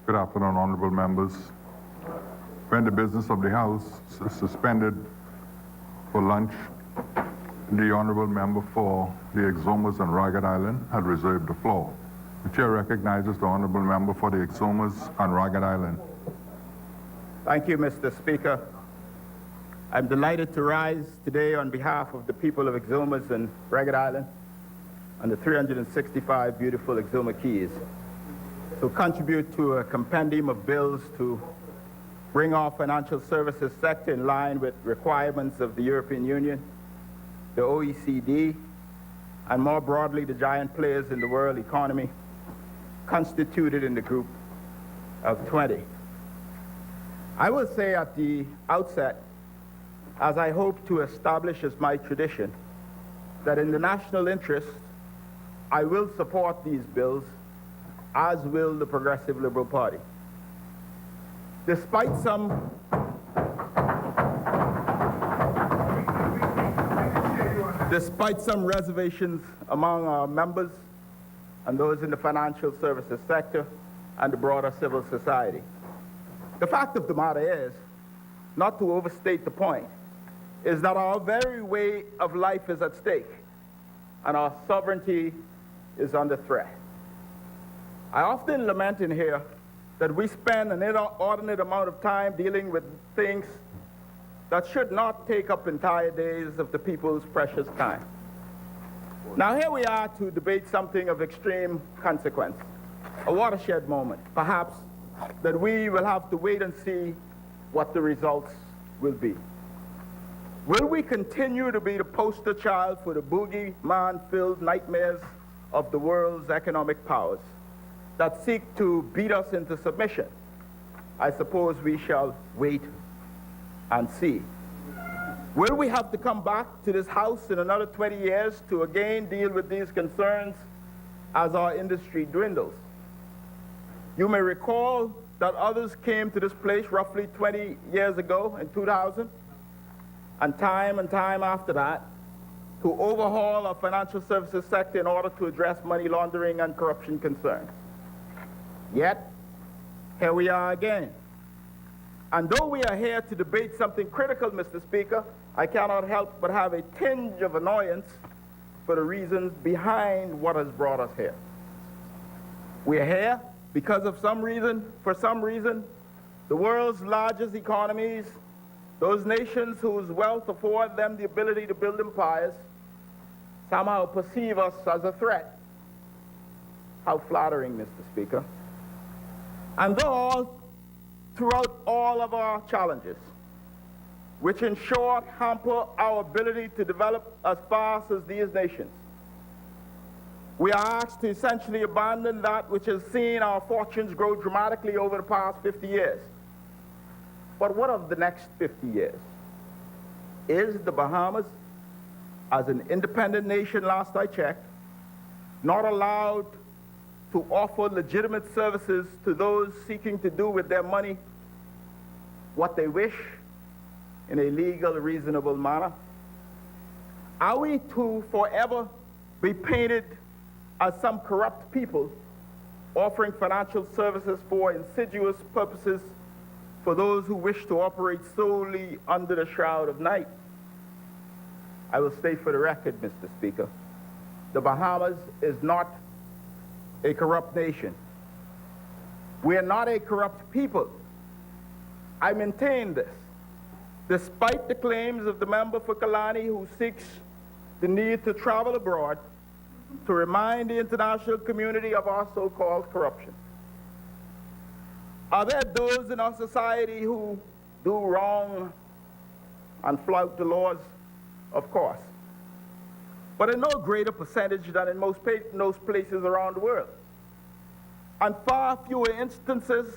Good afternoon, honorable members. When the business of the House is suspended for lunch, the honorable member for the Exumas and Ragged Island had reserved the floor. The chair recognizes the honorable member for the Exumas and Ragged Island. Thank you, Mr. Speaker. I'm delighted to rise today on behalf of the people of Exumas and Ragged Island and the 365 beautiful Exuma Keys to contribute to a compendium of bills to bring our financial services sector in line with requirements of the European Union, the OECD, and more broadly, the giant players in the world economy constituted in the group of 20. I will say at the outset, as I hope to establish as my tradition, that in the national interest, I will support these bills, as will the Progressive Liberal Party. Despite some reservations among our members and those in the financial services sector and the broader civil society. The fact of the matter is, not to overstate the point, is that our very way of life is at stake and our sovereignty is under threat. I often lament in here that we spend an inordinate amount of time dealing with things that should not take up entire days of the people's precious time. Now here we are to debate something of extreme consequence, a watershed moment, perhaps, that we will have to wait and see what the results will be. Will we continue to be the poster child for the boogeyman-filled nightmares of the world's economic powers that seek to beat us into submission? I suppose we shall wait and see. Will we have to come back to this House in another 20 years to again deal with these concerns as our industry dwindles? You may recall that others came to this place roughly 20 years ago in 2000, and time after that, to overhaul our financial services sector in order to address money laundering and corruption concerns. Yet, here we are again. And though we are here to debate something critical, Mr. Speaker, I cannot help but have a tinge of annoyance for the reasons behind what has brought us here. We are here because of some reason, for some reason, the world's largest economies, those nations whose wealth afford them the ability to build empires, somehow perceive us as a threat. How flattering, Mr. Speaker. And throughout all of our challenges, which in short hamper our ability to develop as fast as these nations, we are asked to essentially abandon that which has seen our fortunes grow dramatically over the past 50 years. But what of the next 50 years? Is the Bahamas, as an independent nation last I checked, not allowed to offer legitimate services to those seeking to do with their money what they wish in a legal, reasonable manner? Are we to forever be painted as some corrupt people offering financial services for insidious purposes for those who wish to operate solely under the shroud of night? I will state for the record, Mr. Speaker, the Bahamas is not a corrupt nation. We are not a corrupt people. I maintain this, despite the claims of the member for Kalani who seeks the need to travel abroad to remind the international community of our so-called corruption. Are there those in our society who do wrong and flout the laws? Of course. But in no greater percentage than in most places around the world. And far fewer instances,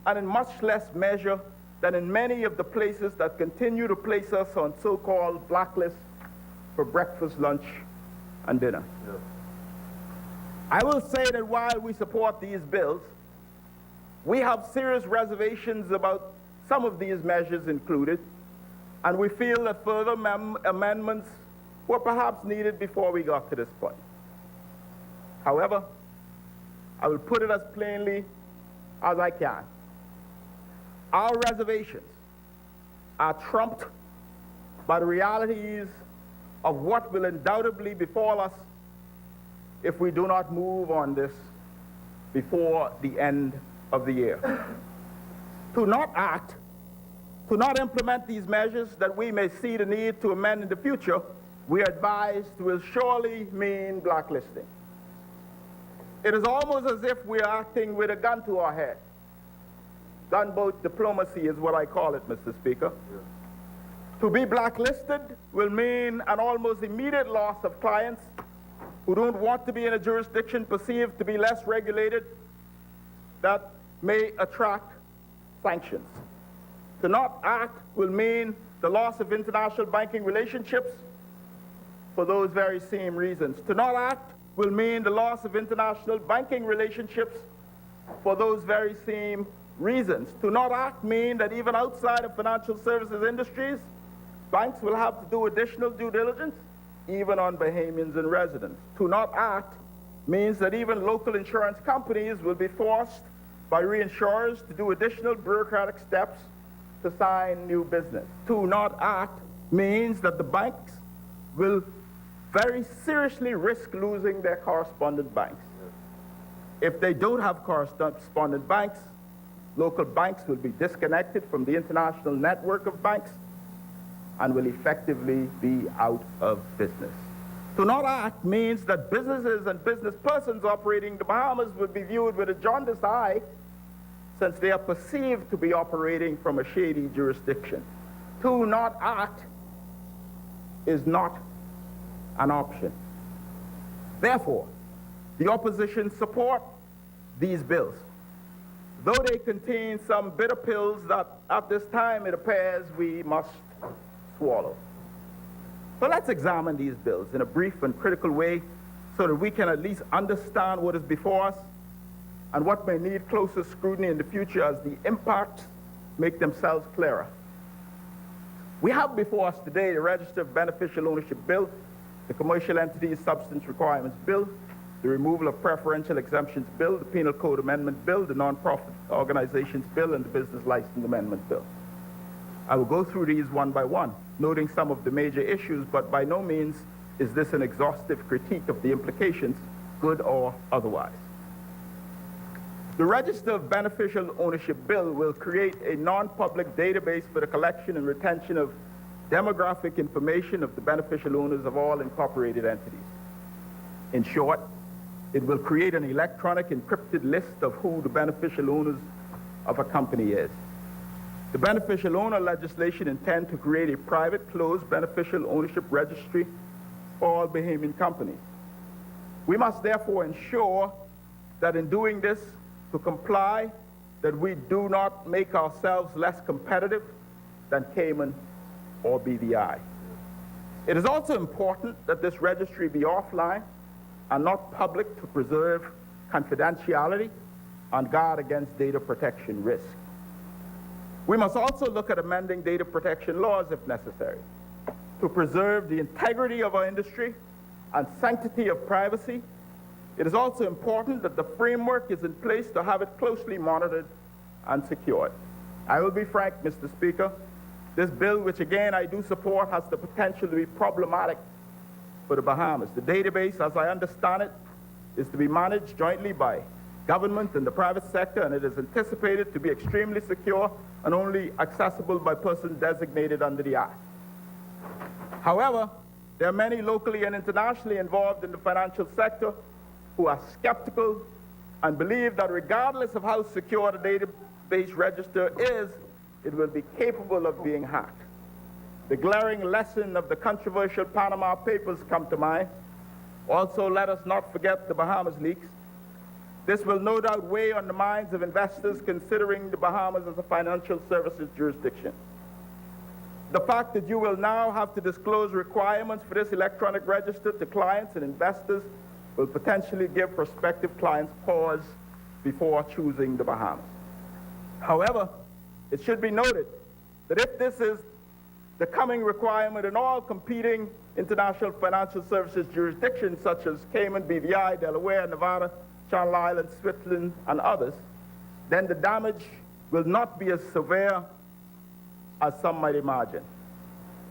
and in much less measure than in many of the places that continue to place us on so-called blacklists for breakfast, lunch, and dinner. Yeah. I will say that while we support these bills, we have serious reservations about some of these measures included, and we feel that further amendments were perhaps needed before we got to this point. However, I will put it as plainly as I can. Our reservations are trumped by the realities of what will undoubtedly befall us if we do not move on this before the end of the year. To not act, to not implement these measures that we may see the need to amend in the future, we are advised will surely mean blacklisting. It is almost as if we are acting with a gun to our head. Gunboat diplomacy is what I call it, Mr. Speaker. Yeah. To be blacklisted will mean an almost immediate loss of clients who don't want to be in a jurisdiction perceived to be less regulated that may attract sanctions. To not act will mean the loss of international banking relationships for those very same reasons. To not act will mean the loss of international banking relationships for those very same reasons. To not act mean that even outside of financial services industries, banks will have to do additional due diligence, even on Bahamians and residents. To not act means that even local insurance companies will be forced by reinsurers to do additional bureaucratic steps to sign new business. To not act means that the banks will very seriously risk losing their correspondent banks. If they don't have correspondent banks, local banks will be disconnected from the international network of banks and will effectively be out of business. To not act means that businesses and business persons operating in the Bahamas will be viewed with a jaundiced eye since they are perceived to be operating from a shady jurisdiction. To not act is not an option. Therefore, the opposition support these bills, though they contain some bitter pills that at this time it appears we must swallow. So let's examine these bills in a brief and critical way so that we can at least understand what is before us and what may need closer scrutiny in the future as the impacts make themselves clearer. We have before us today the Register of Beneficial Ownership Bill, the Commercial Entities Substance Requirements Bill, the Removal of Preferential Exemptions Bill, the Penal Code Amendment Bill, the Non-Profit Organizations Bill, and the Business License Amendment Bill. I will go through these one by one, noting some of the major issues, but by no means is this an exhaustive critique of the implications, good or otherwise. The Register of Beneficial Ownership Bill will create a non-public database for the collection and retention of demographic information of the beneficial owners of all incorporated entities. In short, it will create an electronic encrypted list of who the beneficial owners of a company is. The beneficial owner legislation intends to create a private, closed beneficial ownership registry for all Bahamian companies. We must therefore ensure that in doing this, to comply, that we do not make ourselves less competitive than Cayman or BVI. It is also important that this registry be offline and not public to preserve confidentiality and guard against data protection risk. We must also look at amending data protection laws if necessary to preserve the integrity of our industry and sanctity of privacy. It is also important that the framework is in place to have it closely monitored and secured. I will be frank, Mr. Speaker, this bill, which again I do support, has the potential to be problematic for the Bahamas. The database, as I understand it, is to be managed jointly by government and the private sector, and it is anticipated to be extremely secure and only accessible by persons designated under the Act. However, there are many locally and internationally involved in the financial sector who are skeptical and believe that regardless of how secure the database register is, it will be capable of being hacked. The glaring lesson of the controversial Panama Papers come to mind. Also, let us not forget the Bahamas leaks. This will no doubt weigh on the minds of investors considering the Bahamas as a financial services jurisdiction. The fact that you will now have to disclose requirements for this electronic register to clients and investors will potentially give prospective clients pause before choosing the Bahamas. However, it should be noted that if this is the coming requirement in all competing international financial services jurisdictions such as Cayman, BVI, Delaware, Nevada, Channel Islands, Switzerland, and others, then the damage will not be as severe as some might imagine.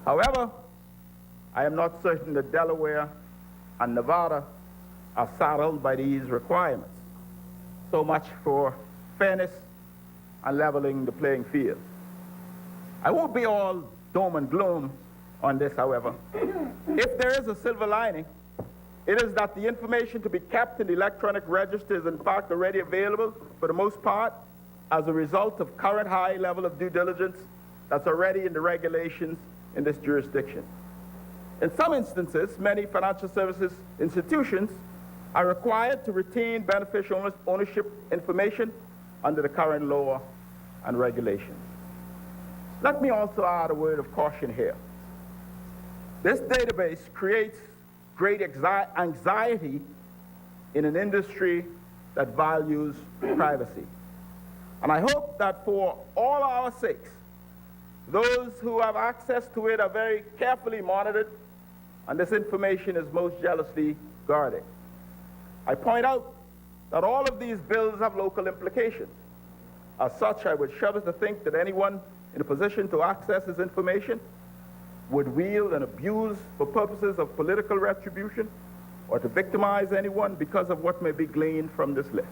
However, I am not certain that Delaware and Nevada are saddled by these requirements. So much for fairness and leveling the playing field. I won't be all doom and gloom on this, however. If there is a silver lining, it is that the information to be kept in the electronic register is in fact already available for the most part as a result of current high level of due diligence that's already in the regulations in this jurisdiction. In some instances, many financial services institutions are required to retain beneficial ownership information under the current law and regulations. Let me also add a word of caution here. This database creates great anxiety in an industry that values privacy. And I hope that for all our sakes, those who have access to it are very carefully monitored, and this information is most jealously guarded. I point out that all of these bills have local implications. As such, I would shudder to think that anyone in a position to access this information would wield and abuse for purposes of political retribution or to victimize anyone because of what may be gleaned from this list.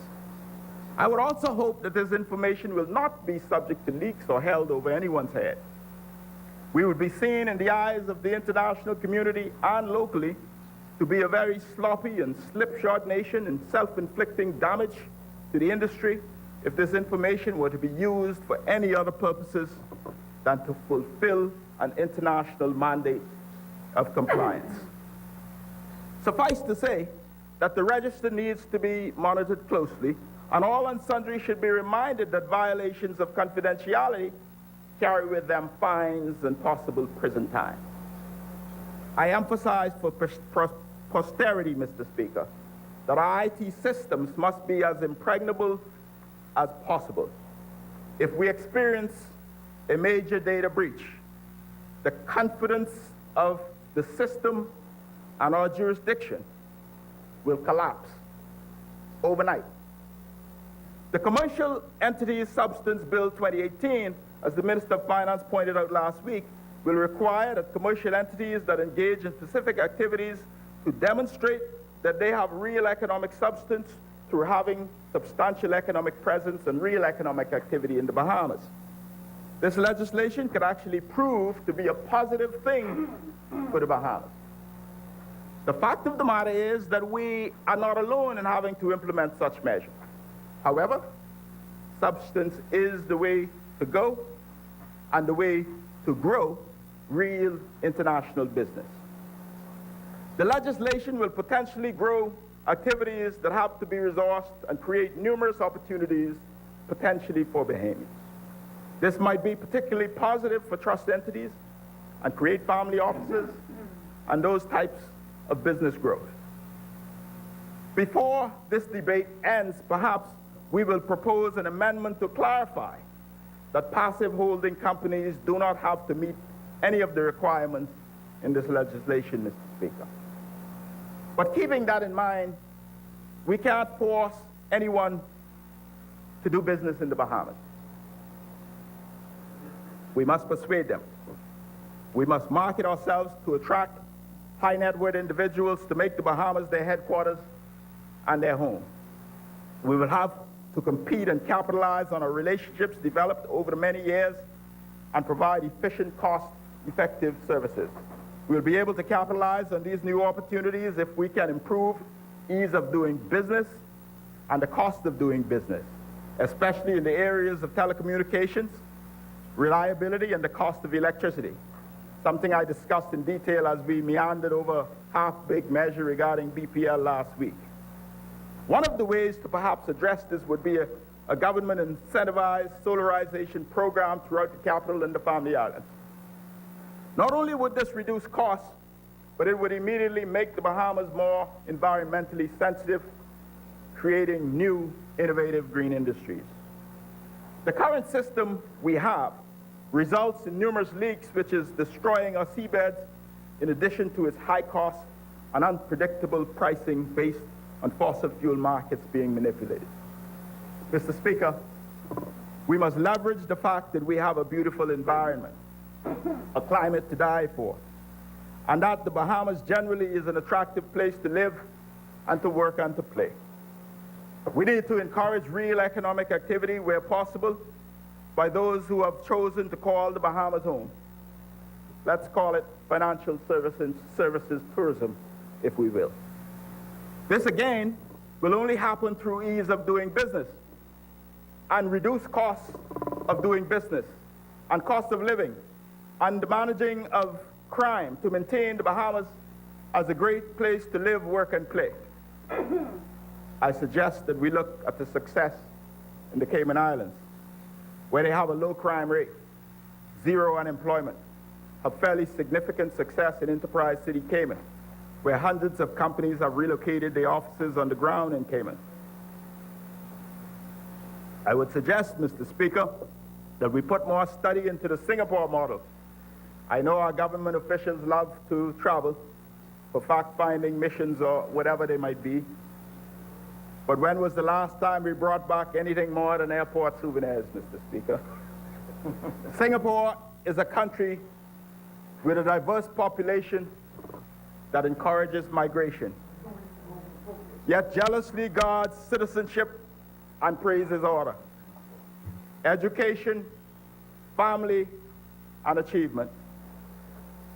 I would also hope that this information will not be subject to leaks or held over anyone's head. We would be seen in the eyes of the international community and locally to be a very sloppy and slipshod nation in self-inflicting damage to the industry if this information were to be used for any other purposes than to fulfill an international mandate of compliance. Suffice to say that the register needs to be monitored closely, and all and sundry should be reminded that violations of confidentiality carry with them fines and possible prison time. I emphasize for posterity, Mr. Speaker, that our IT systems must be as impregnable as possible. If we experience a major data breach, the confidence of the system and our jurisdiction will collapse overnight. The Commercial Entities Substance Bill 2018, as the Minister of Finance pointed out last week, will require that commercial entities that engage in specific activities to demonstrate that they have real economic substance through having substantial economic presence and real economic activity in the Bahamas. This legislation could actually prove to be a positive thing for the Bahamas. The fact of the matter is that we are not alone in having to implement such measures. However, substance is the way to go and the way to grow real international business. The legislation will potentially grow activities that have to be resourced and create numerous opportunities potentially for Bahamians. This might be particularly positive for trust entities and create family offices and those types of business growth. Before this debate ends, perhaps we will propose an amendment to clarify that passive holding companies do not have to meet any of the requirements in this legislation, Mr. Speaker. But keeping that in mind, we can't force anyone to do business in the Bahamas. We must persuade them. We must market ourselves to attract high net worth individuals to make the Bahamas their headquarters and their home. We will have to compete and capitalize on our relationships developed over the many years and provide efficient, cost-effective services. We'll be able to capitalize on these new opportunities if we can improve ease of doing business and the cost of doing business, especially in the areas of telecommunications, reliability, and the cost of electricity, something I discussed in detail as we meandered over a half-baked measure regarding BPL last week. One of the ways to perhaps address this would be a government-incentivized solarization program throughout the capital and the Family Islands. Not only would this reduce costs, but it would immediately make the Bahamas more environmentally sensitive, creating new, innovative green industries. The current system we have results in numerous leaks, which is destroying our seabeds, in addition to its high cost and unpredictable pricing based on fossil fuel markets being manipulated. Mr. Speaker, We must leverage the fact that we have a beautiful environment, a climate to die for, and that the Bahamas generally is an attractive place to live and to work and to play. We need to encourage real economic activity where possible by those who have chosen to call the Bahamas home. Let's call it financial services tourism, if we will. This, again, will only happen through ease of doing business and reduce costs of doing business and cost of living and the managing of crime to maintain the Bahamas as a great place to live, work, and play. I suggest that we look at the success in the Cayman Islands, where they have a low crime rate, zero unemployment, have fairly significant success in Enterprise City, Cayman, where hundreds of companies have relocated their offices on the ground in Cayman. I would suggest, Mr. Speaker, that we put more study into the Singapore model. I know our government officials love to travel for fact-finding missions or whatever they might be, but when was the last time we brought back anything more than airport souvenirs, Mr. Speaker? Singapore is a country with a diverse population that encourages migration, yet jealously guards citizenship and praises order. Education, family, and achievement.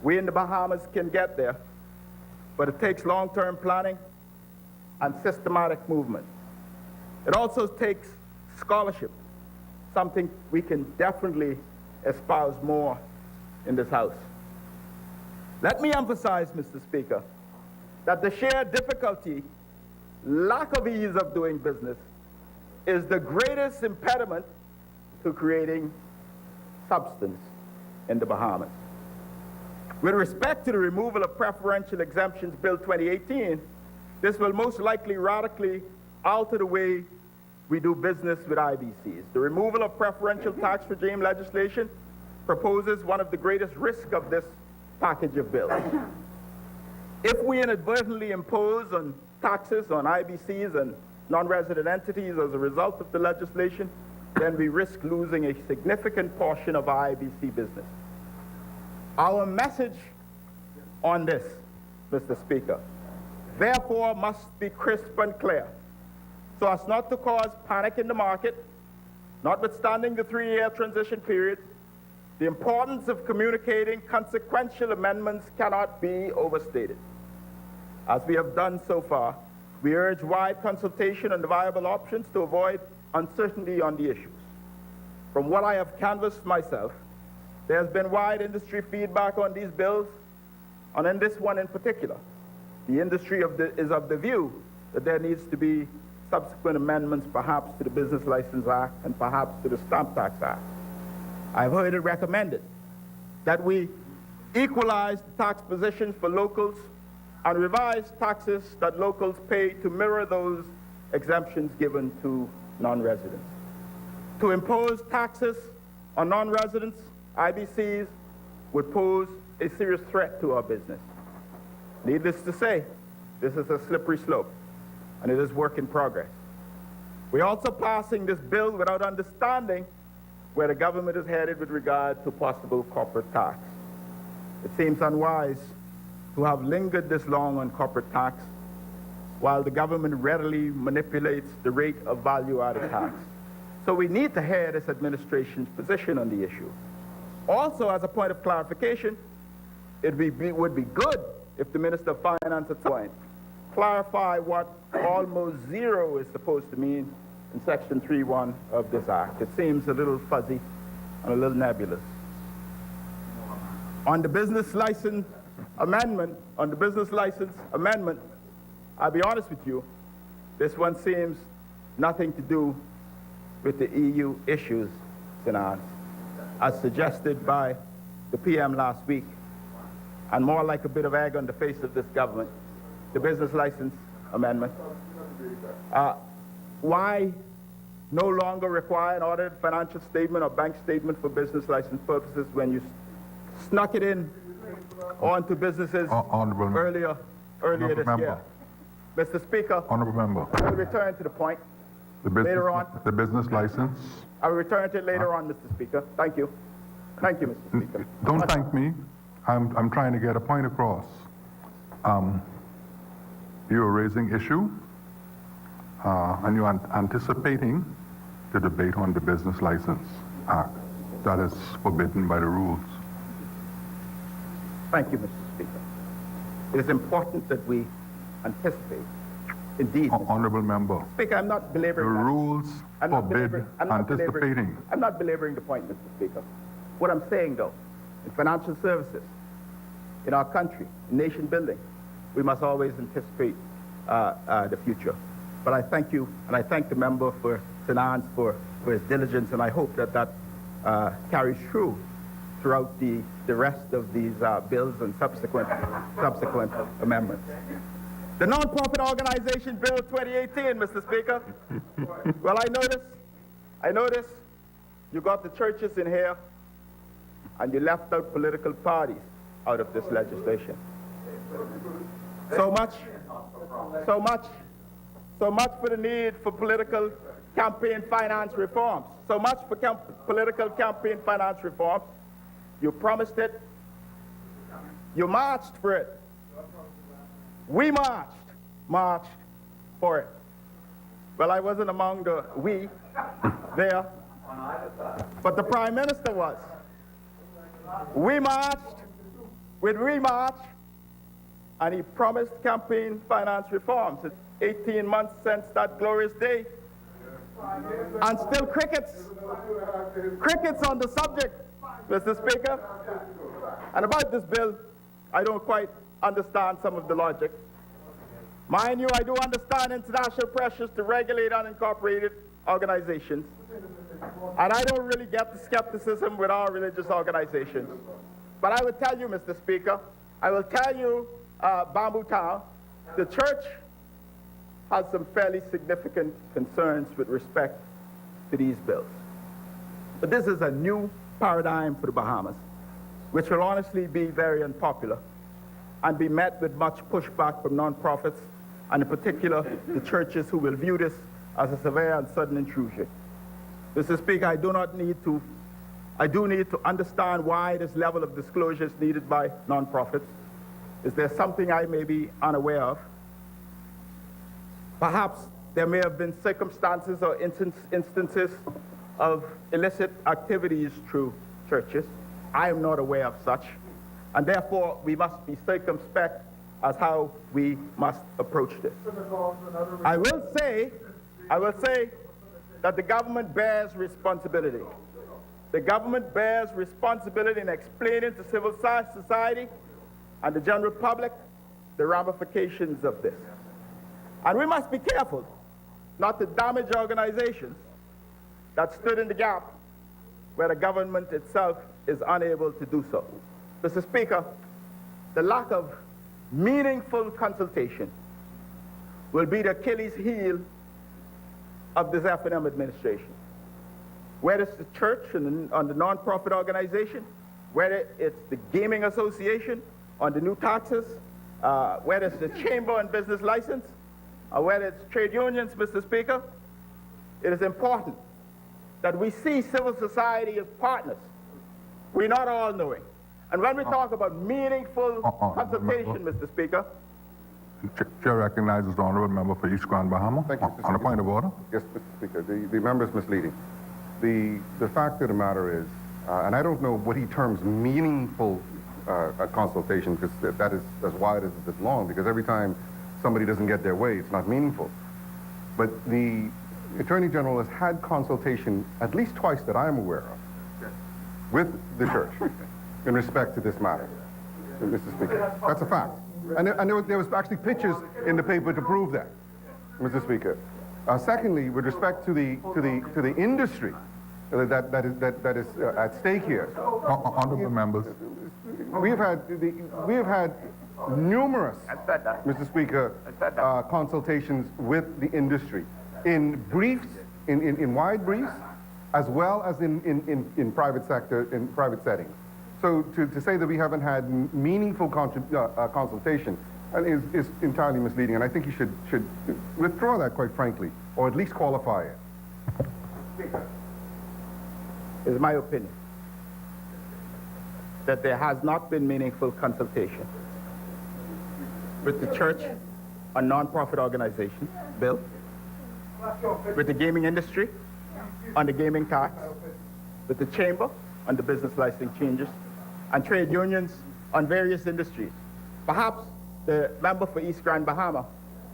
We in the Bahamas can get there, but it takes long-term planning and systematic movement. It also takes scholarship, something we can definitely espouse more in this House. Let me emphasize, Mr. Speaker, that the sheer difficulty, lack of ease of doing business is the greatest impediment to creating substance in the Bahamas. With respect to the removal of preferential exemptions Bill 2018, this will most likely radically alter the way we do business with IBCs. The removal of preferential tax regime legislation proposes one of the greatest risks of this package of bills. If we inadvertently impose on taxes on IBCs and non-resident entities as a result of the legislation, then we risk losing a significant portion of our IBC business. Our message on this, Mr. Speaker, therefore must be crisp and clear, so as not to cause panic in the market, notwithstanding the 3-year transition period. The importance of communicating consequential amendments cannot be overstated. As we have done so far, we urge wide consultation on the viable options to avoid uncertainty on the issues. From what I have canvassed myself, there has been wide industry feedback on these bills, and in this one in particular. The industry is of the view that there needs to be subsequent amendments perhaps to the Business License Act and perhaps to the Stamp Tax Act. I've heard it recommended that we equalize the tax positions for locals and revise taxes that locals pay to mirror those exemptions given to non-residents. To impose taxes on non-residents, IBCs, would pose a serious threat to our business. Needless to say, this is a slippery slope, and it is work in progress. We're also passing this bill without understanding where the government is headed with regard to possible corporate tax. It seems unwise to have lingered this long on corporate tax while the government readily manipulates the rate of value-added tax. So we need to hear this administration's position on the issue. Also, as a point of clarification, it would be good if the Minister of Finance at some point clarify what almost zero is supposed to mean in Section 3.1 of this Act. It seems a little fuzzy and a little nebulous. On the business license amendment, I'll be honest with you, this one seems nothing to do with the EU issues, Finance, as suggested by the PM last week, and more like a bit of egg on the face of this government, the business license amendment. Why no longer require an audited financial statement or bank statement for business license purposes when you snuck it in onto businesses earlier this year? Mr. Speaker, Honourable Member. I will return to the point. later on. The business license. I will return to it later on, Mr. Speaker. Thank you. Thank you, Mr. Speaker. Don't thank me. I'm trying to get a point across. You're raising issue, and you're anticipating the debate on the Business License Act. That is forbidden by the rules. Thank you, Mr. Speaker. It is important that we anticipate. Indeed, Mr. Honorable member, Speaker, I'm not the belaboring that. rules forbid anticipating. I'm not belaboring the point, Mr. Speaker. What I'm saying, though, in financial services, in our country, in nation building, we must always anticipate the future. But I thank you, and I thank the member for Sinans for his diligence, and I hope that that carries through throughout the rest of these bills and subsequent amendments. The Non-Profit Organization Bill 2018, Mr. Speaker. Well, I notice you got the churches in here, and you left out political parties out of this legislation. So much for the need for political campaign finance reforms. So much for political campaign finance reforms. You promised it. You marched for it. We marched for it. Well, I wasn't among the we there, but the Prime Minister was. We marched with remarch, and he promised campaign finance reforms. It's 18 months since that glorious day, and still crickets on the subject, Mr. Speaker. And about this bill, I don't quite understand some of the logic. Mind you, I do understand international pressures to regulate unincorporated organizations, and I don't really get the skepticism with our religious organizations. But I will tell you, Mr. Speaker, I will tell you, Bamboo Town, the church has some fairly significant concerns with respect to these bills. But this is a new paradigm for the Bahamas, which will honestly be very unpopular and be met with much pushback from nonprofits, and in particular, the churches who will view this as a severe and sudden intrusion. Mr. Speaker, I do need to understand why this level of disclosure is needed by nonprofits. Is there something I may be unaware of? Perhaps there may have been circumstances or instances of illicit activities through churches. I am not aware of such, and therefore we must be circumspect as how we must approach this. I will say that the government bears responsibility. The government bears responsibility in explaining to civil society and the general public the ramifications of this. And we must be careful not to damage organizations that stood in the gap where the government itself is unable to do so. Mr. Speaker, the lack of meaningful consultation will be the Achilles heel of this F&M administration. Whether it's the church and on the non-profit organization, whether it's the gaming association on the new taxes, whether it's the chamber and business license, or whether it's trade unions, Mr. Speaker, it is important that we see civil society as partners. We're not all knowing. And when we talk about meaningful consultation, Mr. Speaker. Chair recognizes the honourable member for East Grand Bahama. Thank you, Mr. On a point of order. Yes, Mr. Speaker. The member is misleading. The fact of the matter is, and I don't know what he terms meaningful consultation, because that's why it is this long, because every time somebody doesn't get their way, it's not meaningful. But the Attorney General has had consultation at least twice that I am aware of with the church in respect to this matter, Mr. Speaker. That's a fact. And there was actually pictures in the paper to prove that, Mr. Speaker. Secondly, with respect to the industry that is at stake here, Honourable members. we have had numerous, Mr. Speaker, consultations with the industry in briefs, in wide briefs, as well as in private sector, in private settings. So to say that we haven't had meaningful consultation and is entirely misleading, and I think you should withdraw that, quite frankly, or at least qualify it. It's my opinion that there has not been meaningful consultation with the church on non-profit organization bill, with the gaming industry on the gaming tax, with the chamber on the business license changes, and trade unions on various industries. Perhaps the member for East Grand Bahama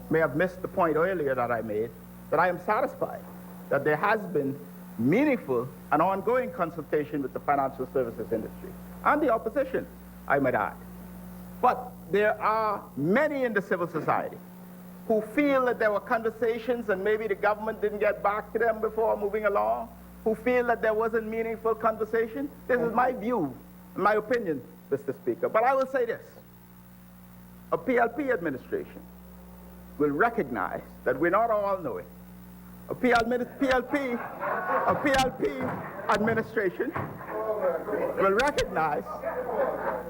may have missed the point earlier that I made, that I am satisfied that there has been meaningful and ongoing consultation with the financial services industry and the opposition, I might add. But there are many in the civil society who feel that there were conversations and maybe the government didn't get back to them before moving along, who feel that there wasn't meaningful conversation. This is my view, my opinion, Mr. Speaker. But I will say this. A PLP administration will recognize that we're not all knowing. A PLP administration will recognize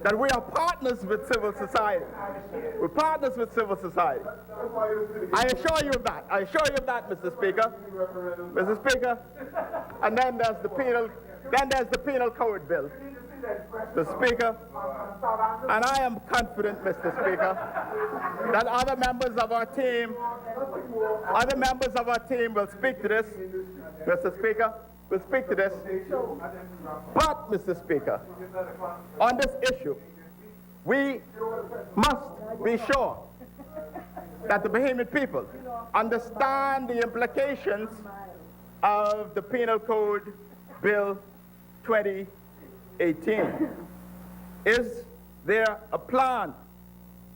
that we are partners with civil society. We're partners with civil society. I assure you of that. I assure you of that, Mr. Speaker. Mr. Speaker. And then there's the penal code bill. Mr. Speaker, and I am confident, Mr. Speaker, that other members of our team will speak to this. Mr. Speaker, will speak to this. But, Mr. Speaker, on this issue, we must be sure that the Bahamian people understand the implications of the Penal Code Bill 2018. Is there a plan,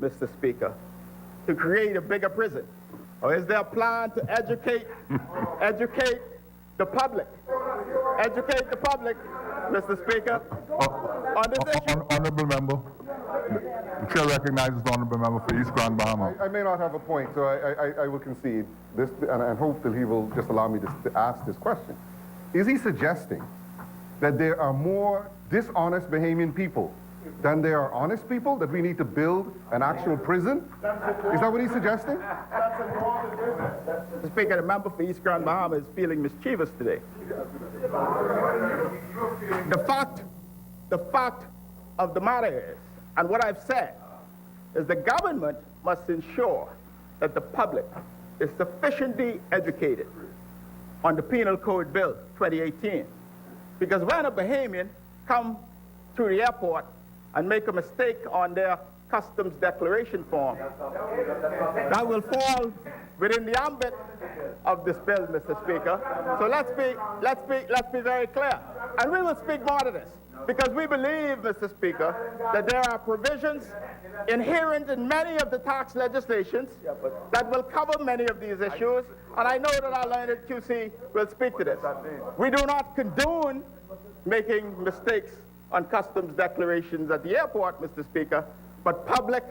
Mr. Speaker, to create a bigger prison? Or is there a plan to educate the public? Educate the public, Mr. Speaker, on this issue. Honorable member. The chair recognizes the honorable member for East Grand Bahama. I may not have a point, so I will concede this, and hope that he will just allow me to ask this question. Is he suggesting that there are more dishonest Bahamian people than there are honest people, that we need to build an actual prison? Is that what he's suggesting? Mr. Speaker, the member for East Grand Bahama is feeling mischievous today. The fact of the matter is, and what I've said, is the government must ensure that the public is sufficiently educated on the Penal Code Bill 2018. Because when a Bahamian come through the airport and make a mistake on their customs declaration form, that will fall within the ambit of this bill, Mr. Speaker. So let's be very clear. And we will speak more to this, because we believe, Mr. Speaker, that there are provisions inherent in many of the tax legislations that will cover many of these issues, and I know that our learned QC will speak to this. We do not condone making mistakes on customs declarations at the airport, Mr. Speaker, but public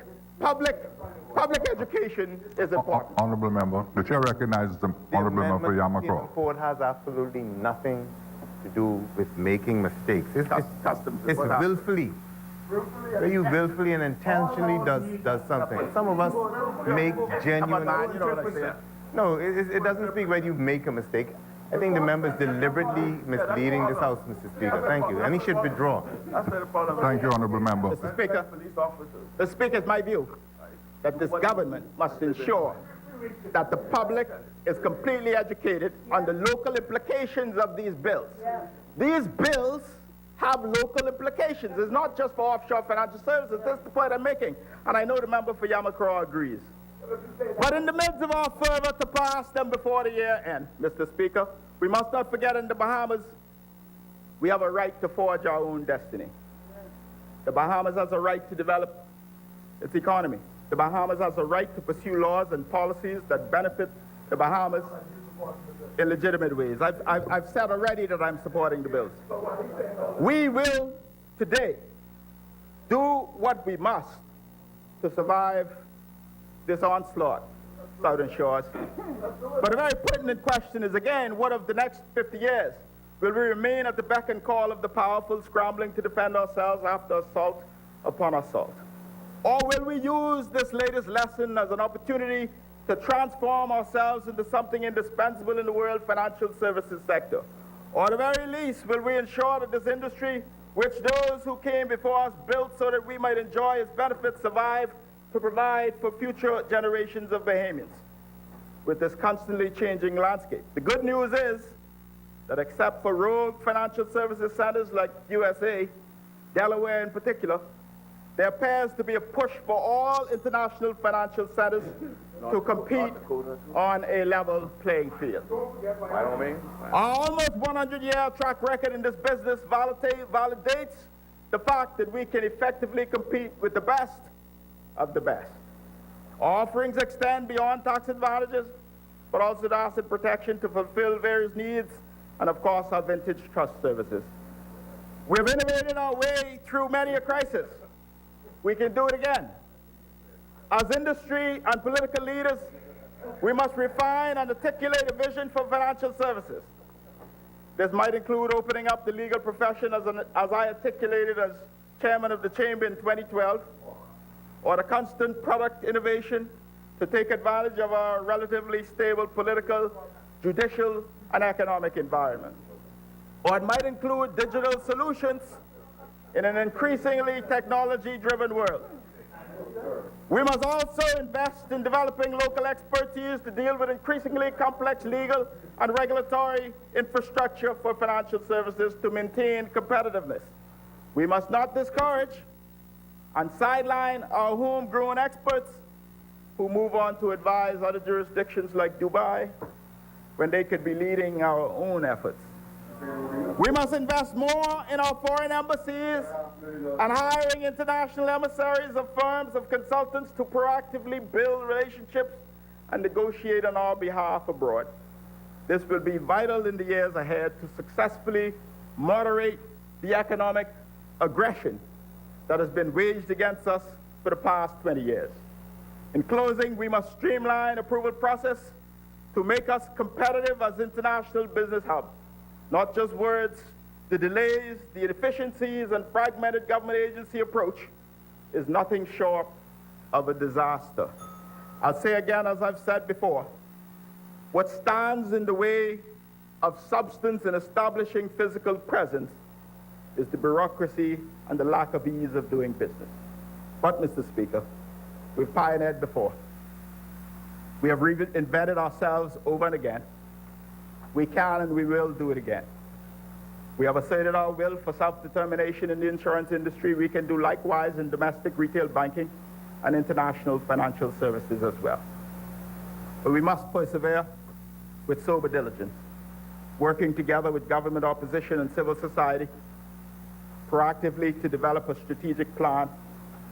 education is important. Honorable member, the chair recognizes the honorable member for Yamakro. The penal code has absolutely nothing to do with making mistakes. It's willfully. Where you willfully and intentionally does something. Some of us make genuine... No, it doesn't speak where you make a mistake. I think the member is deliberately misleading this House, Mr. Speaker. Thank you. And he should withdraw. Thank you, honorable member. Mr. Speaker, the Speaker, it's my view that this government must ensure that the public is completely educated on the local implications of these bills. These bills have local implications. It's not just for offshore financial services. That's the point I'm making. And I know the member for Yamakro agrees. But in the midst of our fervor to pass them before the year end, Mr. Speaker, we must not forget in the Bahamas, we have a right to forge our own destiny. The Bahamas has a right to develop its economy. The Bahamas has a right to pursue laws and policies that benefit the Bahamas in legitimate ways. I've said already that I'm supporting the bills. We will today do what we must to survive this onslaught, Southern Shores. But a very pertinent question is, again, what of the next 50 years? Will we remain at the beck and call of the powerful, scrambling to defend ourselves after assault upon assault? Or will we use this latest lesson as an opportunity to transform ourselves into something indispensable in the world financial services sector? Or at the very least, will we ensure that this industry, which those who came before us built so that we might enjoy its benefits, survive to provide for future generations of Bahamians with this constantly changing landscape? The good news is that except for rogue financial services centers like USA, Delaware in particular, there appears to be a push for all international financial centers to compete on a level playing field. Our almost 100-year track record in this business validates the fact that we can effectively compete with the best of the best. Our offerings extend beyond tax advantages, but also to asset protection to fulfill various needs, and of course our vintage trust services. We've innovated our way through many a crisis. We can do it again. As industry and political leaders, we must refine and articulate a vision for financial services. This might include opening up the legal profession as I articulated as chairman of the chamber in 2012, or the constant product innovation to take advantage of our relatively stable political, judicial, and economic environment. Or it might include digital solutions in an increasingly technology-driven world. We must also invest in developing local expertise to deal with increasingly complex legal and regulatory infrastructure for financial services to maintain competitiveness. We must not discourage and sideline our homegrown experts who move on to advise other jurisdictions like Dubai when they could be leading our own efforts. We must invest more in our foreign embassies and hiring international emissaries of firms of consultants to proactively build relationships and negotiate on our behalf abroad. This will be vital in the years ahead to successfully moderate the economic aggression that has been waged against us for the past 20 years. In closing, we must streamline approval process to make us competitive as international business hub. Not just words, the delays, the inefficiencies, and fragmented government agency approach is nothing short of a disaster. I'll say again, as I've said before, what stands in the way of substance in establishing physical presence is the bureaucracy and the lack of ease of doing business. But, Mr. Speaker, we've pioneered before. We have reinvented ourselves over and again. We can and we will do it again. We have asserted our will for self-determination in the insurance industry. We can do likewise in domestic retail banking and international financial services as well. But we must persevere with sober diligence, working together with government opposition and civil society, proactively to develop a strategic plan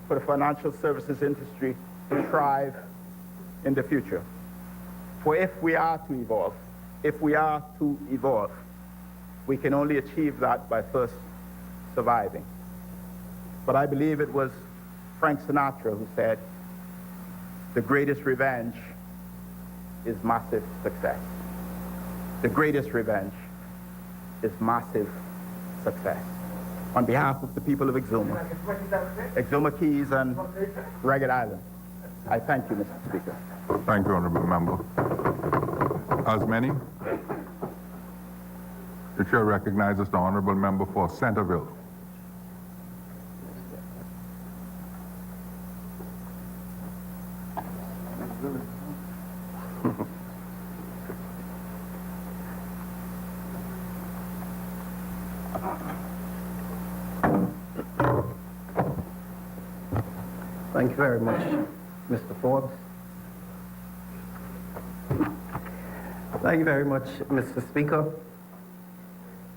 for the financial services industry to thrive in the future. For if we are to evolve, we can only achieve that by first surviving. But I believe it was Frank Sinatra who said, the greatest revenge is massive success. The greatest revenge is massive success. On behalf of the people of Exuma Keys, and Ragged Island, I thank you, Mr. Speaker. Thank you, Honourable Member. As many, the chair recognizes the Honourable Member for Centerville. Thank you very much, Mr. Forbes. Thank you very much, Mr. Speaker.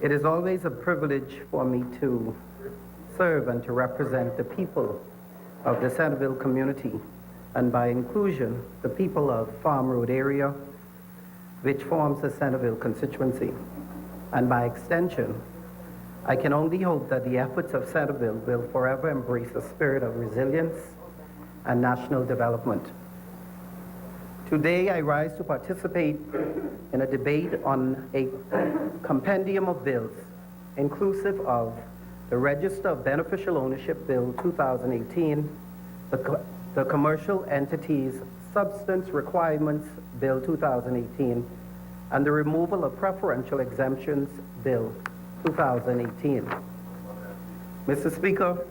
It is always a privilege for me to serve and to represent the people of the Centerville community, and by inclusion, the people of Farm Road area, which forms the Centerville constituency. And by extension, I can only hope that the efforts of Centerville will forever embrace a spirit of resilience and national development. Today, I rise to participate in a debate on a compendium of bills, inclusive of the Register of Beneficial Ownership Bill 2018, the Commercial Entities Substance Requirements Bill 2018 and the Removal of Preferential Exemptions Bill 2018. Mr. Speaker,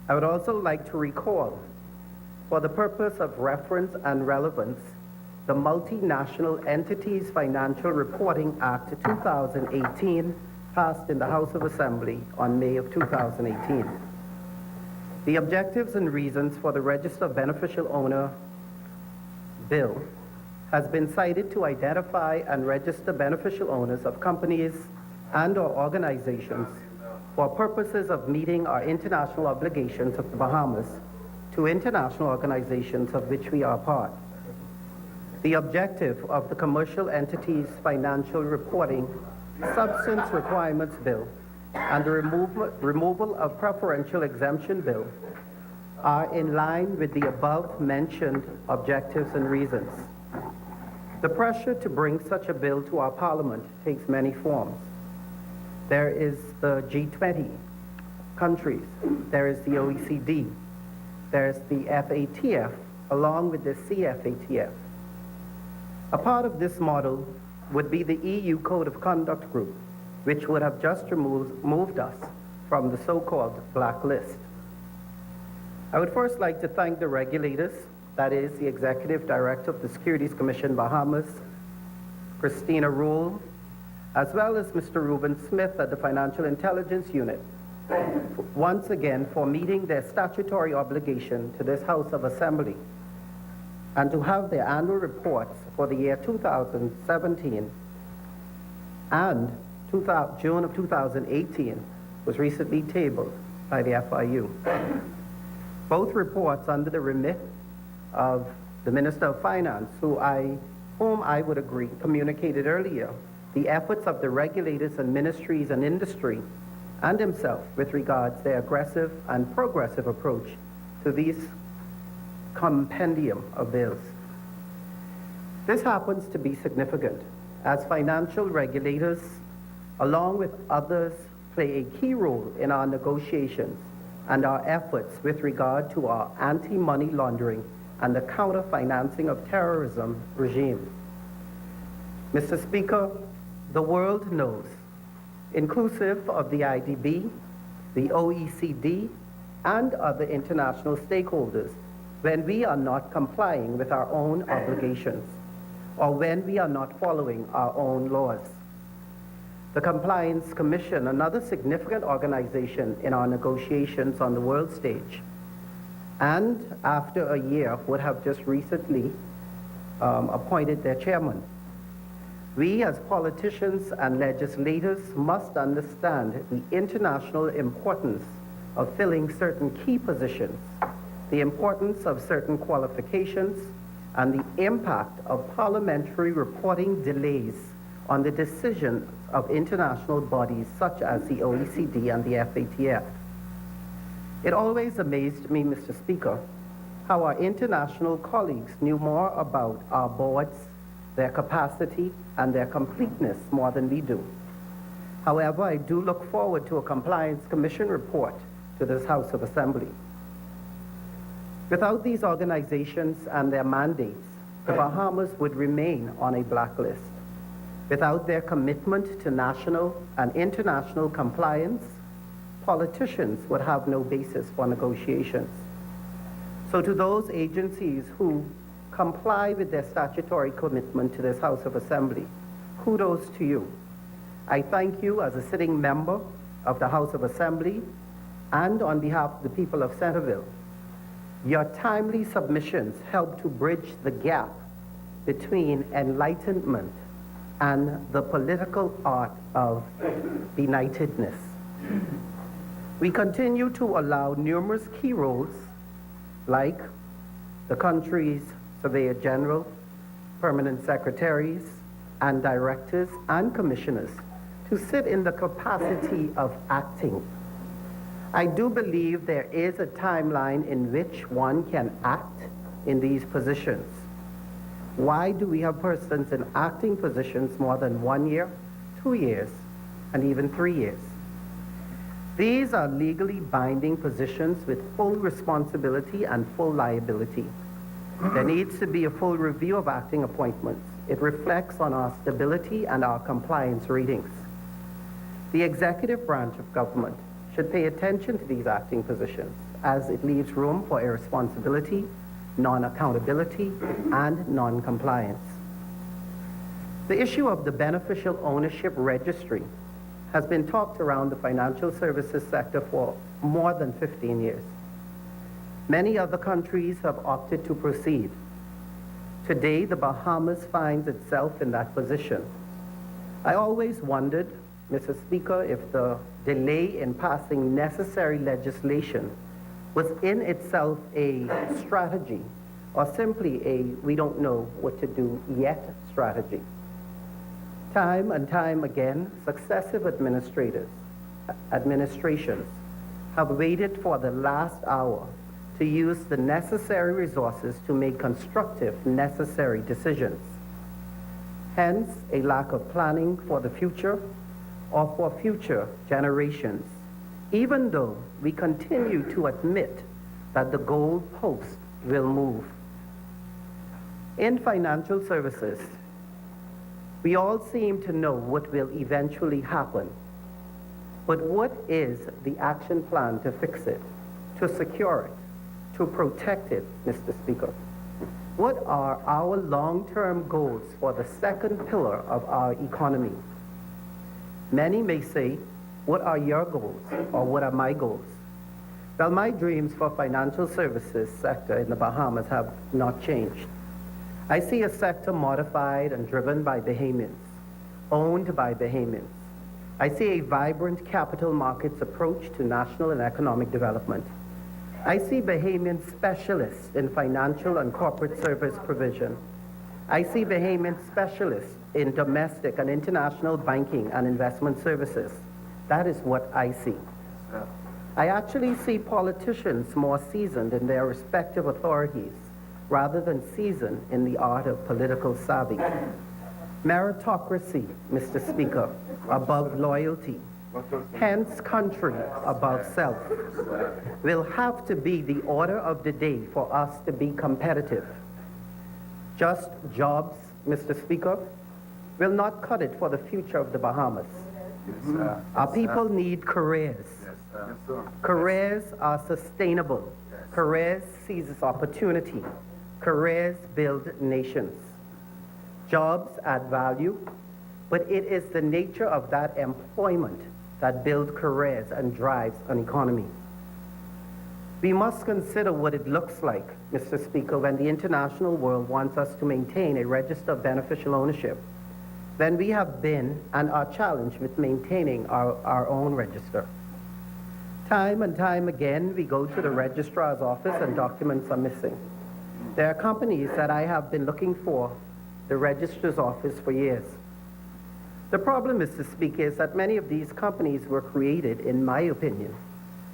I would also like to recall, for the purpose of reference and relevance, the Multinational Entities Financial Reporting Act 2018 passed in the House of Assembly on May of 2018. The objectives and reasons for the Register of Beneficial Owner Bill has been cited to identify and register beneficial owners of companies and/or organizations for purposes of meeting our international obligations of the Bahamas to international organizations of which we are part. The objective of the Commercial Entities Financial Reporting Substance Requirements Bill and the removal of Preferential Exemption Bill are in line with the above-mentioned objectives and reasons. The pressure to bring such a bill to our Parliament takes many forms. There is the G20 countries, there is the OECD, there's the FATF, along with the CFATF. A part of this model would be the EU Code of Conduct Group, which would have just moved us from the so-called blacklist. I would first like to thank the regulators, that is the Executive Director of the Securities Commission Bahamas, Christina Rule, as well as Mr. Reuben Smith at the Financial Intelligence Unit, once again for meeting their statutory obligation to this House of Assembly and to have their annual reports for the year 2017 and June of 2018 was recently tabled by the FIU. Both reports under the remit of the Minister of Finance, whom I would agree communicated earlier the efforts of the regulators and ministries and industry and himself with regards to their aggressive and progressive approach to these compendium of bills. This happens to be significant as financial regulators, along with others, play a key role in our negotiations and our efforts with regard to our anti-money laundering and the counter-financing of terrorism regime. Mr. Speaker, the world knows, inclusive of the IDB, the OECD, and other international stakeholders, when we are not complying with our own obligations or when we are not following our own laws. The Compliance Commission, another significant organization in our negotiations on the world stage, and after a year would have just recently appointed their chairman. We as politicians and legislators must understand the international importance of filling certain key positions, the importance of certain qualifications, and the impact of parliamentary reporting delays on the decision of international bodies such as the OECD and the FATF. It always amazed me, Mr. Speaker, how our international colleagues knew more about our boards, their capacity, and their completeness more than we do. However, I do look forward to a Compliance Commission report to this House of Assembly. Without these organizations and their mandates, the Bahamas would remain on a blacklist. Without their commitment to national and international compliance, politicians would have no basis for negotiations. So to those agencies who comply with their statutory commitment to this House of Assembly, kudos to you. I thank you as a sitting member of the House of Assembly and on behalf of the people of Centerville. Your timely submissions help to bridge the gap between enlightenment and the political art of benightedness. We continue to allow numerous key roles like the country's Surveyor General, permanent secretaries, and directors and commissioners to sit in the capacity of acting. I do believe there is a timeline in which one can act in these positions. Why do we have persons in acting positions more than 1 year, 2 years, and even 3 years? These are legally binding positions with full responsibility and full liability. There needs to be a full review of acting appointments. It reflects on our stability and our compliance ratings. The executive branch of government should pay attention to these acting positions, as it leaves room for irresponsibility, non-accountability, and non-compliance. The issue of the beneficial ownership registry has been talked around the financial services sector for more than 15 years. Many other countries have opted to proceed. Today, the Bahamas finds itself in that position. I always wondered, Mr. Speaker, if the delay in passing necessary legislation was in itself a strategy or simply a we don't know what to do yet strategy. Time and time again, successive administrations have waited for the last hour to use the necessary resources to make constructive, necessary decisions. Hence, a lack of planning for the future or for future generations, even though we continue to admit that the goalpost will move. In financial services, we all seem to know what will eventually happen. But what is the action plan to fix it, to secure it, to protect it, Mr. Speaker? What are our long-term goals for the second pillar of our economy? Many may say, what are your goals, or what are my goals? Well, my dreams for financial services sector in the Bahamas have not changed. I see a sector modified and driven by Bahamians, owned by Bahamians. I see a vibrant capital markets approach to national and economic development. I see Bahamian specialists in financial and corporate service provision. I see Bahamian specialists in domestic and international banking and investment services. That is what I see. I actually see politicians more seasoned in their respective authorities rather than seasoned in the art of political savvy. Meritocracy, Mr. Speaker, above loyalty. Hence, country above self, will have to be the order of the day for us to be competitive. Just jobs, Mr. Speaker, will not cut it for the future of the Bahamas. Our people need careers. Careers are sustainable. Careers seizes opportunity. Careers build nations. Jobs add value, but it is the nature of that employment that builds careers and drives an economy. We must consider what it looks like, Mr. Speaker, when the international world wants us to maintain a register of beneficial ownership. Then we have been and are challenged with maintaining our own register. Time and time again, we go to the registrar's office and documents are missing. There are companies that I have been looking for the registrar's office for years. The problem, Mr. Speaker, is that many of these companies were created, in my opinion,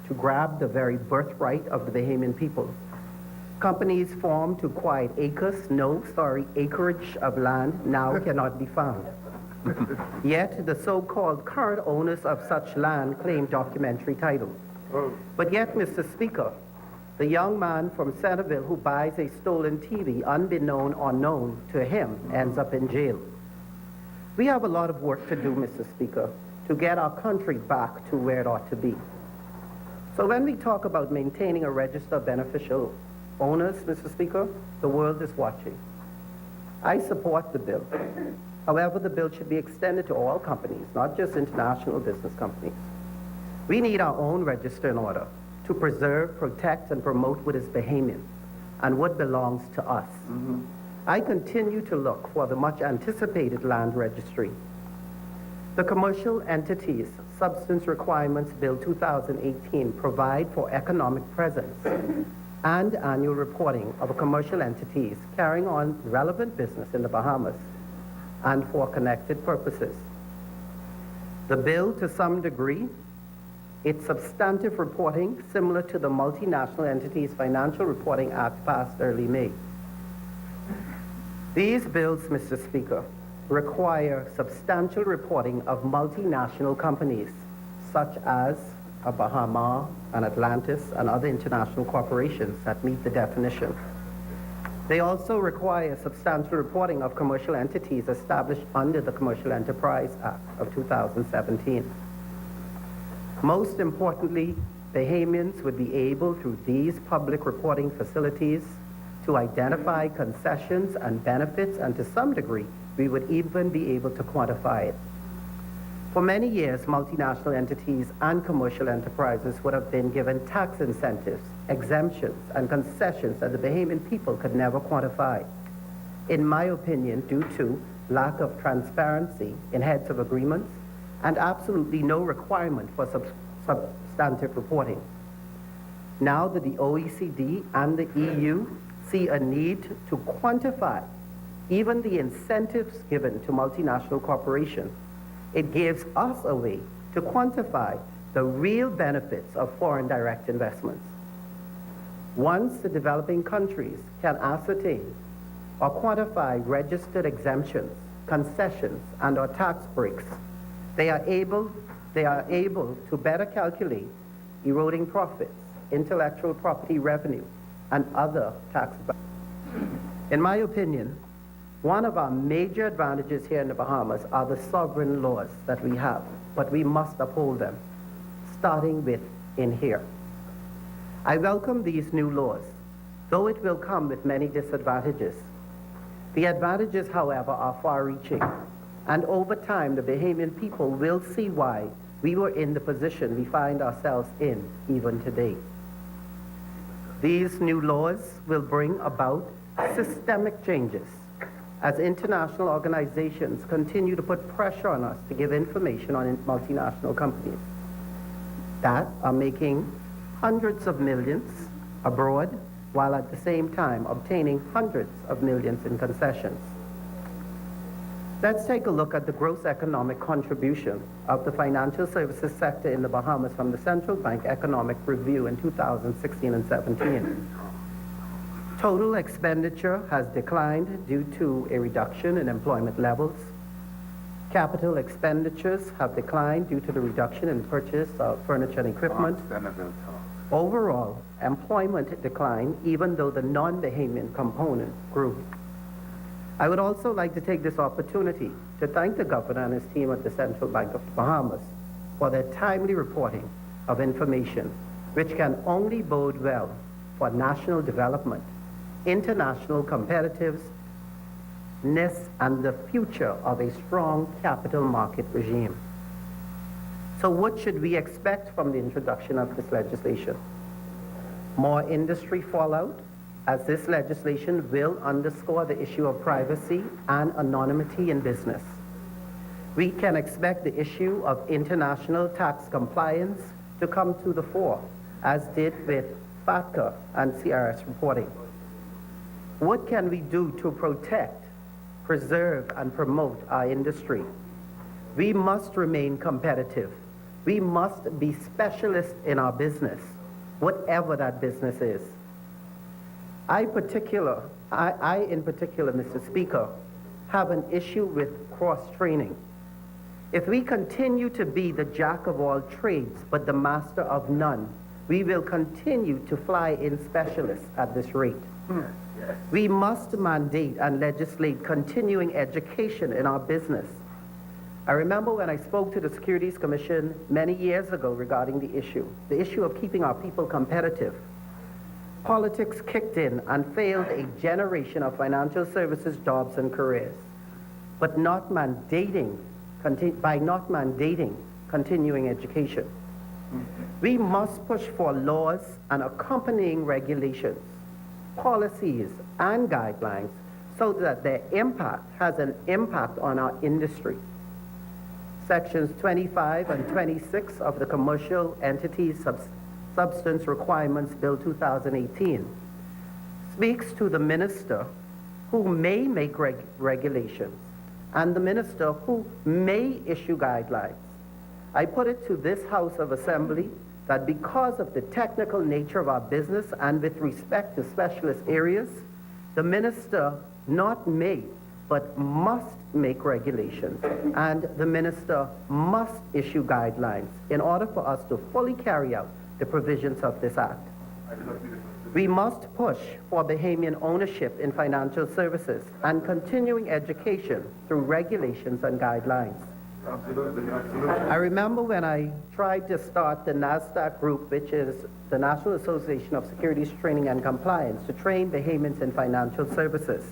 to grab the very birthright of the Bahamian people. Companies formed to acquire acreage of land now cannot be found. Yet the so-called current owners of such land claim documentary title. But yet, Mr. Speaker, the young man from Centerville who buys a stolen TV, unbeknown or known to him, ends up in jail. We have a lot of work to do, Mr. Speaker, to get our country back to where it ought to be. So when we talk about maintaining a register of beneficial owners, Mr. Speaker, the world is watching. I support the bill. However, the bill should be extended to all companies, not just international business companies. We need our own register in order to preserve, protect, and promote what is Bahamian and what belongs to us. I continue to look for the much anticipated land registry. The Commercial Entities Substance Requirements Bill 2018 provide for economic presence and annual reporting of commercial entities carrying on relevant business in the Bahamas and for connected purposes. The bill, to some degree, its substantive reporting similar to the Multinational Entities Financial Reporting Act passed early May. These bills, Mr. Speaker, require substantial reporting of multinational companies such as a Bahama, an Atlantis, and other international corporations that meet the definition. They also require substantial reporting of commercial entities established under the Commercial Enterprise Act of 2017. Most importantly, Bahamians would be able, through these public reporting facilities, to identify concessions and benefits, and to some degree, we would even be able to quantify it. For many years, multinational entities and commercial enterprises would have been given tax incentives, exemptions, and concessions that the Bahamian people could never quantify. In my opinion, due to lack of transparency in heads of agreements and absolutely no requirement for substantive reporting. Now that the OECD and the EU see a need to quantify even the incentives given to multinational corporations, it gives us a way to quantify the real benefits of foreign direct investments. Once the developing countries can ascertain or quantify registered exemptions, concessions, and/or tax breaks, they are able to better calculate eroding profits, intellectual property revenue, and other tax. In my opinion, one of our major advantages here in the Bahamas are the sovereign laws that we have, but we must uphold them, starting with in here. I welcome these new laws, though it will come with many disadvantages. The advantages, however, are far-reaching, and over time, the Bahamian people will see why we were in the position we find ourselves in even today. These new laws will bring about systemic changes as international organizations continue to put pressure on us to give information on multinational companies that are making hundreds of millions abroad while at the same time obtaining hundreds of millions in concessions. Let's take a look at the gross economic contribution of the financial services sector in the Bahamas from the Central Bank Economic Review in 2016 and 17. Total expenditure has declined due to a reduction in employment levels. Capital expenditures have declined due to the reduction in purchase of furniture and equipment. Overall, employment declined even though the non-Bahamian component grew. I would also like to take this opportunity to thank the governor and his team at the Central Bank of the Bahamas for their timely reporting of information, which can only bode well for national development, international competitiveness, and the future of a strong capital market regime. So what should we expect from the introduction of this legislation? More industry fallout, as this legislation will underscore the issue of privacy and anonymity in business. We can expect the issue of international tax compliance to come to the fore, as did with FATCA and CRS reporting. What can we do to protect, preserve, and promote our industry? We must remain competitive. We must be specialists in our business, whatever that business is. I in particular, Mr. Speaker, have an issue with cross-training. If we continue to be the jack of all trades, but the master of none, we will continue to fly in specialists at this rate. We must mandate and legislate continuing education in our business. I remember when I spoke to the Securities Commission many years ago regarding the issue of keeping our people competitive. Politics kicked in and failed a generation of financial services jobs and careers, but by not mandating continuing education. We must push for laws and accompanying regulations, policies, and guidelines so that their impact has an impact on our industry. Sections 25 and 26 of the Commercial Entities Substance Requirements Bill 2018 speaks to the minister who may make regulations and the minister who may issue guidelines. I put it to this House of Assembly that because of the technical nature of our business and with respect to specialist areas, the minister not may, but must make regulations, and the minister must issue guidelines in order for us to fully carry out the provisions of this act. We must push for Bahamian ownership in financial services and continuing education through regulations and guidelines. I remember when I tried to start the NASDAQ group, which is the National Association of Securities Training and Compliance, to train Bahamians in financial services.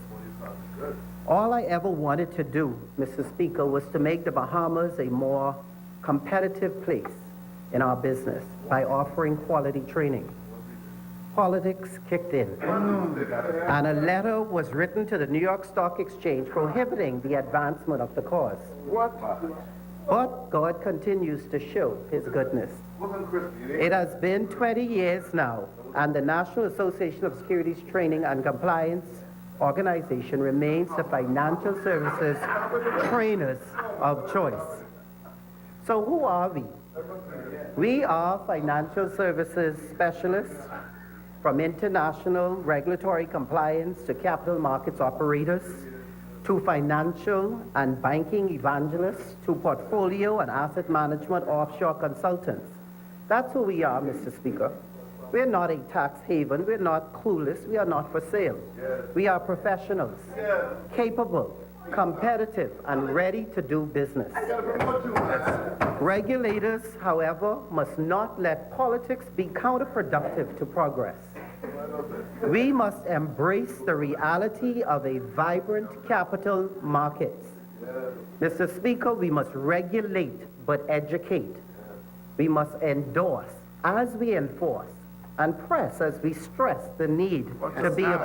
All I ever wanted to do, Mr. Speaker, was to make the Bahamas a more competitive place in our business by offering quality training. Politics kicked in, and a letter was written to the New York Stock Exchange prohibiting the advancement of the cause. But God continues to show his goodness. It has been 20 years now, and the National Association of Securities Training and Compliance organization remains the financial services trainers of choice. So who are we? We are financial services specialists, from international regulatory compliance to capital markets operators, to financial and banking evangelists, to portfolio and asset management offshore consultants. That's who we are, Mr. Speaker. We're not a tax haven. We're not clueless. We are not for sale. We are professionals, capable, competitive, and ready to do business. Regulators, however, must not let politics be counterproductive to progress. We must embrace the reality of a vibrant capital markets. Mr. Speaker, we must regulate but educate. We must endorse as we enforce, and press as we stress the need to be a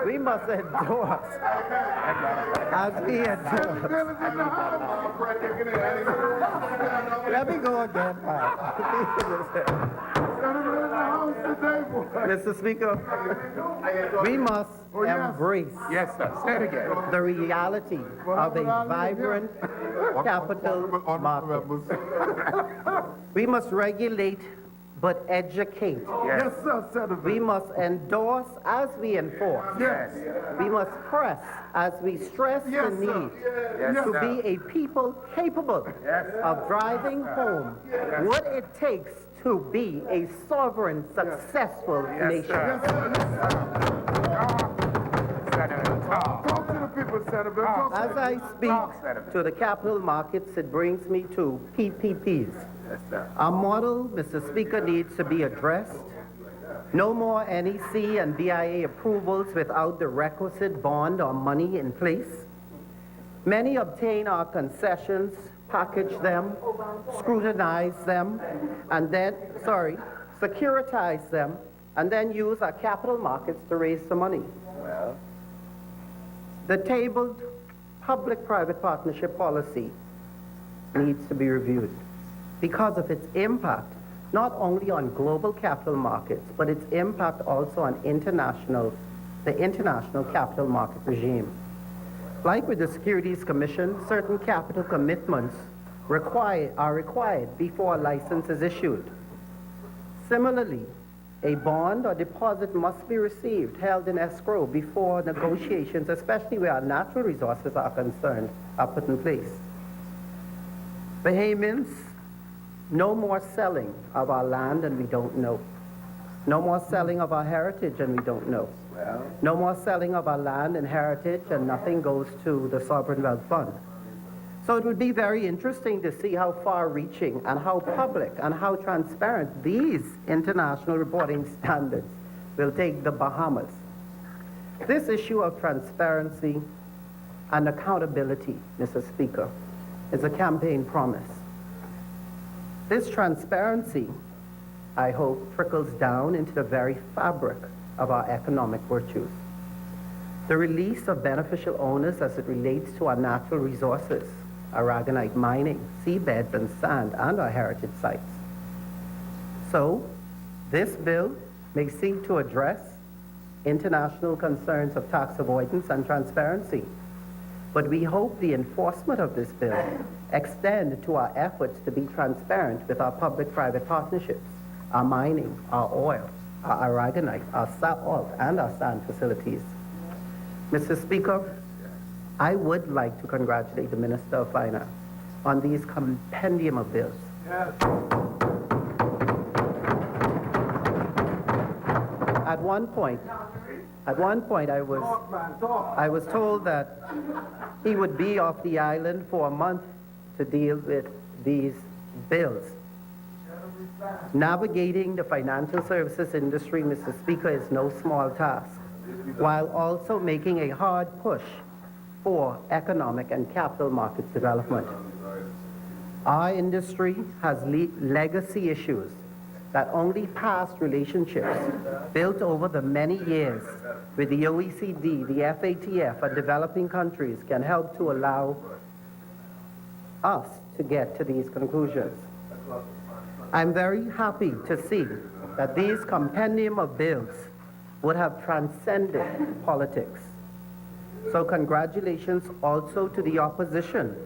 we must endorse as we endorse. Let me go again, Mr. Speaker, we must embrace the reality of a vibrant capital market. We must regulate but educate. Yes, sir, Senator. We must endorse as we enforce. Yes. We must press as we stress the need to be a people capable of driving home what it takes to be a sovereign, successful nation. Talk to the people, Senator. As I speak to the capital markets, it brings me to PPPs. Our model, Mr. Speaker, needs to be addressed. No more NEC and BIA approvals without the requisite bond or money in place. Many obtain our concessions, package them, scrutinize them, and then, securitize them, and then use our capital markets to raise the money. The tabled public-private partnership policy needs to be reviewed because of its impact, not only on global capital markets, but its impact also on the international capital market regime. Like with the Securities Commission, certain capital commitments are required before a license is issued. Similarly, a bond or deposit must be received, held in escrow before negotiations, especially where our natural resources are concerned, are put in place. Bahamians, no more selling of our land and we don't know. No more selling of our heritage and we don't know. No more selling of our land and heritage and nothing goes to the Sovereign Wealth Fund. So it would be very interesting to see how far-reaching and how public and how transparent these international reporting standards will take the Bahamas. This issue of transparency and accountability, Mr. Speaker, is a campaign promise. This transparency, I hope, trickles down into the very fabric of our economic virtues. The release of beneficial owners as it relates to our natural resources, aragonite mining, seabeds and sand, and our heritage sites. So, this bill may seek to address international concerns of tax avoidance and transparency. but we hope the enforcement of this bill extend to our efforts to be transparent with our public-private partnerships, our mining, our oil, our aragonite, our salt, and our sand facilities. Mr. Speaker, I would like to congratulate the Minister of Finance on these compendium of bills. At one point, I was told that he would be off the island for a month to deal with these bills. Navigating the financial services industry, Mr. Speaker, is no small task, while also making a hard push for economic and capital market development. Our industry has legacy issues that only past relationships built over the many years with the OECD, the FATF, and developing countries can help to allow us to get to these conclusions. I'm very happy to see that these compendium of bills would have transcended politics. So congratulations also to the opposition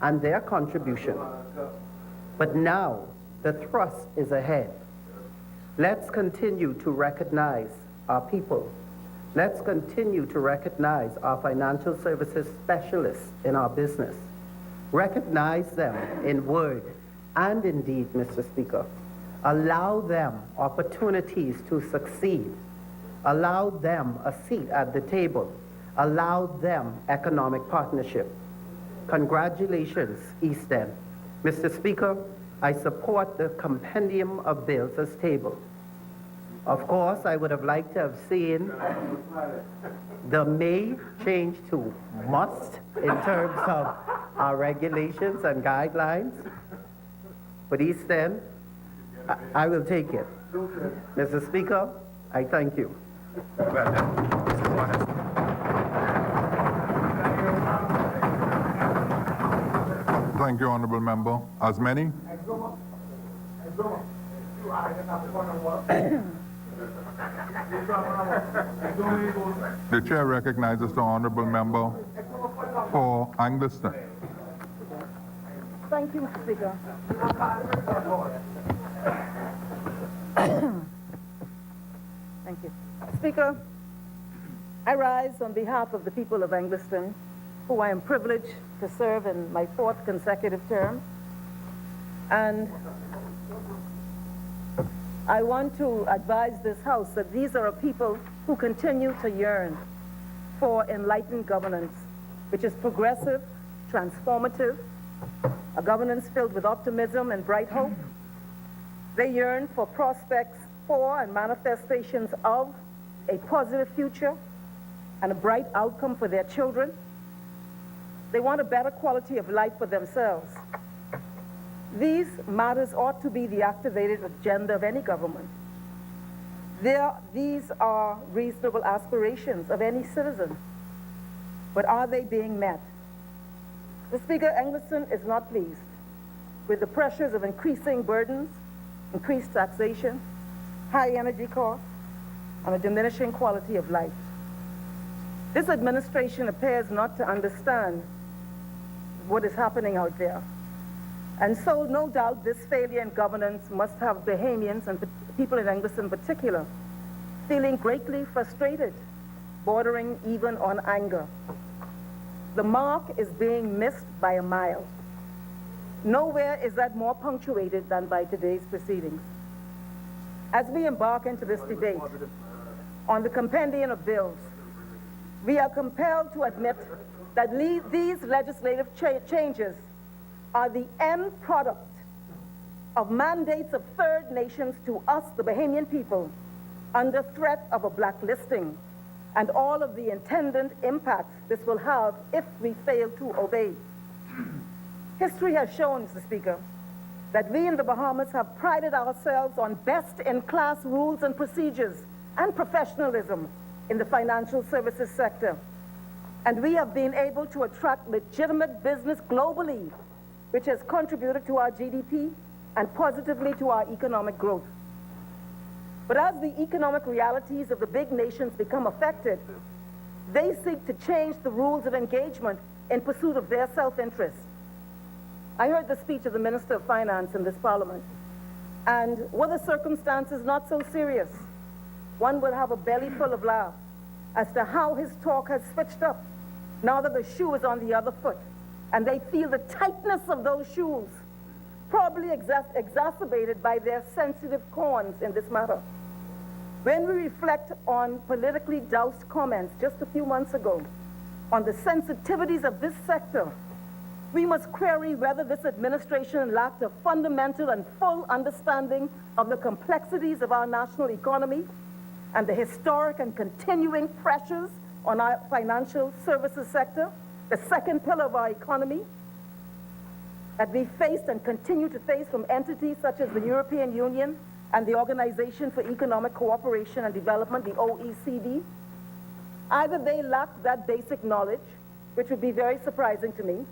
and their contribution. But now the thrust is ahead. Let's continue to recognize our people. Let's continue to recognize our financial services specialists in our business. Recognize them in word and in deed, Mr. Speaker. Allow them opportunities to succeed. Allow them a seat at the table. Allow them economic partnership. Congratulations, East End. Mr. Speaker, I support the compendium of bills as tabled. Of course, I would have liked to have seen the may change to must in terms of our regulations and guidelines. But East End, I will take it. Mr. Speaker, I thank you. Thank you, Honorable Member. As many? The chair recognizes the Honorable Member for Angleton. Thank you, Mr. Speaker. Thank you. Speaker, I rise on behalf of the people of Angleton, who I am privileged to serve in my 4th consecutive term. And I want to advise this House that these are a people who continue to yearn for enlightened governance, which is progressive, transformative, a governance filled with optimism and bright hope. They yearn for prospects for and manifestations of a positive future and a bright outcome for their children. They want a better quality of life for themselves. These matters ought to be the activated agenda of any government. These are reasonable aspirations of any citizen, but are they being met? The Speaker, Angleton is not pleased with the pressures of increasing burdens, increased taxation, high energy costs, and a diminishing quality of life. This administration appears not to understand what is happening out there. And so, no doubt, this failure in governance must have Bahamians and people in Angleton in particular feeling greatly frustrated, bordering even on anger. The mark is being missed by a mile. Nowhere is that more punctuated than by today's proceedings. As we embark into this debate on the compendium of bills, we are compelled to admit that these legislative changes are the end product of mandates of third nations to us, the Bahamian people, under threat of a blacklisting and all of the intended impacts this will have if we fail to obey. History has shown, Mr. Speaker, that we in the Bahamas have prided ourselves on best-in-class rules and procedures and professionalism in the financial services sector. And we have been able to attract legitimate business globally, which has contributed to our GDP and positively to our economic growth. But as the economic realities of the big nations become affected, they seek to change the rules of engagement in pursuit of their self-interest. I heard the speech of the Minister of Finance in this Parliament, and were the circumstances not so serious, one would have a belly full of laughs as to how his talk has switched up now that the shoe is on the other foot, and they feel the tightness of those shoes, probably exacerbated by their sensitive corns in this matter. When we reflect on politically doused comments just a few months ago on the sensitivities of this sector, we must query whether this administration lacked a fundamental and full understanding of the complexities of our national economy and the historic and continuing pressures on our financial services sector, the second pillar of our economy, that we faced and continue to face from entities such as the European Union and the Organization for Economic Cooperation and Development, the OECD. Either they lacked that basic knowledge, which would be very surprising to me,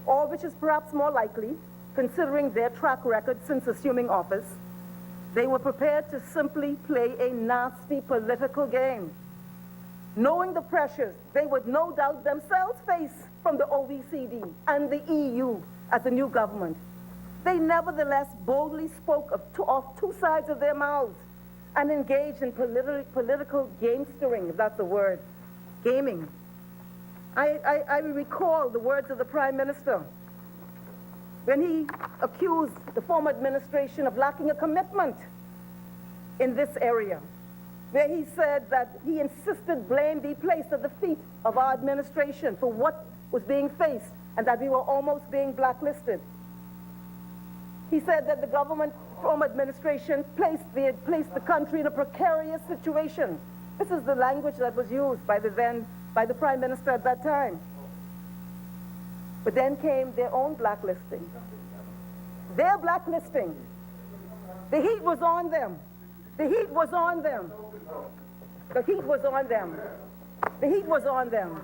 or which is perhaps more likely, considering their track record since assuming office, they were prepared to simply play a nasty political game, knowing the pressures they would no doubt themselves face from the OECD and the EU as a new government. They nevertheless boldly spoke of two sides of their mouths and engaged in political gamestering, if that's a word, gaming. I recall the words of the Prime Minister when he accused the former administration of lacking a commitment in this area, where he said that he insisted blame be placed at the feet of our administration for what was being faced and that we were almost being blacklisted. He said that the government former administration placed the country in a precarious situation. This is the language that was used by the Prime Minister at that time. But then came their own blacklisting. Their blacklisting. The heat was on them. The heat was on them. The heat was on them. The heat was on them.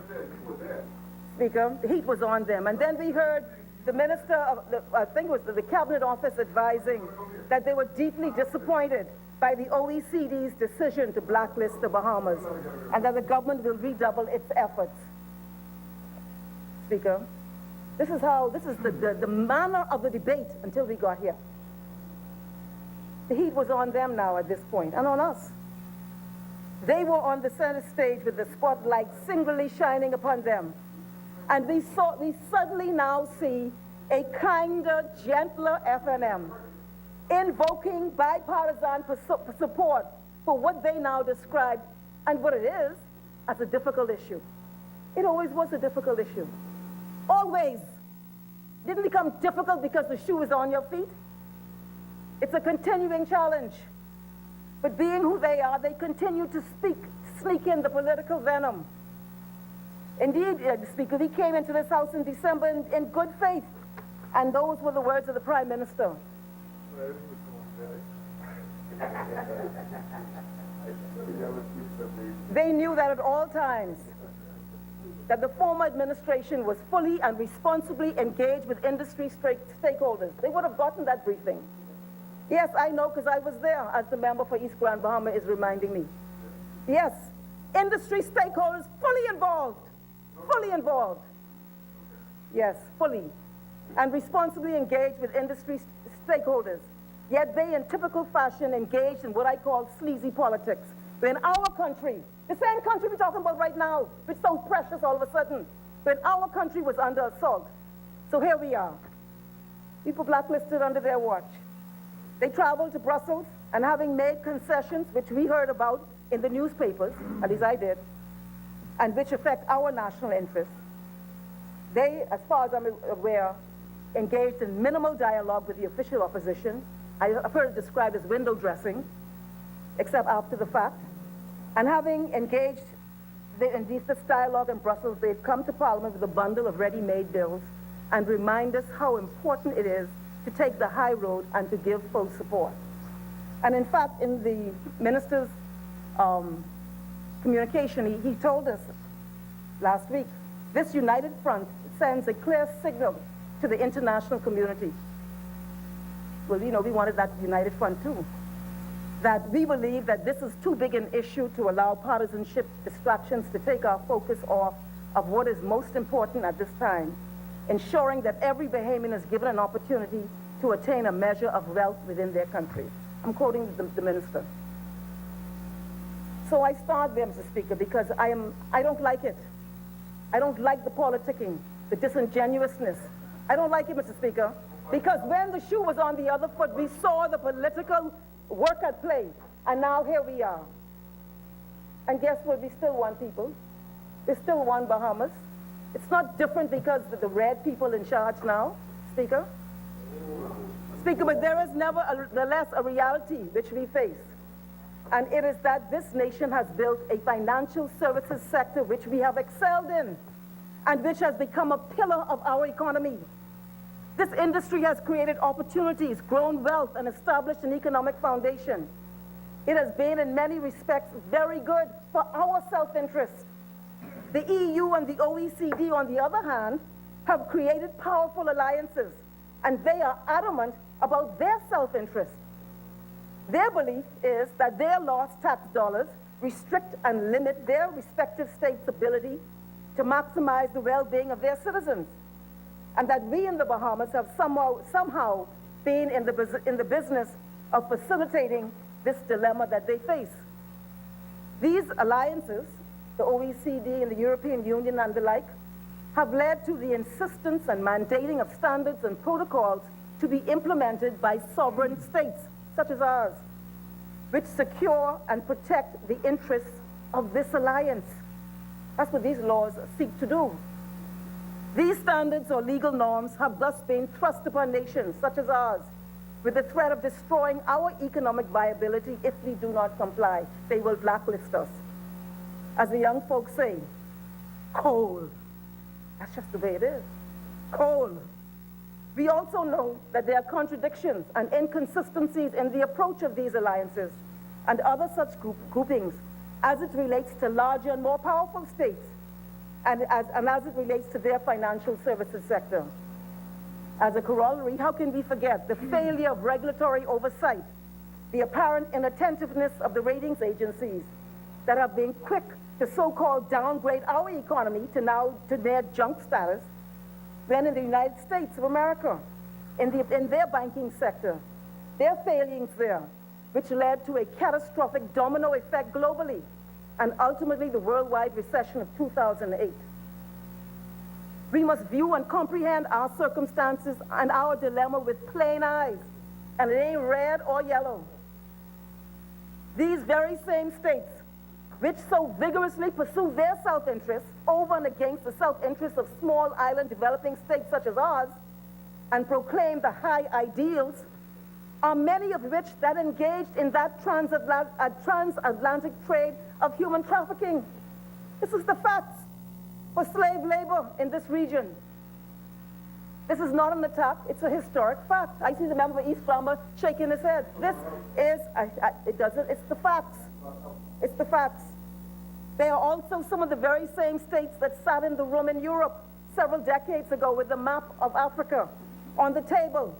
Speaker, the heat was on them. And then we heard the minister of, I think it was the Cabinet Office advising that they were deeply disappointed by the OECD's decision to blacklist the Bahamas and that the government will redouble its efforts. Speaker, this is the manner of the debate until we got here. The heat was on them now at this point, and on us. They were on the center stage with the spotlight singularly shining upon them. And we suddenly now see a kinder, gentler FNM invoking bipartisan support for what they now describe and what it is as a difficult issue. It always was a difficult issue. Always. Didn't become difficult because the shoe is on your feet. It's a continuing challenge. But being who they are, they continue to sneak in the political venom. Indeed, Speaker, we came into this House in December in good faith, and those were the words of the Prime Minister. They knew that at all times that the former administration was fully and responsibly engaged with industry stakeholders. They would have gotten that briefing. Yes, I know, because I was there, as the member for East Grand Bahama is reminding me. Yes, industry stakeholders fully involved. Fully involved. Yes, fully. And responsibly engaged with industry stakeholders. Yet they, in typical fashion, engaged in what I call sleazy politics. When our country, the same country we're talking about right now, which is so precious all of a sudden, when our country was under assault. So here we are. People blacklisted under their watch. They traveled to Brussels, and having made concessions, which we heard about in the newspapers, at least I did, and which affect our national interests, they, as far as I'm aware, engaged in minimal dialogue with the official opposition. I've heard it described as window dressing, except after the fact. And having engaged in this dialogue in Brussels, they've come to Parliament with a bundle of ready-made bills and remind us how important it is to take the high road and to give full support. And in fact, in the minister's communication, he told us last week, this united front sends a clear signal to the international community. Well, you know, we wanted that united front too. That we believe that this is too big an issue to allow partisanship distractions to take our focus off of what is most important at this time, ensuring that every Bahamian is given an opportunity to attain a measure of wealth within their country. I'm quoting the minister. So I start there, Mr. Speaker, because I don't like it. I don't like the politicking, the disingenuousness. I don't like it, Mr. Speaker, because when the shoe was on the other foot, we saw the political work at play, and now here we are. And guess what? We still want people. We still want Bahamas. It's not different because of the red people in charge now, Speaker. Speaker, but there is nevertheless a reality which we face. And it is that this nation has built a financial services sector which we have excelled in and which has become a pillar of our economy. This industry has created opportunities, grown wealth, and established an economic foundation. It has been, in many respects, very good for our self-interest. The EU and the OECD, on the other hand, have created powerful alliances, and they are adamant about their self-interest. Their belief is that their lost tax dollars restrict and limit their respective states' ability to maximize the well-being of their citizens, and that we in the Bahamas have somehow been in the business of facilitating this dilemma that they face. These alliances, the OECD and the European Union and the like, have led to the insistence and mandating of standards and protocols to be implemented by sovereign states, such as ours, which secure and protect the interests of this alliance. That's what these laws seek to do. These standards or legal norms have thus been thrust upon nations, such as ours, with the threat of destroying our economic viability if we do not comply. They will blacklist us. As the young folks say, coal. That's just the way it is. Coal. We also know that there are contradictions and inconsistencies in the approach of these alliances and other such groupings as it relates to larger and more powerful states and as it relates to their financial services sector. As a corollary, how can we forget the failure of regulatory oversight, the apparent inattentiveness of the ratings agencies that have been quick to so-called downgrade our economy to their junk status, when in the United States of America, in their banking sector, their failings there, which led to a catastrophic domino effect globally, and ultimately the worldwide recession of 2008. We must view and comprehend our circumstances and our dilemma with plain eyes, and it ain't red or yellow. These very same states, which so vigorously pursue their self-interests over and against the self-interests of small island developing states such as ours, and proclaim the high ideals, are many of which that engaged in that transatlantic trade of human trafficking. This is the facts for slave labor in this region. This is not an attack, it's a historic fact. I see the member of East Farmer shaking his head. This is, it's the facts. It's the facts. They are also some of the very same states that sat in the room in Europe several decades ago with the map of Africa on the table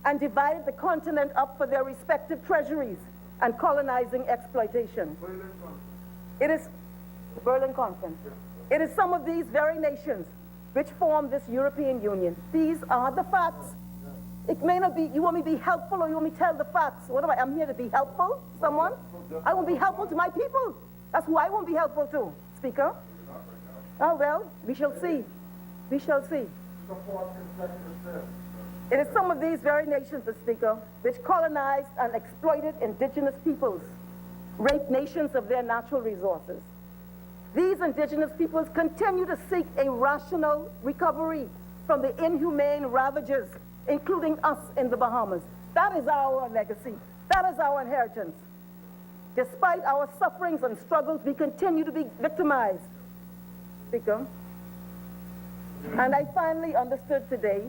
and divided the continent up for their respective treasuries and colonizing exploitation. It is the Berlin Conference. It is some of these very nations which form this European Union. These are the facts. It may not be, you want me to be helpful or you want me to tell the facts? What am I? I'm here to be helpful? Someone? I want to be helpful to my people. That's who I won't be helpful to, Speaker. Oh, well, we shall see. We shall see. It is some of these very nations, Mr. Speaker, which colonized and exploited indigenous peoples, raped nations of their natural resources. These indigenous peoples continue to seek a rational recovery from the inhumane ravages, including us in the Bahamas. That is our legacy. That is our inheritance. Despite our sufferings and struggles, we continue to be victimized, Speaker. And I finally understood today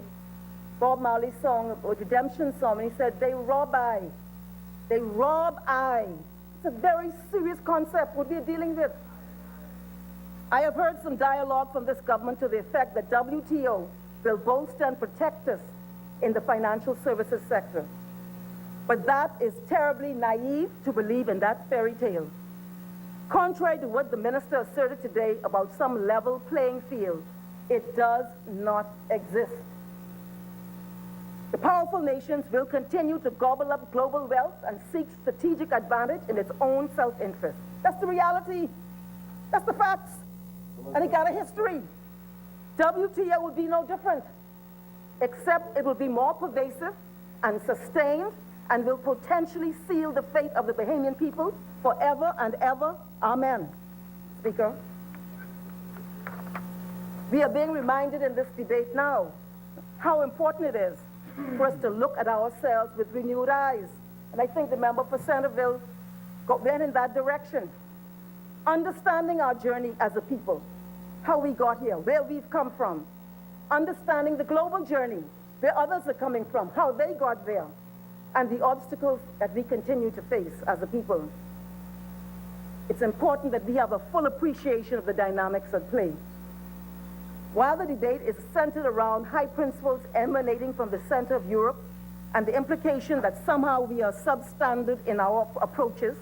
Bob Marley's song, a redemption song, and he said, they rob I. They rob I. It's a very serious concept what we're dealing with. I have heard some dialogue from this government to the effect that WTO will bolster and protect us in the financial services sector. But that is terribly naive to believe in that fairy tale. Contrary to what the minister asserted today about some level playing field, it does not exist. The powerful nations will continue to gobble up global wealth and seek strategic advantage in its own self-interest. That's the reality. That's the facts. And it got a history. WTO will be no different, except it will be more pervasive and sustained and will potentially seal the fate of the Bahamian people forever and ever. Amen. Speaker, we are being reminded in this debate now how important it is for us to look at ourselves with renewed eyes. And I think the member for Centerville went in that direction. Understanding our journey as a people, how we got here, where we've come from, understanding the global journey, where others are coming from, how they got there, and the obstacles that we continue to face as a people. It's important that we have a full appreciation of the dynamics at play. While the debate is centered around high principles emanating from the center of Europe and the implication that somehow we are substandard in our approaches,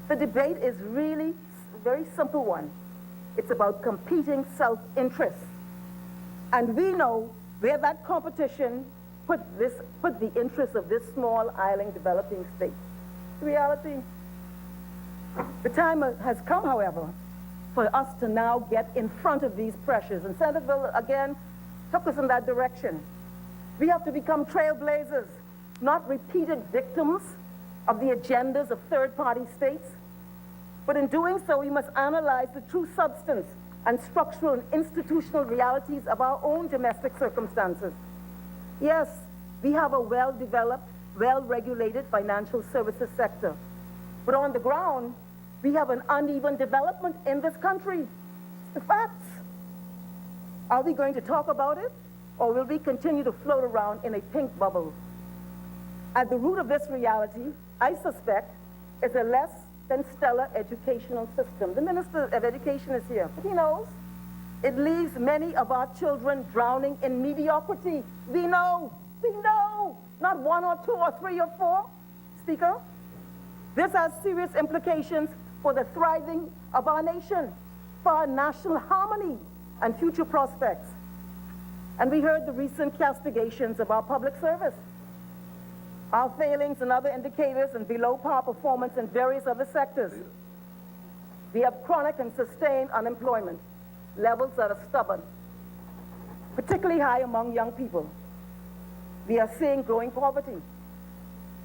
the debate is really a very simple one. It's about competing self-interests. And we know where that competition put the interests of this small island developing state. The reality. The time has come, however, for us to now get in front of these pressures. And Centerville, again, took us in that direction. We have to become trailblazers, not repeated victims of the agendas of third-party states. But in doing so, we must analyze the true substance and structural and institutional realities of our own domestic circumstances. Yes, we have a well-developed, well-regulated financial services sector. But on the ground, we have an uneven development in this country. The facts. Are we going to talk about it, or will we continue to float around in a pink bubble? At the root of this reality, I suspect, is a less than stellar educational system. The Minister of Education is here. He knows. It leaves many of our children drowning in mediocrity. We know. Not one or two or three or four. Speaker, this has serious implications for the thriving of our nation, for our national harmony and future prospects. And we heard the recent castigations of our public service, our failings in other indicators and below par performance in various other sectors. We have chronic and sustained unemployment, levels that are stubborn, particularly high among young people. We are seeing growing poverty.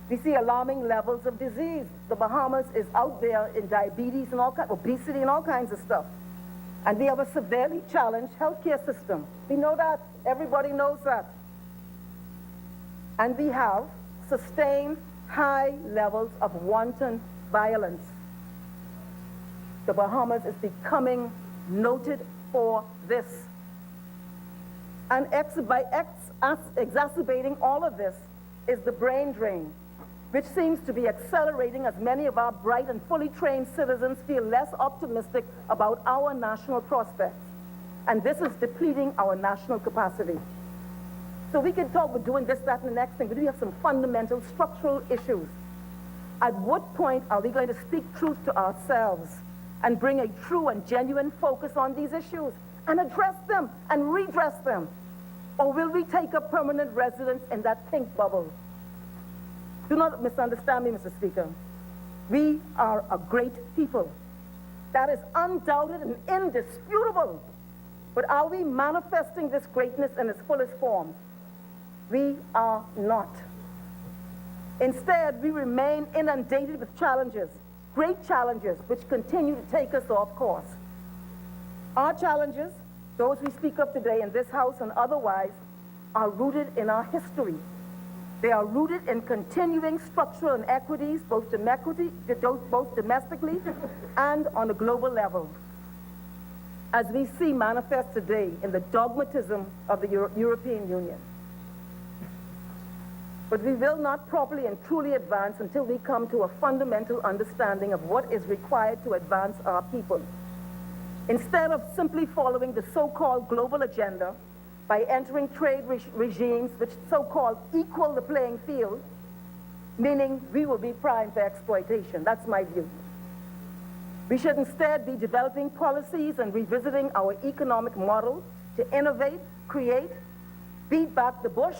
We see alarming levels of disease. The Bahamas is out there in diabetes and obesity and all kinds of stuff. And we have a severely challenged healthcare system. We know that. Everybody knows that. And we have sustained high levels of wanton violence. The Bahamas is becoming noted for this. And exacerbating all of this is the brain drain, which seems to be accelerating as many of our bright and fully trained citizens feel less optimistic about our national prospects. And this is depleting our national capacity. So we can talk about doing this, that, and the next thing, but we have some fundamental structural issues. At what point are we going to speak truth to ourselves and bring a true and genuine focus on these issues and address them and redress them? Or will we take up permanent residence in that pink bubble? Do not misunderstand me, Mr. Speaker. We are a great people. That is undoubted and indisputable. But are we manifesting this greatness in its fullest form? We are not. Instead, we remain inundated with challenges, great challenges, which continue to take us off course. Our challenges, those we speak of today in this House and otherwise, are rooted in our history. They are rooted in continuing structural inequities, both domestically and on a global level, as we see manifest today in the dogmatism of the European Union. But we will not properly and truly advance until we come to a fundamental understanding of what is required to advance our people. Instead of simply following the so-called global agenda by entering trade regimes which so-called equal the playing field, meaning we will be primed for exploitation. That's my view. We should instead be developing policies and revisiting our economic model to innovate, create, beat back the bush,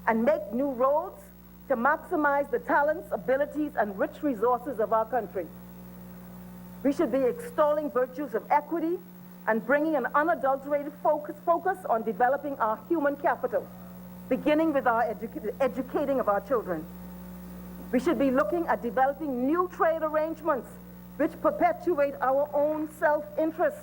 and make new roads to maximize the talents, abilities, and rich resources of our country. We should be extolling virtues of equity and bringing an unadulterated focus on developing our human capital, beginning with our educating of our children. We should be looking at developing new trade arrangements which perpetuate our own self-interest.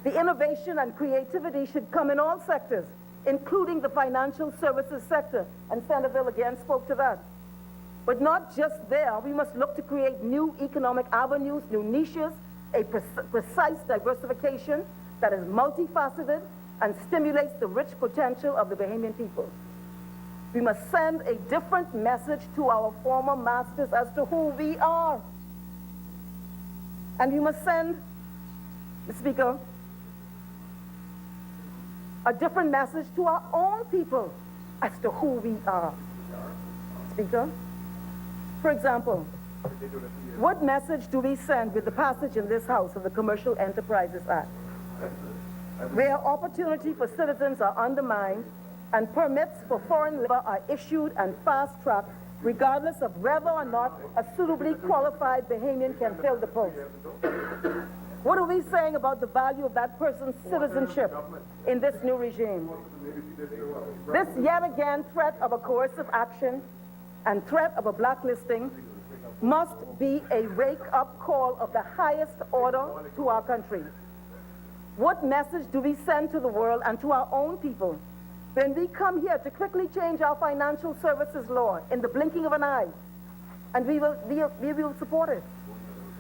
The innovation and creativity should come in all sectors, including the financial services sector, and Senator again spoke to that. But not just there, we must look to create new economic avenues, new niches, a precise diversification that is multifaceted and stimulates the rich potential of the Bahamian people. We must send a different message to our former masters as to who we are. And we must send, Mr. Speaker, a different message to our own people as to who we are. Speaker, for example, what message do we send with the passage in this House of the Commercial Enterprises Act, where opportunity for citizens are undermined and permits for foreign labor are issued and fast-tracked regardless of whether or not a suitably qualified Bahamian can fill the post? What are we saying about the value of that person's citizenship in this new regime? This yet again threat of a coercive action and threat of a blacklisting must be a wake-up call of the highest order to our country. What message do we send to the world and to our own people when we come here to quickly change our financial services law in the blinking of an eye? And we will support it.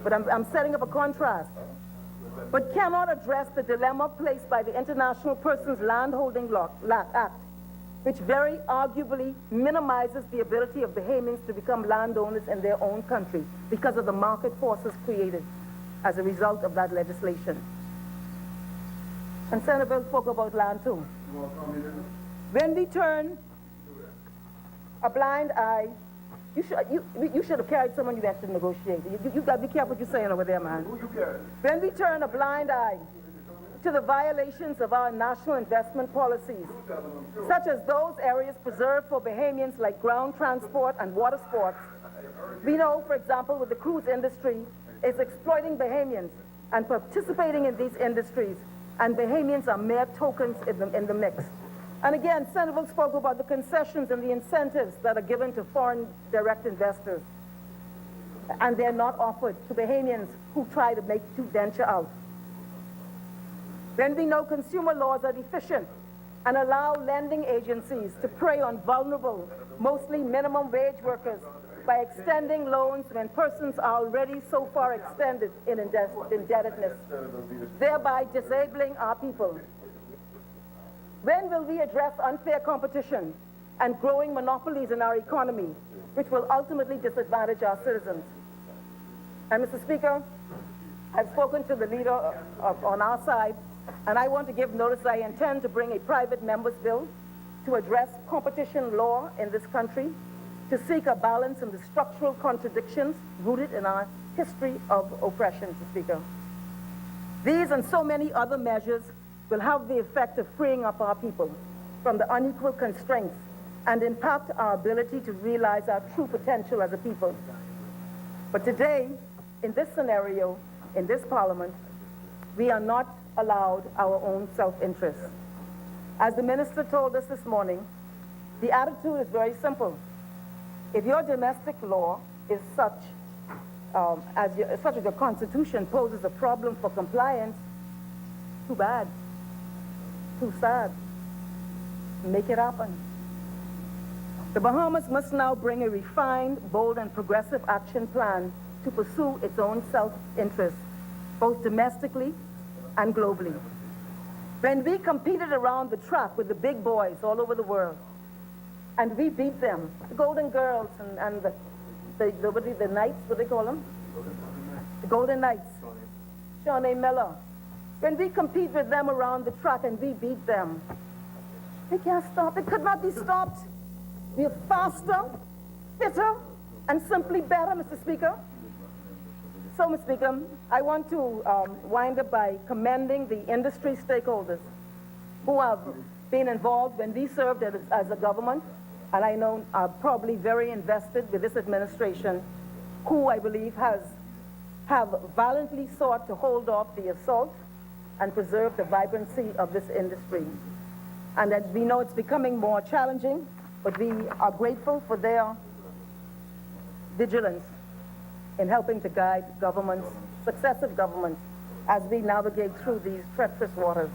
But I'm setting up a contrast. But cannot address the dilemma placed by the International Persons Landholding Act, which very arguably minimizes the ability of Bahamians to become landowners in their own country because of the market forces created as a result of that legislation. And Senator Bill spoke about land too. When we turn a blind eye, you should have carried someone you went to negotiate. You got to be careful what you're saying over there, man. When we turn a blind eye to the violations of our national investment policies, such as those areas preserved for Bahamians like ground transport and water sports, we know, for example, with the cruise industry, is exploiting Bahamians and participating in these industries, and Bahamians are mere tokens in the mix. And again, Senator spoke about the concessions and the incentives that are given to foreign direct investors, and they're not offered to Bahamians who try to venture out. When we know consumer laws are deficient and allow lending agencies to prey on vulnerable, mostly minimum wage workers by extending loans when persons are already so far extended in indebtedness, thereby disabling our people. When will we address unfair competition and growing monopolies in our economy, which will ultimately disadvantage our citizens? And Mr. Speaker, I've spoken to the leader on our side, and I want to give notice I intend to bring a private member's bill to address competition law in this country, to seek a balance in the structural contradictions rooted in our history of oppression, Mr. Speaker. These and so many other measures will have the effect of freeing up our people from the unequal constraints and impact our ability to realize our true potential as a people. But today, in this scenario, in this Parliament, we are not allowed our own self-interest. As the Minister told us this morning, the attitude is very simple. If your domestic law is such as your Constitution poses a problem for compliance, too bad. Too sad. Make it happen. The Bahamas must now bring a refined, bold, and progressive action plan to pursue its own self-interest, both domestically and globally. When we competed around the track with the big boys all over the world, and we beat them, the Golden Girls and the Knights, what do they call them? The Golden Knights, Shawnee Miller. When we compete with them around the track and we beat them, they can't stop. It could not be stopped. We are faster, fitter, and simply better, Mr. Speaker. So, Mr. Speaker, I want to wind up by commending the industry stakeholders who have been involved when we served as a government, and I know are probably very invested with this administration, who I believe have valiantly sought to hold off the assault and preserve the vibrancy of this industry. And that we know it's becoming more challenging, but we are grateful for their vigilance in helping to guide governments, successive governments, as we navigate through these treacherous waters.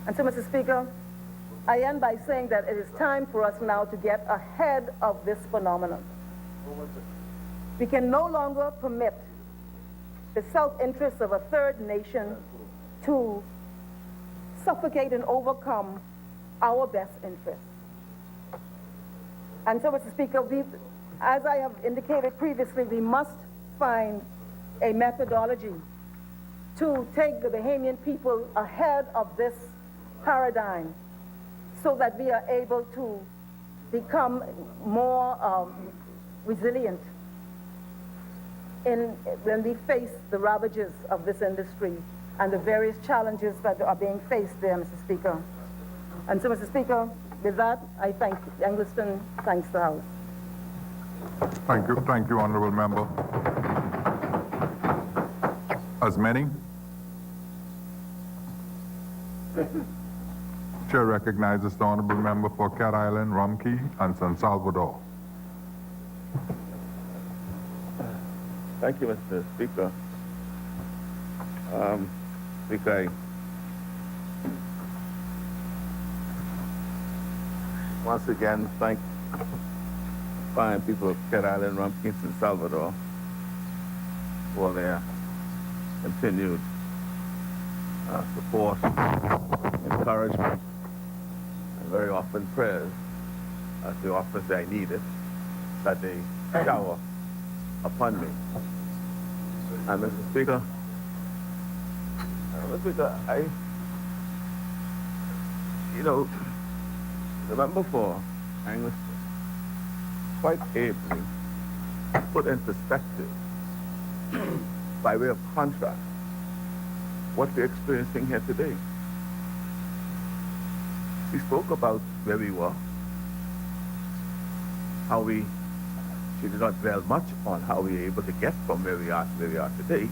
And so, Mr. Speaker, I end by saying that it is time for us now to get ahead of this phenomenon. We can no longer permit the self-interest of a third nation to suffocate and overcome our best interests. And so, Mr. Speaker, as I have indicated previously, we must find a methodology to take the Bahamian people ahead of this paradigm so that we are able to become more resilient when we face the ravages of this industry and the various challenges that are being faced there, Mr. Speaker. And so, Mr. Speaker, with that, I thank Engliston, thanks the House. Thank you, honorable member. As many? Chair recognizes the honorable member for Cat Island, Rumkey, and San Salvador. Thank you, Mr. Speaker. Speaker, I once again thank fine people of Cat Island, Rumpkin, and Salvador for their continued support, encouragement, and very often prayers, as they often say I need it, that they shower upon me. And Mr. Speaker, the member for Anglican quite ably put in perspective, by way of contrast, what we're experiencing here today. We spoke about where we were, she did not dwell much on how we were able to get from where we are to where we are today,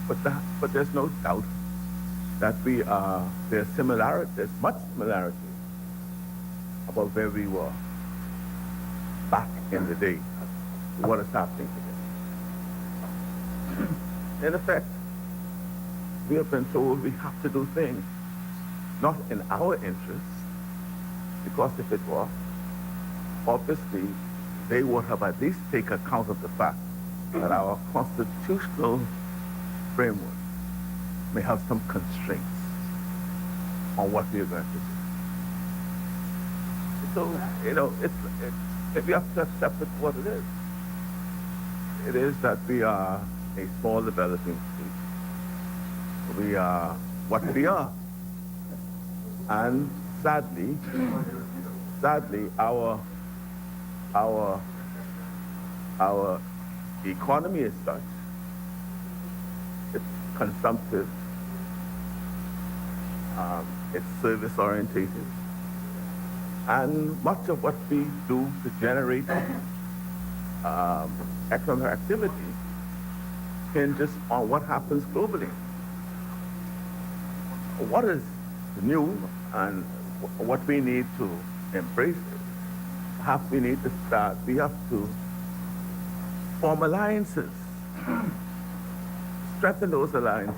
but there's no doubt that there's much similarity about where we were back in the day, what is happening today. In effect, we have been told we have to do things not in our interests, because if it were, obviously they would have at least taken account of the fact that our constitutional framework may have some constraints on what we are going to do. So, we have to accept it for what it is. It is that we are a small developing state. We are what we are. And sadly, our economy is such, it's consumptive, it's service orientated, and much of what we do to generate economic activity hinges on what happens globally. What is new and what we need to embrace it, perhaps we have to form alliances, strengthen those alliances,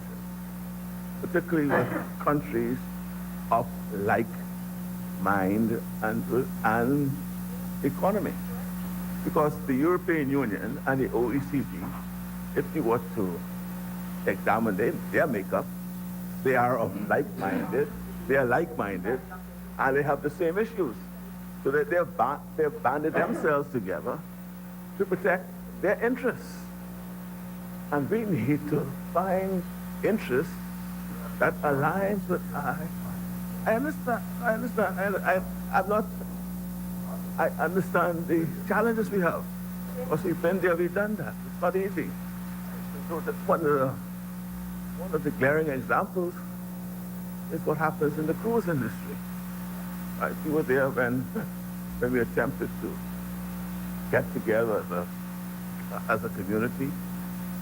particularly with countries of like mind and economy. Because the European Union and the OECD, if you were to examine their makeup, they are like-minded, and they have the same issues. So that they've banded themselves together to protect their interests. And we need to find interests that aligns with I understand. I understand the challenges we have. Because we've been there, we've done that. It's not easy. So that's one of the glaring examples is what happens in the cruise industry. Right? You were there when we attempted to get together as a community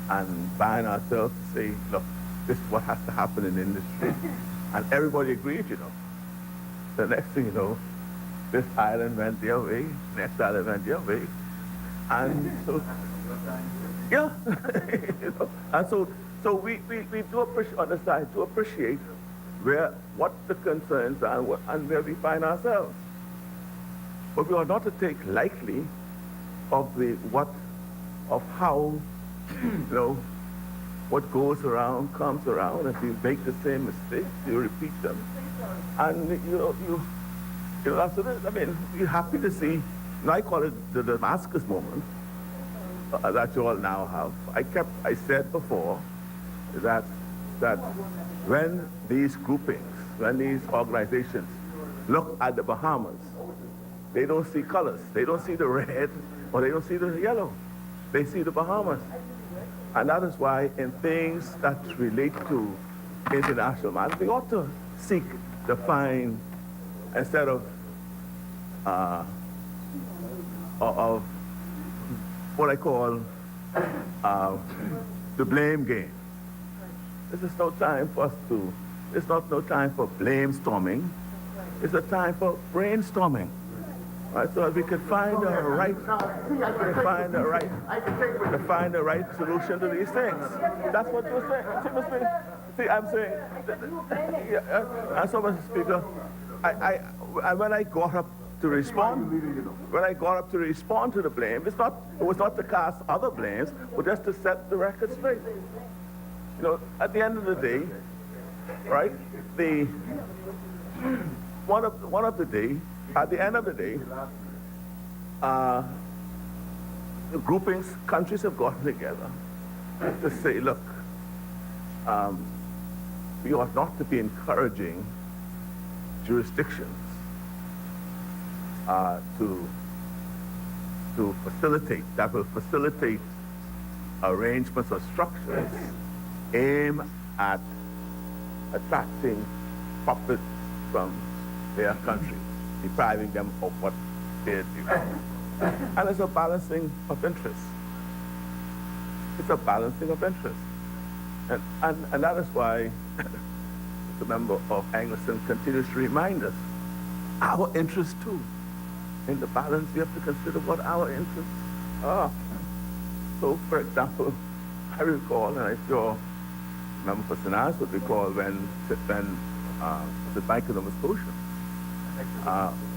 and bind ourselves to say, look, this is what has to happen in the industry. And everybody agreed, you know. The next thing you know, this island went their way, next island went their way. And so, yeah, you know, and so we do appreciate, on the side, to appreciate what the concerns are and where we find ourselves. But we are not to take lightly of how, you know, what goes around comes around. If you make the same mistakes, you repeat them. And you after this, I mean, you're happy to see, and I call it the Damascus moment that you all now have. I said before that when these groupings, when these organizations look at the Bahamas, they don't see colors. They don't see the red or they don't see the yellow. They see the Bahamas. And that is why in things that relate to international matters, we ought to seek to find, instead of what I call the blame game. This is no time for us to, it's not no time for blame storming. It's a time for brainstorming. Right, so we can find the right solution to these things. That's what you're saying. See, I'm saying, and so, Mr. Speaker, when I got up to respond, to the blame, it was not to cast other blames, but just to set the record straight. You know, at the end of the day, right? At the end of the day, the groupings, countries have gotten together to say, look, we ought not to be encouraging jurisdictions to facilitate arrangements or structures aimed at attracting profits from their country, depriving them of what they're due. And it's a balancing of interests. It's a balancing of interests. And that is why the member of Anglican continues to remind us, our interests too. In the balance, we have to consider what our interests are. So, for example, I recall, and I'm sure member for St. Anne's would recall when the Bank of Nova Scotia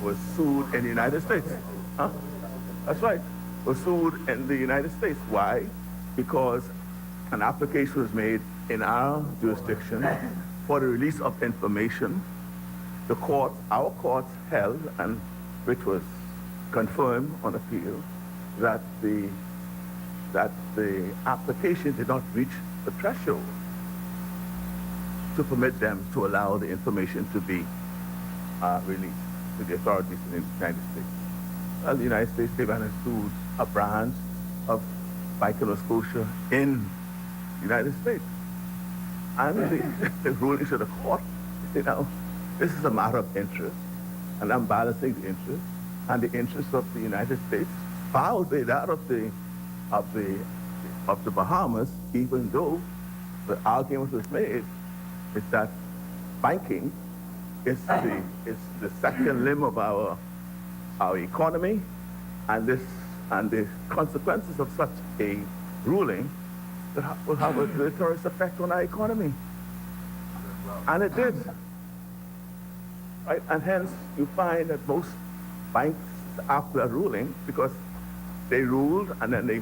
was sued in the United States. Huh? That's right, was sued in the United States. Why? Because an application was made in our jurisdiction for the release of information. Our courts held, and which was confirmed on appeal, that the application did not reach the threshold to permit them to allow the information to be released to the authorities in the United States. Well, the United States came and sued a branch of Bank of Nova Scotia in the United States. And the rulings of the court, you know, this is a matter of interest, and I'm balancing the interest, and the interest of the United States far outweigh that of the Bahamas, even though the argument was made is that banking is the second limb of our economy, and the consequences of such a ruling will have a deleterious effect on our economy. And it did. Right? And hence, you find that most banks, after a ruling, because they ruled and then they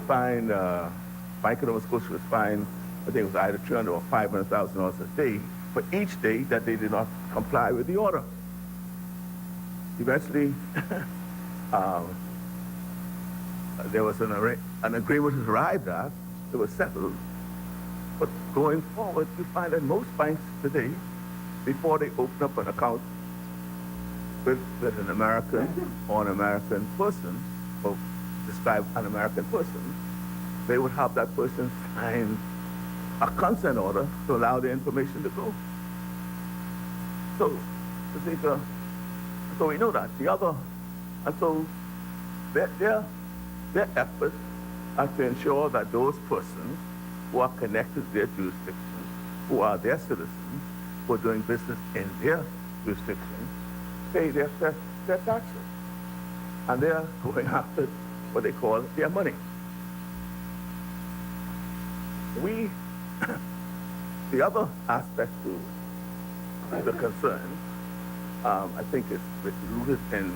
fined, Bank of Nova Scotia was fined, I think it was either $300,000 or $500,000 a day for each day that they did not comply with the order. Eventually, there was an agreement was arrived at, it was settled. But going forward, you find that most banks today, before they open up an account with an American or an American person, or describe an American person, they would have that person sign a consent order to allow the information to go. So, so we know that. The other, and so their efforts are to ensure that those persons who are connected to their jurisdiction, who are their citizens, who are doing business in their jurisdiction, pay their taxes. And they are going after what they call their money. The other aspect to the concern, I think it's rooted in,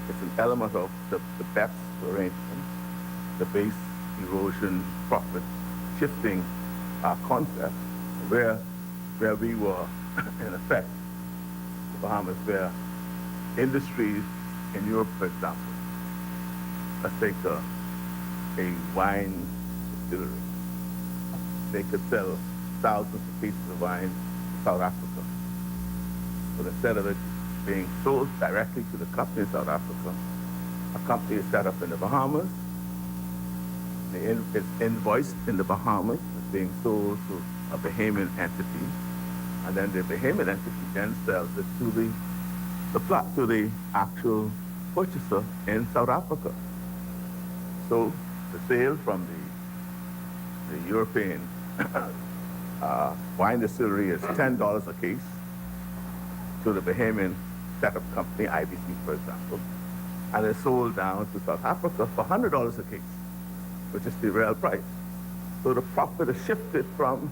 it's an element of the BEPS arrangement, the base erosion profit shifting concept, where we were, in effect, the Bahamas, where industries in Europe, for example, let's take a wine distillery. They could sell thousands of pieces of wine to South Africa. But instead of it being sold directly to the company in South Africa, a company is set up in the Bahamas. It's invoiced in the Bahamas. It's being sold to a Bahamian entity. And then the Bahamian entity then sells it to the actual purchaser in South Africa. So the sale from the European wine distillery is $10 a case to the Bahamian setup company, IBC, for example, and it's sold down to South Africa for $100 a case, which is the real price. So the profit is shifted from,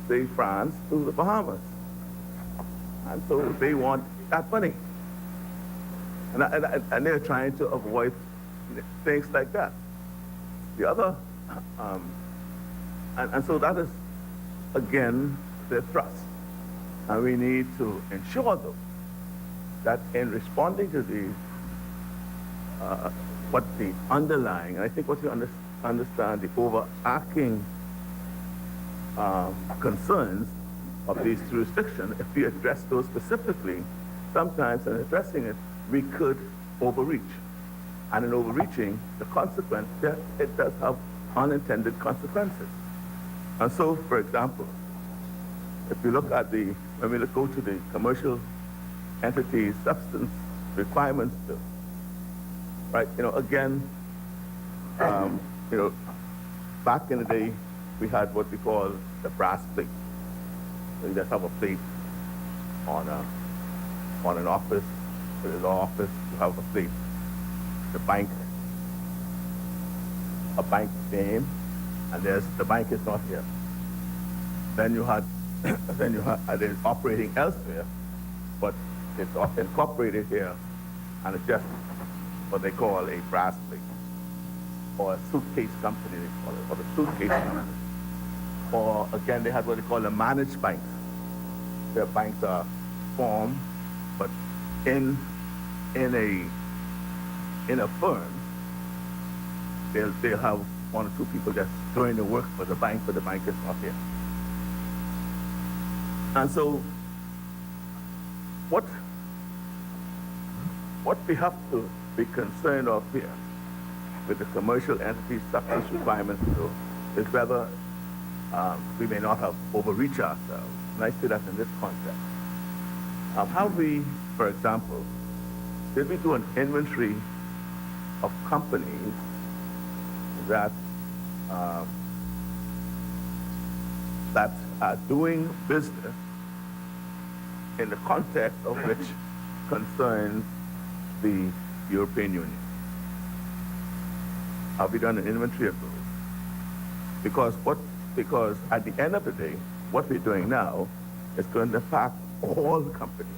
say, France to the Bahamas. And so they want that money. And they're trying to avoid things like that. The other, and so that is, again, their thrust. And we need to ensure, though, that in responding to the, what the underlying, and I think what you understand, the overarching concerns of these jurisdictions, if we address those specifically, sometimes in addressing it, we could overreach. And in overreaching, the consequence, it does have unintended consequences. And so, for example, if you look at when we go to the Commercial Entities Substance Requirements Bill, right, again, back in the day, we had what we call the brass plate. So you just have a plate on an office, for the law office, you have a plate. The bank, a bank name, and the bank is not here. Then you had it's operating elsewhere, but it's incorporated here, and it's just what they call a brass plate, or a suitcase company, they call it, or the suitcase company. Or again, they had what they call a managed banks. Their banks are formed, but in a firm, they'll have one or two people just doing the work for the bank, but the bank is not here. And so, what we have to be concerned of here with the Commercial Entities Substance Requirements Bill is whether we may not have overreached ourselves. And I say that in this context. Have we, for example, did we do an inventory of companies that are doing business in the context of which concerns the European Union? Have we done an inventory of those? Because at the end of the day, what we're doing now is going to impact all companies.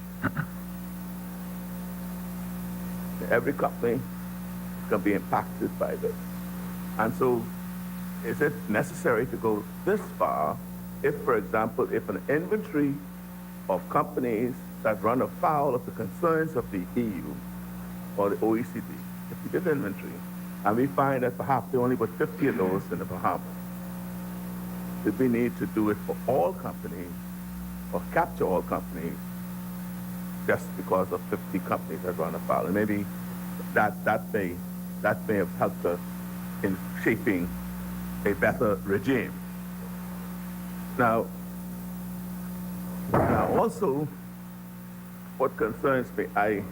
Every company is going to be impacted by this. And so, is it necessary to go this far if, for example, if an inventory of companies that run afoul of the concerns of the EU or the OECD, if we did inventory, and we find that perhaps there are only about 50 of those in the Bahamas, did we need to do it for all companies or capture all companies just because of 50 companies that run afoul? And maybe that may have helped us in shaping a better regime. Now also, what concerns me, I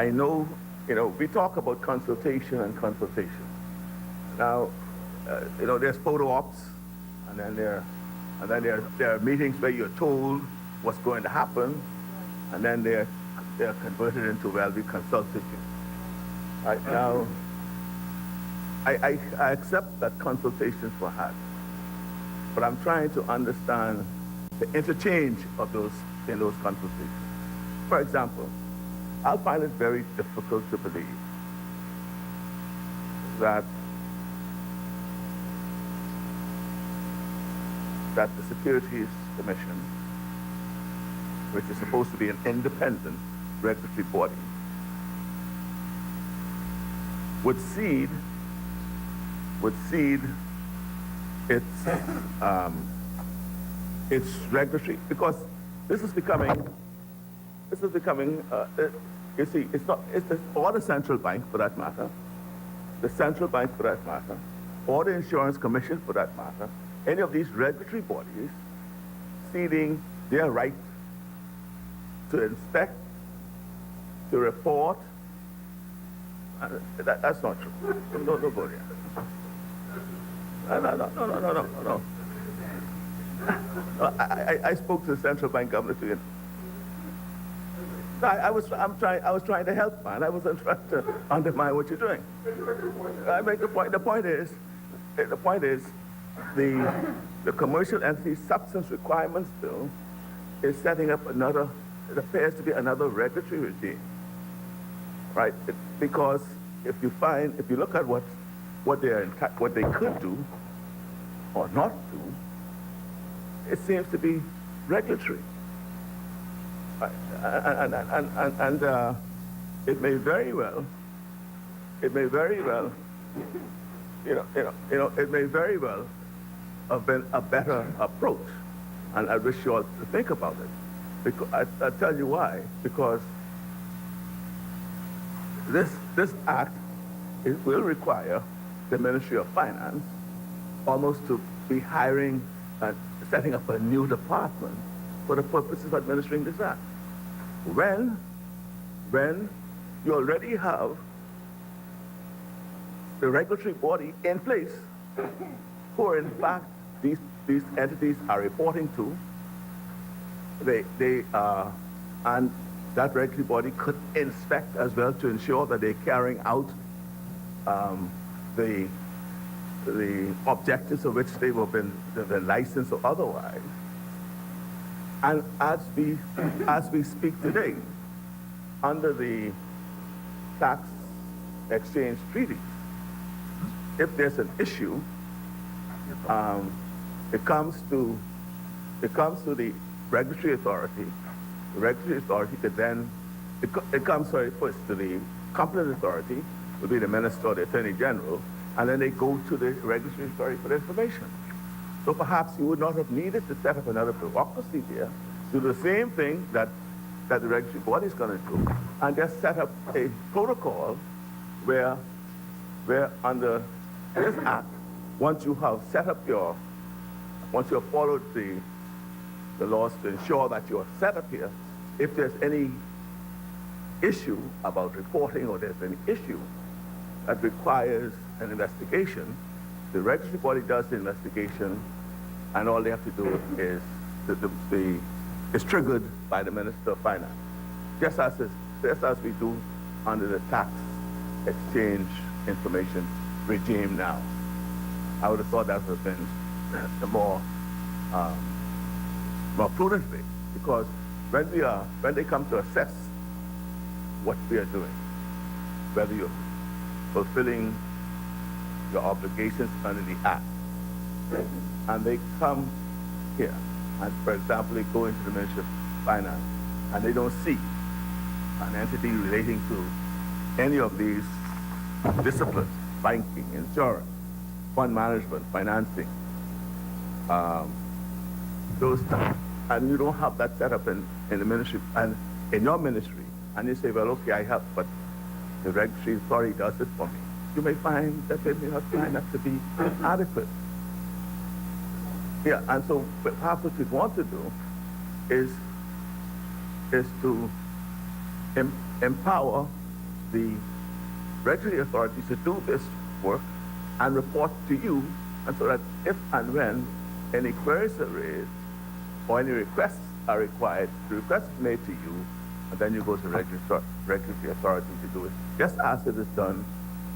know, we talk about consultation and consultation. Now, there's photo ops, and then there are meetings where you're told what's going to happen, and then they're converted into, well, we consulted you. Right now, I accept that consultations were had, but I'm trying to understand the interchange of in those consultations. For example, I'll find it very difficult to believe that the Securities Commission, which is supposed to be an independent regulatory body, would cede its regulatory, because this is becoming, you see, or the central bank for that matter, or the Insurance Commission for that matter, any of these regulatory bodies ceding their right to inspect, to report. That's not true. Don't go there. No. I spoke to the central bank governor too. I was trying to help, man. I wasn't trying to undermine what you're doing. I make the point. The point is, the Commercial Entity Substance Requirements Bill is setting up another. It appears to be another regulatory regime, right? Because if you look at what they could do or not do, it seems to be regulatory. And it may very well have been a better approach, and I wish you all to think about it. Because I'll tell you why. Because this act will require the Ministry of Finance almost to be hiring and setting up a new department for the purposes of administering this act. When you already have the regulatory body in place, who in fact these entities are reporting to, and that regulatory body could inspect as well to ensure that they're carrying out the objectives of which they've been licensed or otherwise. And as we speak today, under the tax exchange treaties, if there's an issue, it comes to the regulatory authority. The regulatory authority could then, it comes first to the competent authority, would be the Minister or the Attorney General, and then they go to the regulatory authority for the information. So perhaps you would not have needed to set up another bureaucracy there, do the same thing that the regulatory body is going to do, and just set up a protocol where under this act, once you have followed the laws to ensure that you are set up here, if there's any issue about reporting or there's any issue that requires an investigation, the regulatory body does the investigation, and all they have to do is it's triggered by the Minister of Finance, just as we do under the tax exchange information regime now. I would have thought that would have been the more prudent way, because when they come to assess what we are doing, whether you're fulfilling your obligations under the Act, and they come here, and for example, they go into the Ministry of Finance, and they don't see an entity relating to any of these disciplines, banking, insurance, fund management, financing, those stuff, and you don't have that set up in the ministry, and in your ministry, and you say, well, okay, I have, but the regulatory authority does it for me. you may find that they may not find that to be adequate. Yeah, and so perhaps what you'd want to do is to empower the regulatory authorities to do this work and report to you, and so that if and when any queries are raised or any requests are required, the request is made to you, and then you go to the regulatory authority to do it, just as it is done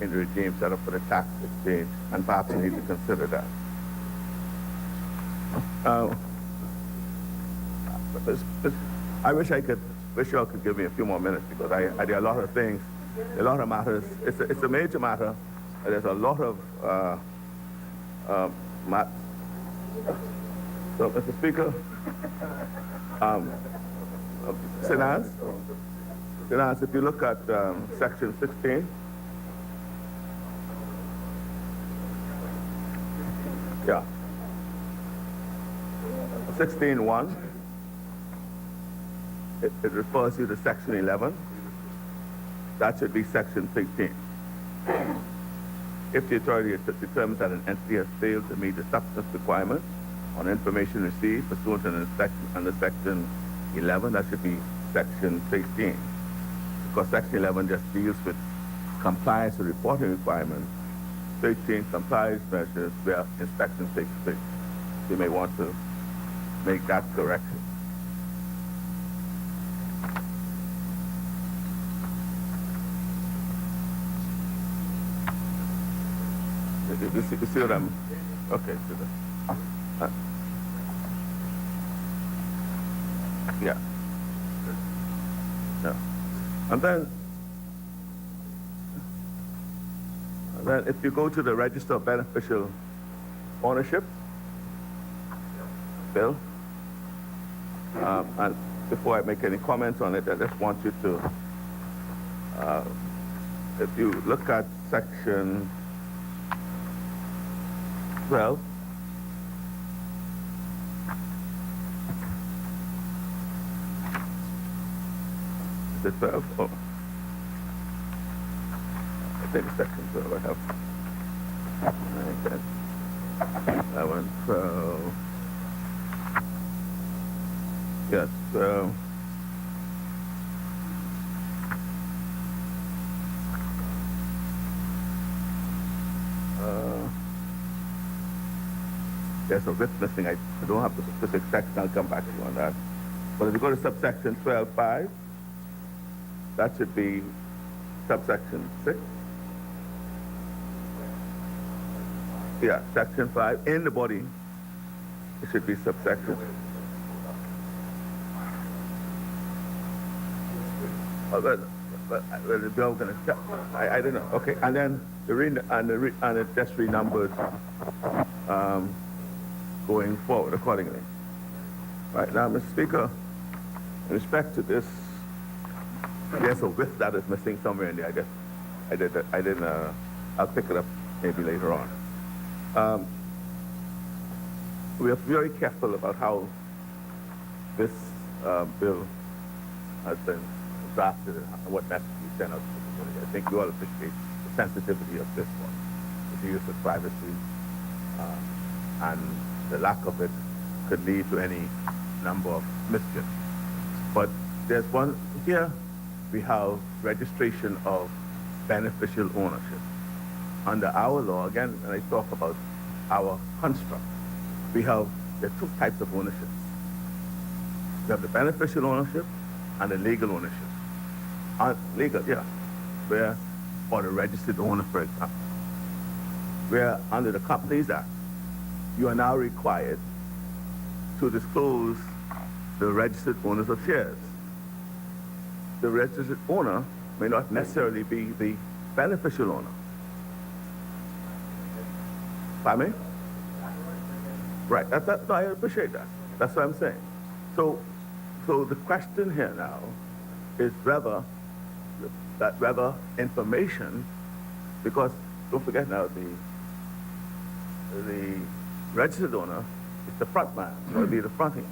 in the regime set up for the tax exchange, and perhaps you need to consider that. I wish y'all could give me a few more minutes, because I do a lot of things, a lot of matters. It's a major matter. There's a lot of So, Mr. Speaker, Sinaz, if you look at section 16, yeah, 16.1, it refers you to section 11. That should be section 15. If the authority determines that an entity has failed to meet the substance requirements on information received pursuant to under section 11, that should be section 16. Because section 11 just deals with compliance with reporting requirements. 13, compliance measures where inspection takes place. You may want to make that correction. You see what I'm... Okay. Yeah. Yeah. And then if you go to the Register of Beneficial Ownership bill, and before I make any comments on it, I just want you to, if you look at section 12, is it 12? Oh. I think it's section 12 I have. 9, 10, 11, 12. Yes, there's a bit missing. I don't have the specific section. I'll come back to you on that. But if you go to subsection 12.5, that should be subsection 6. Yeah, section 5. In the body, it should be subsection. I don't know. Okay, and then it just renumbered going forward accordingly. Right now, Mr. Speaker, in respect to this, there's a width that is missing somewhere in there. I guess I didn't. I'll pick it up maybe later on. We are very careful about how this bill has been drafted and what message we send out to the community. I think you all appreciate the sensitivity of this one, the use of privacy, and the lack of it could lead to any number of mischief. But there's one here. We have registration of beneficial ownership. Under our law, again, when I talk about our construct, there are two types of ownership. We have the beneficial ownership and the legal ownership. Legal, yeah, where, or the registered owner, for example, where under the Companies Act, you are now required to disclose the registered owners of shares. The registered owner may not necessarily be the beneficial owner. Pardon me? Right, no, I appreciate that. That's what I'm saying. So the question here now is whether information, because don't forget now, the registered owner is the front man, so it'll be the fronting.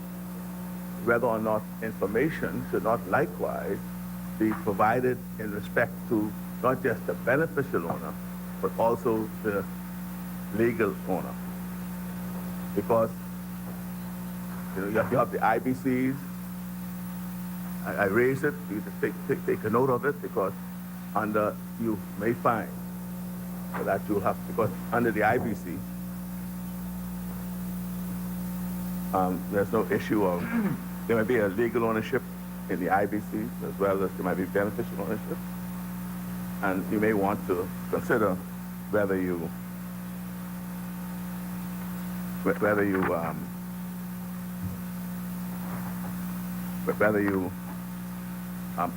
Whether or not information should not likewise be provided in respect to not just the beneficial owner, but also the legal owner. Because you have the IBCs. I raise it, you just take a note of it, because you may find that you'll have, because under the IBC, there's no issue of, there may be a legal ownership in the IBC, as well as there might be beneficial ownership. And you may want to consider whether you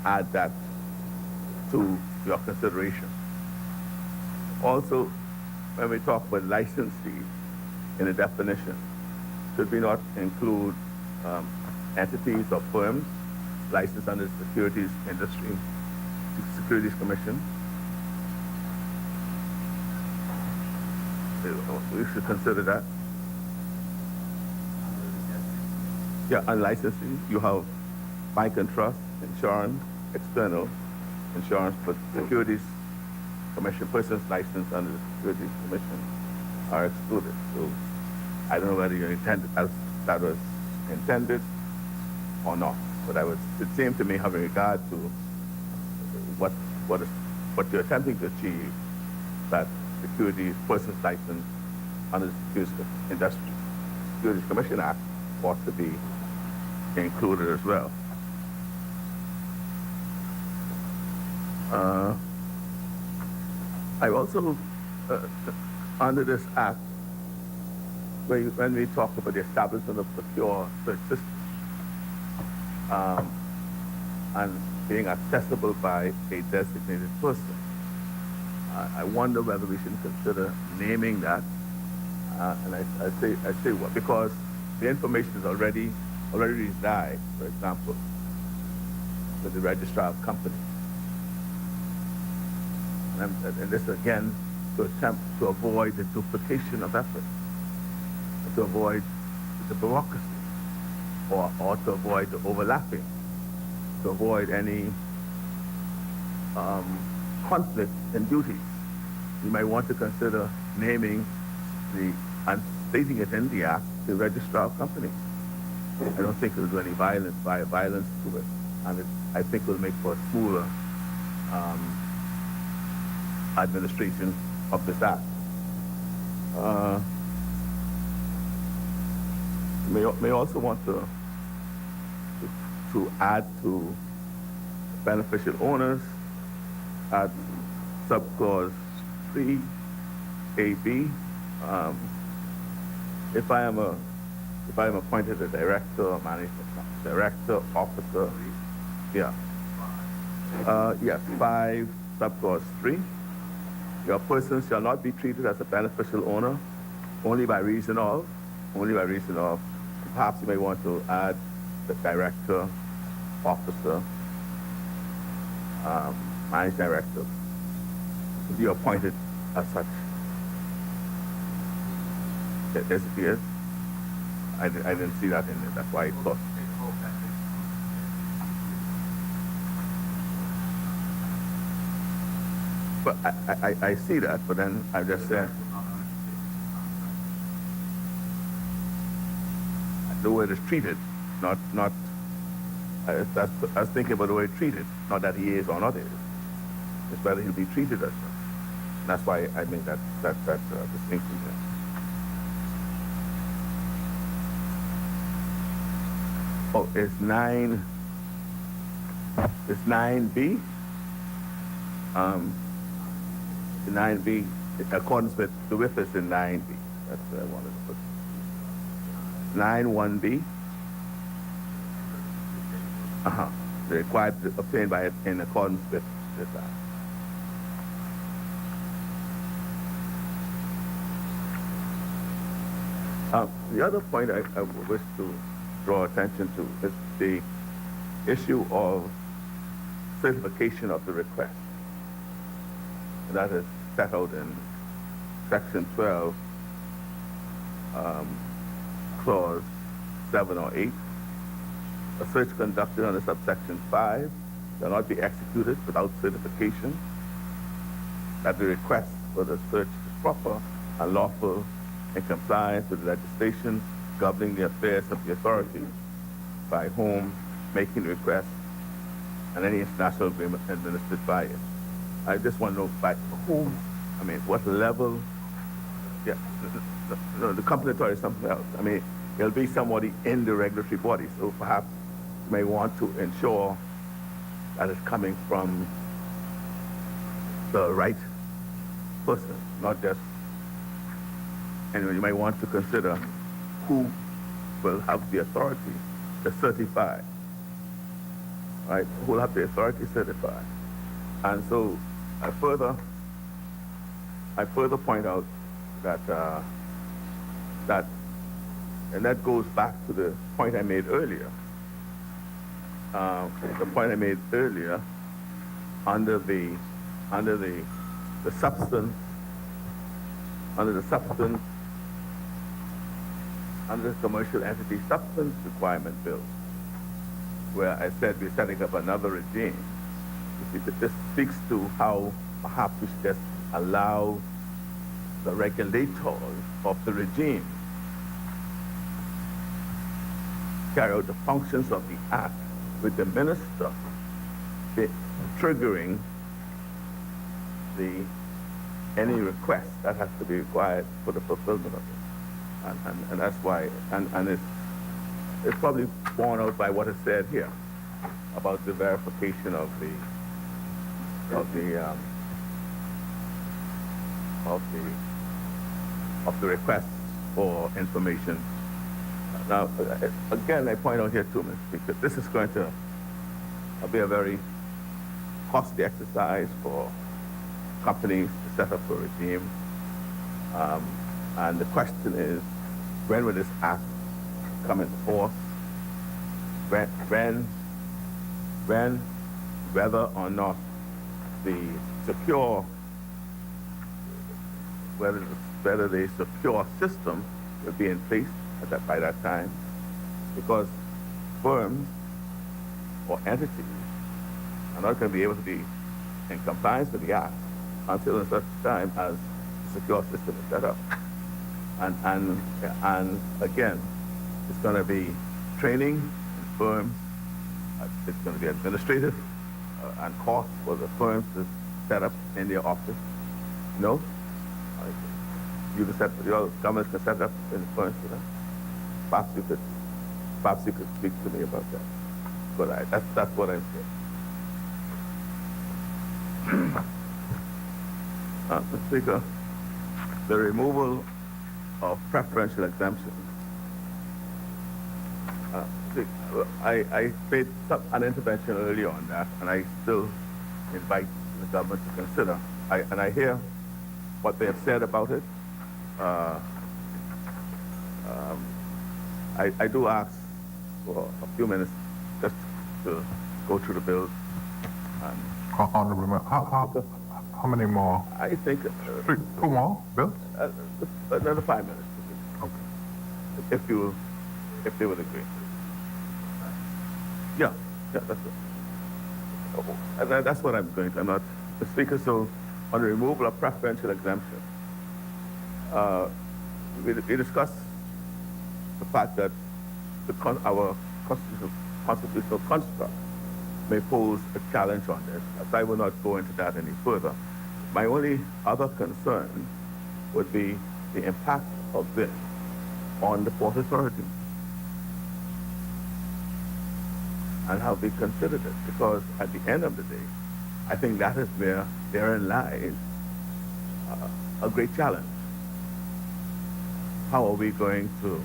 add that to your consideration. Also, when we talk about licensee in a definition, should we not include entities or firms licensed under the Securities Commission? We should consider that. Yeah, and licensing, you have bank and trust, insurance, external insurance, but Securities Commission, persons licensed under the Securities Commission are excluded. So I don't know whether you intended as that was intended or not, but it seemed to me, having regard to what you're attempting to achieve, that persons licensed under the Securities Commission Act ought to be included as well. I also, under this act, when we talk about the establishment of secure search systems and being accessible by a designated person, I wonder whether we should consider naming that. And I say what, because the information is already resides, for example, with the registrar of companies. And this again to attempt to avoid the duplication of effort, to avoid the bureaucracy, or to avoid the overlapping, to avoid any conflict in duties. You may want to consider naming and stating it in the act, the registrar of companies. I don't think it will do any violence to it, and I think it will make for a smoother administration of this act. May also want to add to beneficial owners at subclause 3AB. If I am appointed a director, director, officer, yes, 5 subclause 3. Your person shall not be treated as a beneficial owner only by reason of. Perhaps you may want to add the director, officer, managing director to be appointed as such. Yes. I didn't see that in there. That's why I thought. But I see that, but then I just said the word is treated, not. I was thinking about the word treated, not that he is or not is. It's whether he'll be treated as such. That's why I made that distinction there. Oh, it's 9B. The 9B, in accordance with the WIF is in 9B. That's what I wanted to put. 9(1)B. They're required to obtain by it in accordance with this act. The other point I wish to draw attention to is the issue of certification of the request. And that is set out in Section 12, Clause 7 or 8. A search conducted under subsection 5 shall not be executed without certification that the request for the search is proper and lawful in compliance with the legislation governing the affairs of the authority by whom making the request and any international agreement administered by it. I just want to know by whom, I mean, what level, yeah, the company authority is something else. I mean, it'll be somebody in the regulatory body, so perhaps you may want to ensure that it's coming from the right person, not just, anyway, you may want to consider who will have the authority to certify, right? Who will have the authority to certify. And so I further point out that, and that goes back to the point I made earlier. The point I made earlier under the substance, under the commercial entity substance requirement bill, where I said we're setting up another regime. You see, this speaks to how perhaps we should just allow the regulators of the regime carry out the functions of the act, with the minister triggering any request that has to be required for the fulfillment of it. And that's why, and it's probably borne out by what is said here about the verification of the requests for information. Now, again, I point out here too, Mr. Speaker, this is going to be a very costly exercise for companies to set up a regime. And the question is, when will this act come into force? When, whether or not whether the secure system will be in place by that time, because firms or entities are not going to be able to be in compliance with the Act until such time as the secure system is set up. And again, it's going to be training in firms, it's going to be administrative and cost for the firms to set up in their office. No? Your government can set up in firms for that. Perhaps you could speak to me about that. But that's what I'm saying. Mr. Speaker, the removal of preferential exemptions. I made an intervention earlier on that, and I still invite the government to consider. And I hear what they have said about it. I do ask for a few minutes just to go through the bills. Honorable Member, how many more? I think Two more bills? Another 5 minutes. Okay. If they would agree. Yeah, that's it. And that's what I'm going to. I'm not the speaker. So on the removal of preferential exemption, we discussed the fact that our constitutional construct may pose a challenge on this. As I will not go into that any further. My only other concern would be the impact of this on the Port Authority and how they considered it. Because at the end of the day, I think that is where therein lies a great challenge. How are we going to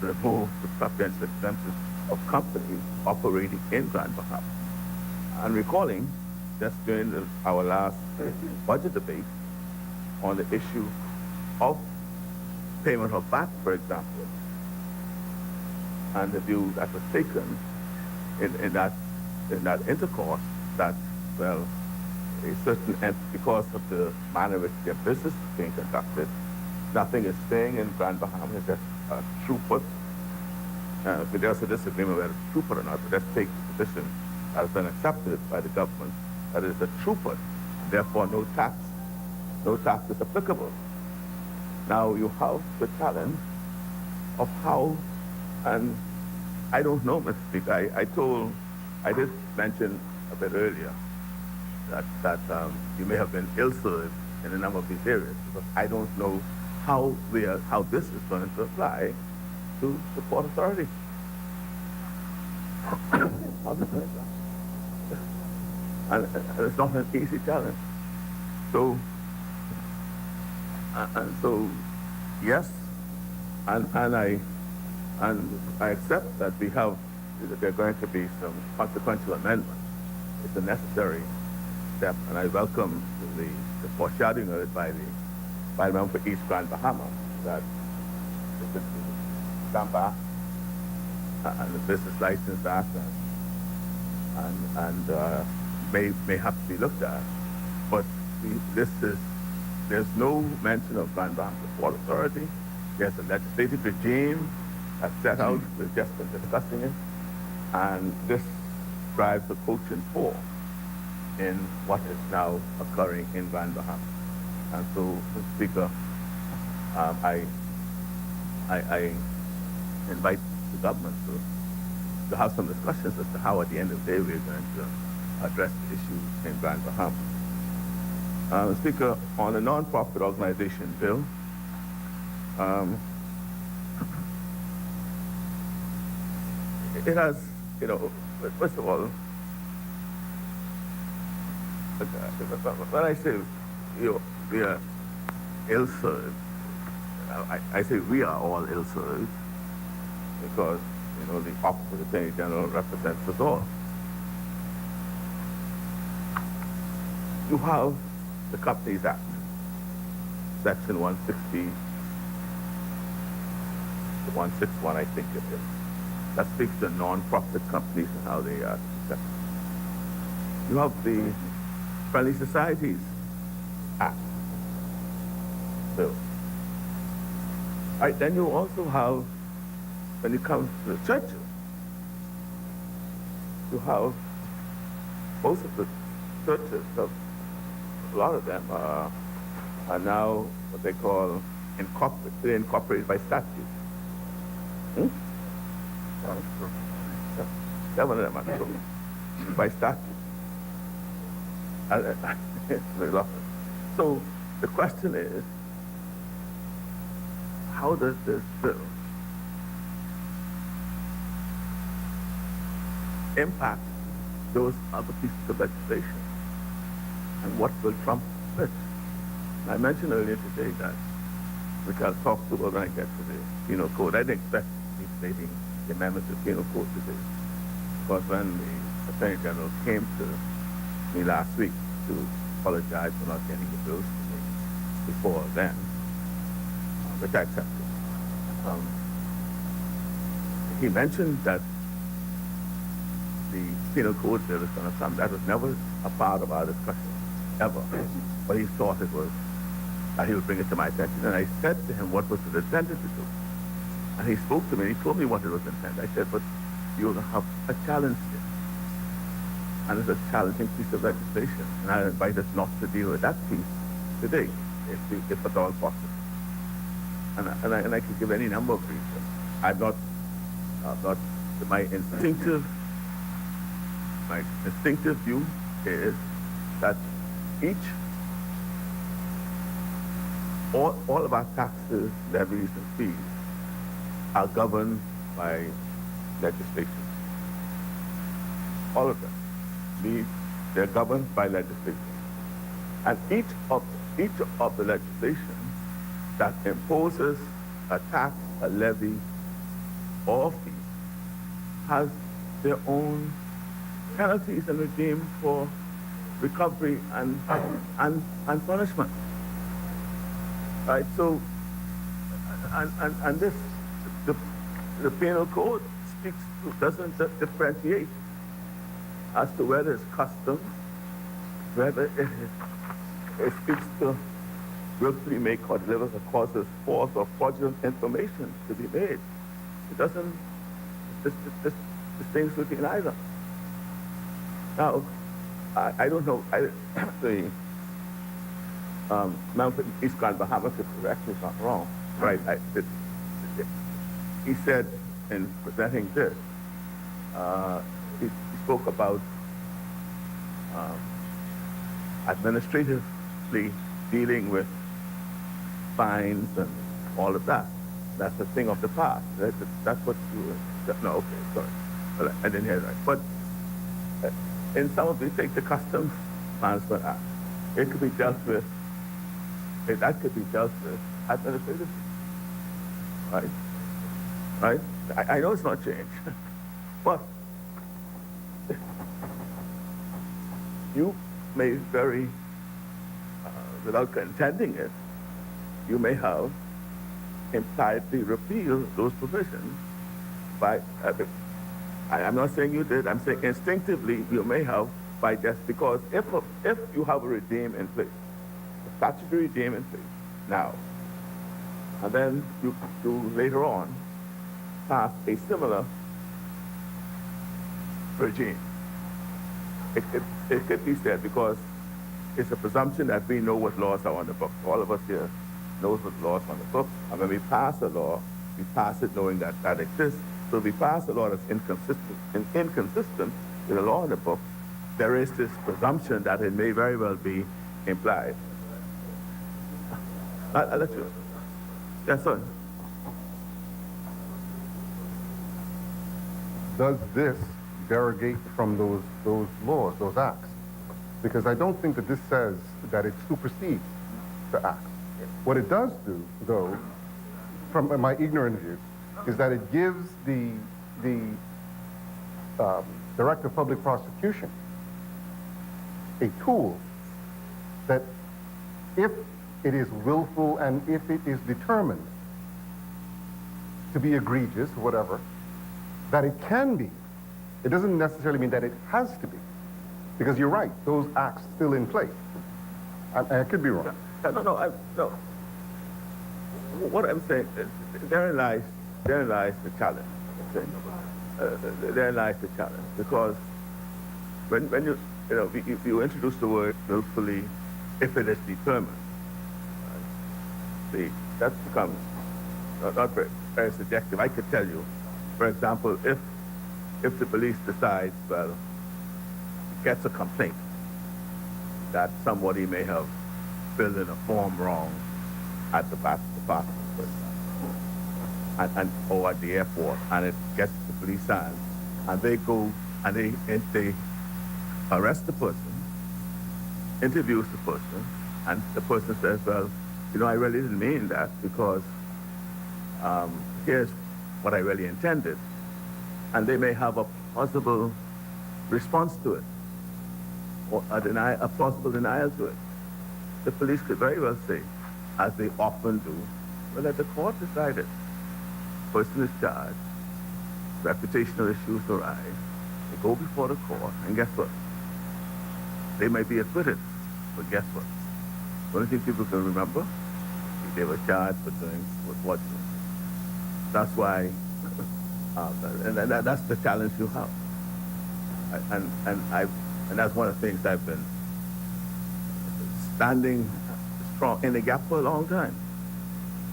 remove the preferential exemptions of companies operating in Grand Bahama? And recalling, just during our last budget debate on the issue of payment of VAT, for example, and the view that was taken in that intercourse that, well, a certain, because of the manner in which their business is being conducted, nothing is staying in Grand Bahama. It's just throughput. But there's a disagreement whether it's throughput or not, but let's take the position that has been accepted by the government that is a throughput, therefore no tax no tax is applicable. Now you have the challenge of how, and I don't know, Mr. Speaker. I did mention a bit earlier that you may have been ill-served in a number of these areas, because I don't know how this is going to apply to the Port Authority. How this going to apply? And it's not an easy challenge. So, yes, and I accept that there are going to be some consequential amendments. It's a necessary step, and I welcome the foreshadowing of it by the member for East Grand Bahama, that the Stamp Act and the Business License Act and may have to be looked at. But there's no mention of Grand Bahama Port Authority. There's a legislative regime that's set out. We've just been discussing it. And this drives a coaching force in what is now occurring in Grand Bahama. And so, Mr. Speaker, I invite the government to have some discussions as to how, at the end of the day, we're going to address the issue in Grand Bahama. Speaker, on the non-profit organization bill, it has, first of all, when I say we are ill-served, I say we are all ill-served because, the Office of the Attorney General represents us all. You have the Companies Act, Section 160, 161, I think it is, that speaks to non-profit companies and how they are set. You have the Friendly Societies Act bill. Right, then you also have, when it comes to the churches, you have most of the churches, a lot of them are now what they call incorporated by statute. Seven of them are so, by statute. Very lot. So the question is, how does this bill impact those other pieces of legislation? And what will trump which? I mentioned earlier today that, which I'll talk to when I get to the penal code. I didn't expect to be debating the amendment to the penal code today, because when the Attorney General came to me last week to apologize for not getting the bills to me before then, which I accepted, he mentioned that the penal code bill is going to come. That was never a part of our discussion, ever. But he thought it was, that he would bring it to my attention. And I said to him, what was it intended to do? And he spoke to me, and he told me what it was intended. I said, but you're going to have a challenge here. And it's a challenging piece of legislation. And I invite us not to deal with that piece today, if at all possible. And I could give any number of reasons. I'm not, my instinctive view is that all of our taxes, levies, and fees are governed by legislation. All of them. They're governed by legislation. And each of the legislation that imposes a tax, a levy, or fee has their own penalties and regime for recovery and punishment. Right? So, and this, the penal code doesn't differentiate as to whether it's customs, whether it speaks to willfully make or delivers or causes false or fraudulent information to be made. It doesn't distinguish between either. Now, I don't know. Member from East Grand Bahamas, if correct me if I'm wrong, right? He said in presenting this, he spoke about administratively dealing with fines and all of that. That's a thing of the past. That's what you. No, okay, sorry. Well, I didn't hear that. But in some of these, take the Customs Management Act. It could be dealt with. That could be dealt with administratively. Right? Right? I know it's not changed, but you may very, without intending it, you may have impliedly repealed those provisions by, I'm not saying you did, I'm saying instinctively you may have by just because if you have a regime in place, a statutory regime in place now, and then you later on pass a similar regime, it could be said because it's a presumption that we know what laws are on the books. All of us here knows what laws are on the books, and when we pass a law, we pass it knowing that that exists. So if we pass a law that's inconsistent with the law on the books, there is this presumption that it may very well be implied. I'll let you. Yes, sir. Does this derogate from those laws, those acts? Because I don't think that this says that it supersedes the acts. What it does do, though, from my ignorant view, is that it gives the Director of Public Prosecution a tool that if it is willful and if it is determined to be egregious, whatever, that it can be. It doesn't necessarily mean that it has to be. Because you're right, those acts still in place. I could be wrong. No. What I'm saying, therein lies the challenge. Therein lies the challenge. Because when you introduce the word willfully, if it is determined, see, that becomes not very, very subjective. I could tell you, for example, if the police decides, well, gets a complaint that somebody may have filled in a form wrong at the department, or at the airport, and it gets the police hands, and they go and they arrest the person, interviews the person, and the person says, well, I really didn't mean that because here's what I really intended. And they may have a possible response to it, or a plausible denial to it. The police could very well say, as they often do, well, let the court decide it. Person is charged, reputational issues arise, they go before the court, and guess what? They may be acquitted, but guess what? The only thing people can remember is they were charged for doing what. That's why, and that's the challenge you have. And that's one of the things I've been standing strong in the gap for a long time.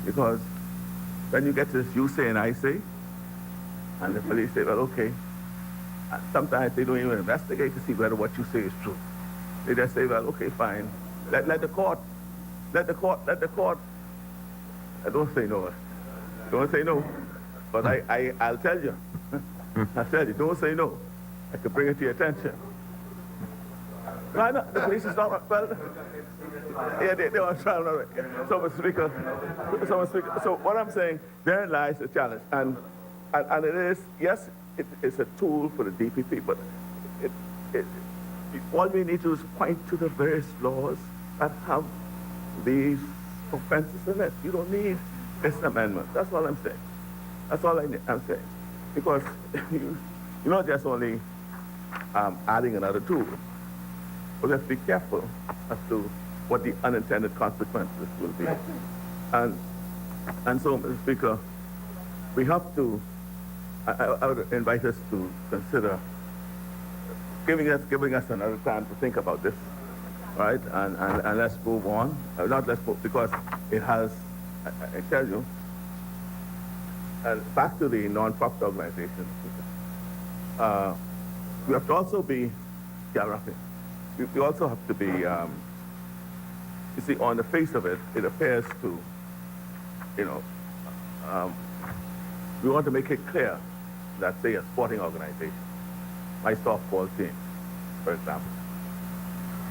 Because when you get to this you say and I say, and the police say, well, okay, and sometimes they don't even investigate to see whether what you say is true. They just say, well, okay, fine. Let the court. I don't say no. Don't say no. But I'll tell you. I'll tell you, don't say no. I could bring it to your attention. No, I know, the police is not, well, yeah, they are trying to, so Speaker, so what I'm saying, therein lies the challenge. And it is, yes, it's a tool for the DPP, but all we need to do is point to the various laws that have these offenses in it. You don't need this amendment. That's all I'm saying. That's all I'm saying. Because you're not just only adding another tool, but let's be careful as to what the unintended consequences will be. And so, Mr. Speaker, we have to, I would invite us to consider giving us another time to think about this right? And let's move on. Not let's move, because it has, I tell you, back to the non-profit organization. We have to also be, yeah, Rafi, we also have to be, you see, on the face of it, it appears to, you know, we want to make it clear that, say, a sporting organization, my softball team, for example,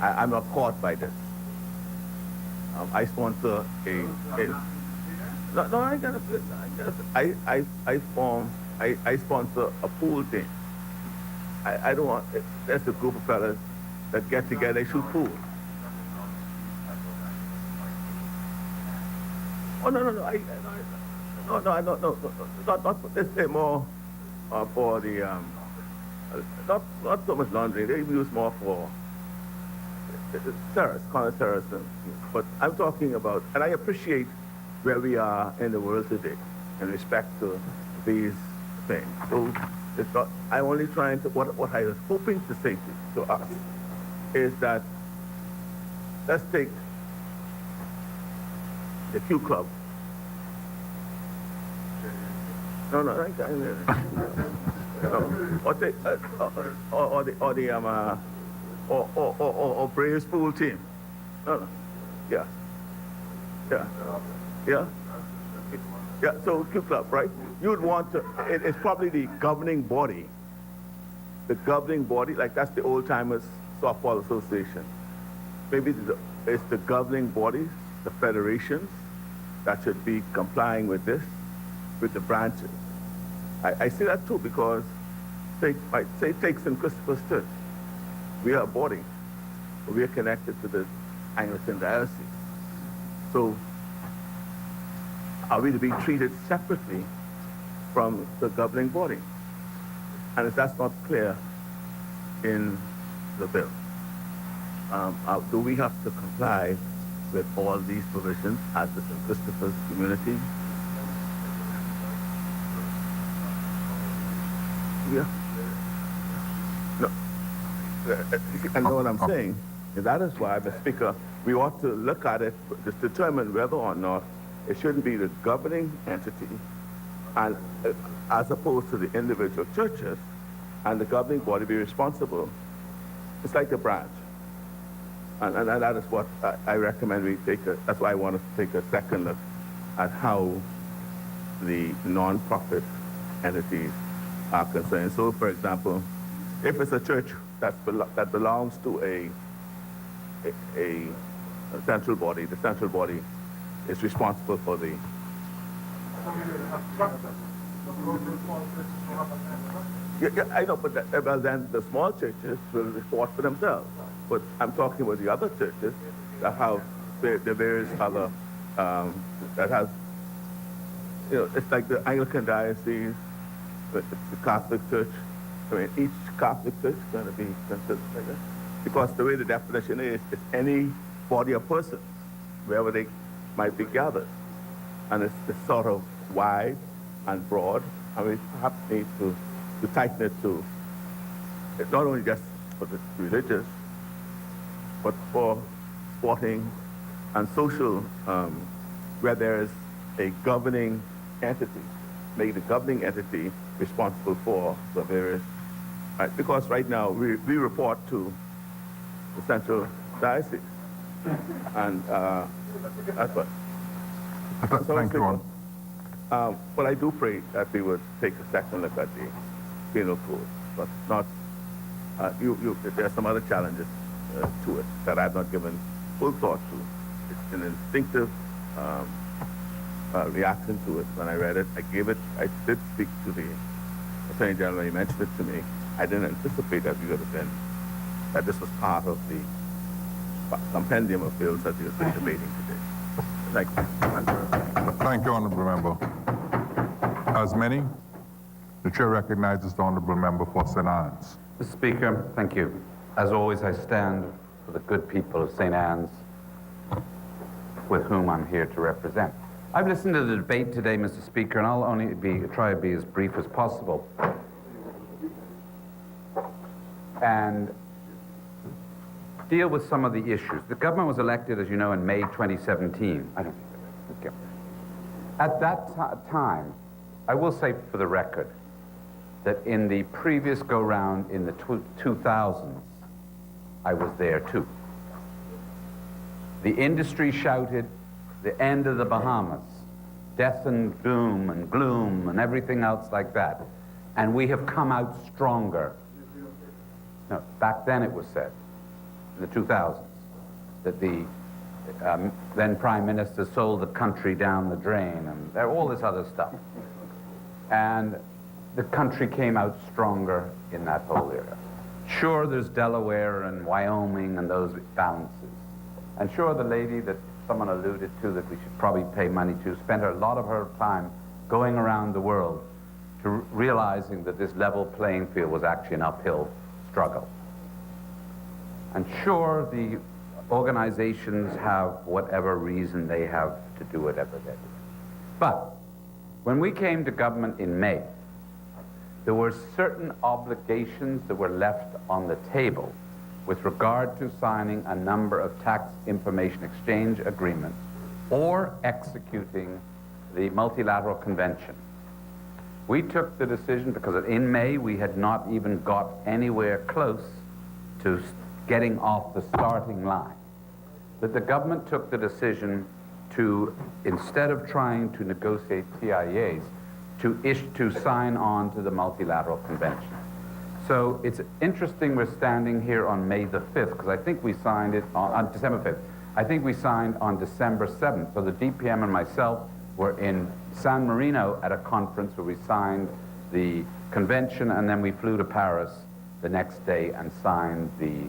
I'm not caught by this. I sponsor no, I gotta, I sponsor a pool team. I don't want, there's a group of fellas that get together, they shoot pool. Oh, no, not this, more for the, not so much laundry, they use more for terrorists, counter-terrorists. But I'm talking about, and I appreciate where we are in the world today in respect to these things. So it's not, I'm only trying to, what I was hoping to say to us is that let's take the Q Club. No, or Braves pool team. No, yeah. So Q Club, right? You'd want to, it's probably the governing body. The governing body, like that's the Old Timers Softball Association. Maybe it's the governing bodies, the federations, that should be complying with this, with the branches. I see that too, because take St. Christopher's Church. We are a body. We are connected to the Anglican diocese. So are we to be treated separately from the governing body? And if that's not clear in the bill, do we have to comply with all these provisions as the St. Christopher's community? Yeah. No. I know what I'm saying. And that is why, Mr. Speaker, we ought to look at it to determine whether or not it shouldn't be the governing entity, and as opposed to the individual churches, and the governing body be responsible. It's like a branch. And that is what I recommend we take that's why I want us to take a second look at how the non-profit entities are concerned. So, for example, if it's a church that belongs to a central body, the central body is responsible for the... Yeah, I know, but well, then the small churches will report for themselves. But I'm talking about the other churches that have the various other, that has, you know, it's like the Anglican diocese, the Catholic Church. I mean, each Catholic church is going to be considered like that. Because the way the definition is, it's any body of persons, wherever they might be gathered. And it's sort of wide and broad, and we perhaps need to tighten it to, it's not only just for the religious, but for sporting and social, where there is a governing entity, make the governing entity responsible for the various, right? Because right now we report to the central diocese, and that's what. Thank you, Ron. But I do pray that we would take a second look at the penal code, but not. There are some other challenges to it that I've not given full thought to. It's an instinctive reaction to it. When I read it, I did speak to the Attorney General when he mentioned it to me. I didn't anticipate that that this was part of the compendium of bills that we have been debating today. Thank you. Thank you, Honourable Member. As many, the Chair recognizes the Honourable Member for St. Anne's. Mr. Speaker, thank you. As always, I stand for the good people of St. Anne's, with whom I'm here to represent. I've listened to the debate today, Mr. Speaker, and I'll only try to be as brief as possible. deal with some of the issues. The government was elected, as you know, in May 2017. I don't think at that time, I will say for the record, that in the previous go-round in the 2000s, I was there too. The industry shouted, the end of the Bahamas, death and doom and gloom and everything else like that. And we have come out stronger. No, back then it was said, in the 2000s, that the then Prime Minister sold the country down the drain and all this other stuff. And the country came out stronger in that whole era. Sure, there's Delaware and Wyoming and those balances. And sure, the lady that someone alluded to that we should probably pay money to spent a lot of her time going around the world to realizing that this level playing field was actually an uphill struggle. And sure, the organizations have whatever reason they have to do whatever they do. But when we came to government in May, there were certain obligations that were left on the table with regard to signing a number of tax information exchange agreements or executing the multilateral convention. We took the decision, because in May we had not even got anywhere close to getting off the starting line, that the government took the decision to, instead of trying to negotiate TIAs, to sign on to the multilateral convention. So it's interesting we're standing here on May the 5th, because I think we signed it on December 5th. I think we signed on December 7th. So the DPM and myself were in San Marino at a conference where we signed the convention, and then we flew to Paris the next day and signed the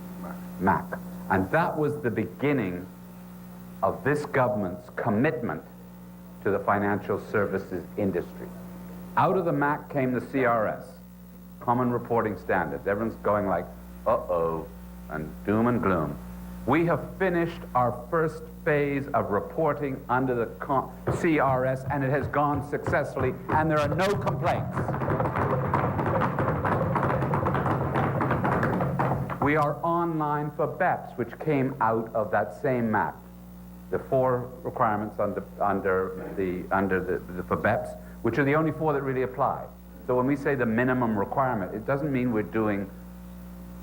MAC. And that was the beginning of this government's commitment to the financial services industry. Out of the MAC came the CRS, Common Reporting Standards. Everyone's going like, uh-oh, and doom and gloom. We have finished our first phase of reporting under the CRS, and it has gone successfully, and there are no complaints. We are online for BEPS, which came out of that same MAC. The 4 requirements for BEPS, which are the only 4 that really apply. So when we say the minimum requirement, it doesn't mean we're doing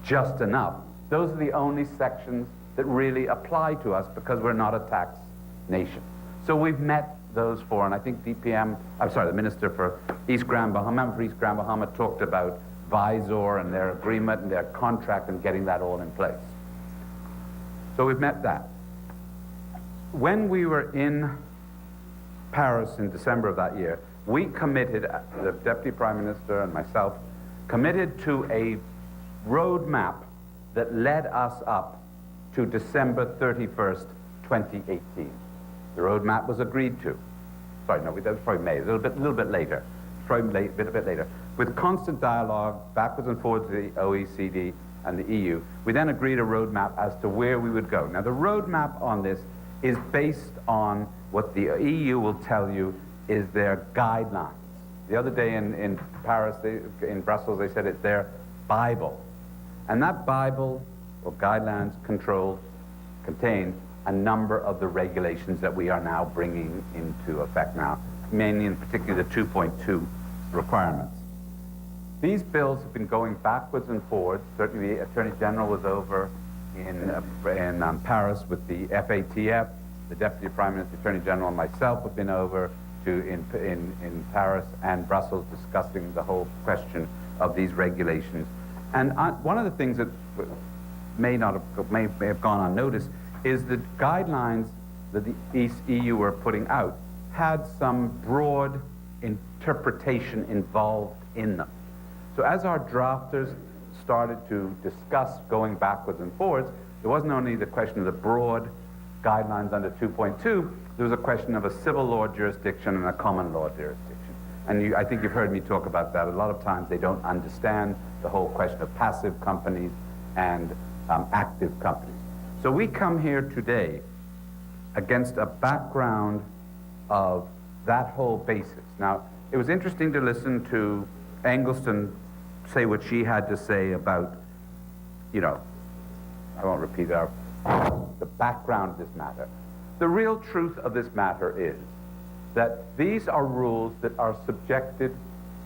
just enough. Those are the only sections that really apply to us because we're not a tax nation. So we've met those 4, and I think the Minister for East Grand Bahama talked about Visor and their agreement and their contract and getting that all in place. So we've met that. When we were in Paris in December of that year, we committed, the Deputy Prime Minister and myself, committed to a roadmap that led us up to December 31st, 2018. The roadmap was agreed to. Sorry, no, that was probably May, a little bit later. Probably a bit later. With constant dialogue, backwards and forwards to the OECD and the EU, we then agreed a roadmap as to where we would go. Now, the roadmap on this is based on what the EU will tell you is their guidelines. The other day in Paris, in Brussels, they said it's their Bible. And that Bible, or guidelines, contain a number of the regulations that we are now bringing into effect now, mainly and particularly the 2.2 requirements. These bills have been going backwards and forwards. Certainly the Attorney General was over in Paris with the FATF. The Deputy Prime Minister, Attorney General, and myself have been over in Paris and Brussels discussing the whole question of these regulations. And one of the things that may have gone unnoticed is the guidelines that the EU were putting out had some broad interpretation involved in them. So as our drafters started to discuss going backwards and forwards, there wasn't only the question of the broad guidelines under 2.2, there was a question of a civil law jurisdiction and a common law jurisdiction. And I think you've heard me talk about that. A lot of times they don't understand the whole question of passive companies and active companies. So we come here today against a background of that whole basis. Now, it was interesting to listen to Eggleston say what she had to say about, I won't repeat the background of this matter. The real truth of this matter is that these are rules that are subjected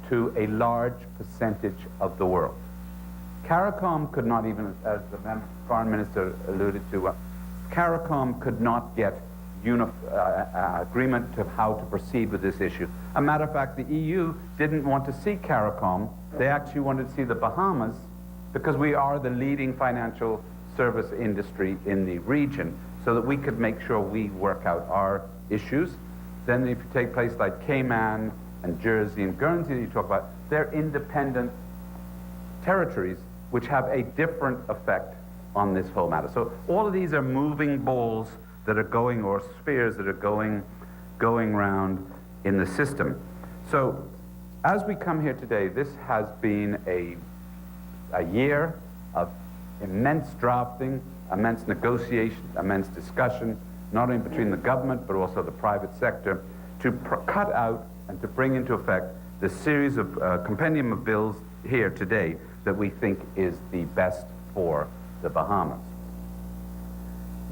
to a large percentage of the world. CARICOM could not even, as the Foreign Minister alluded to, CARICOM could not get agreement to how to proceed with this issue. A matter of fact, the EU didn't want to see CARICOM. They actually wanted to see the Bahamas because we are the leading financial service industry in the region, so that we could make sure we work out our issues. Then if you take places like Cayman and Jersey and Guernsey that you talk about, they're independent territories which have a different effect on this whole matter. So all of these are moving balls that are going, or spheres that are going round in the system. So as we come here today, this has been a year of immense drafting, immense negotiation, immense discussion, not only between the government but also the private sector, to cut out and to bring into effect the series of compendium of bills here today that we think is the best for the Bahamas.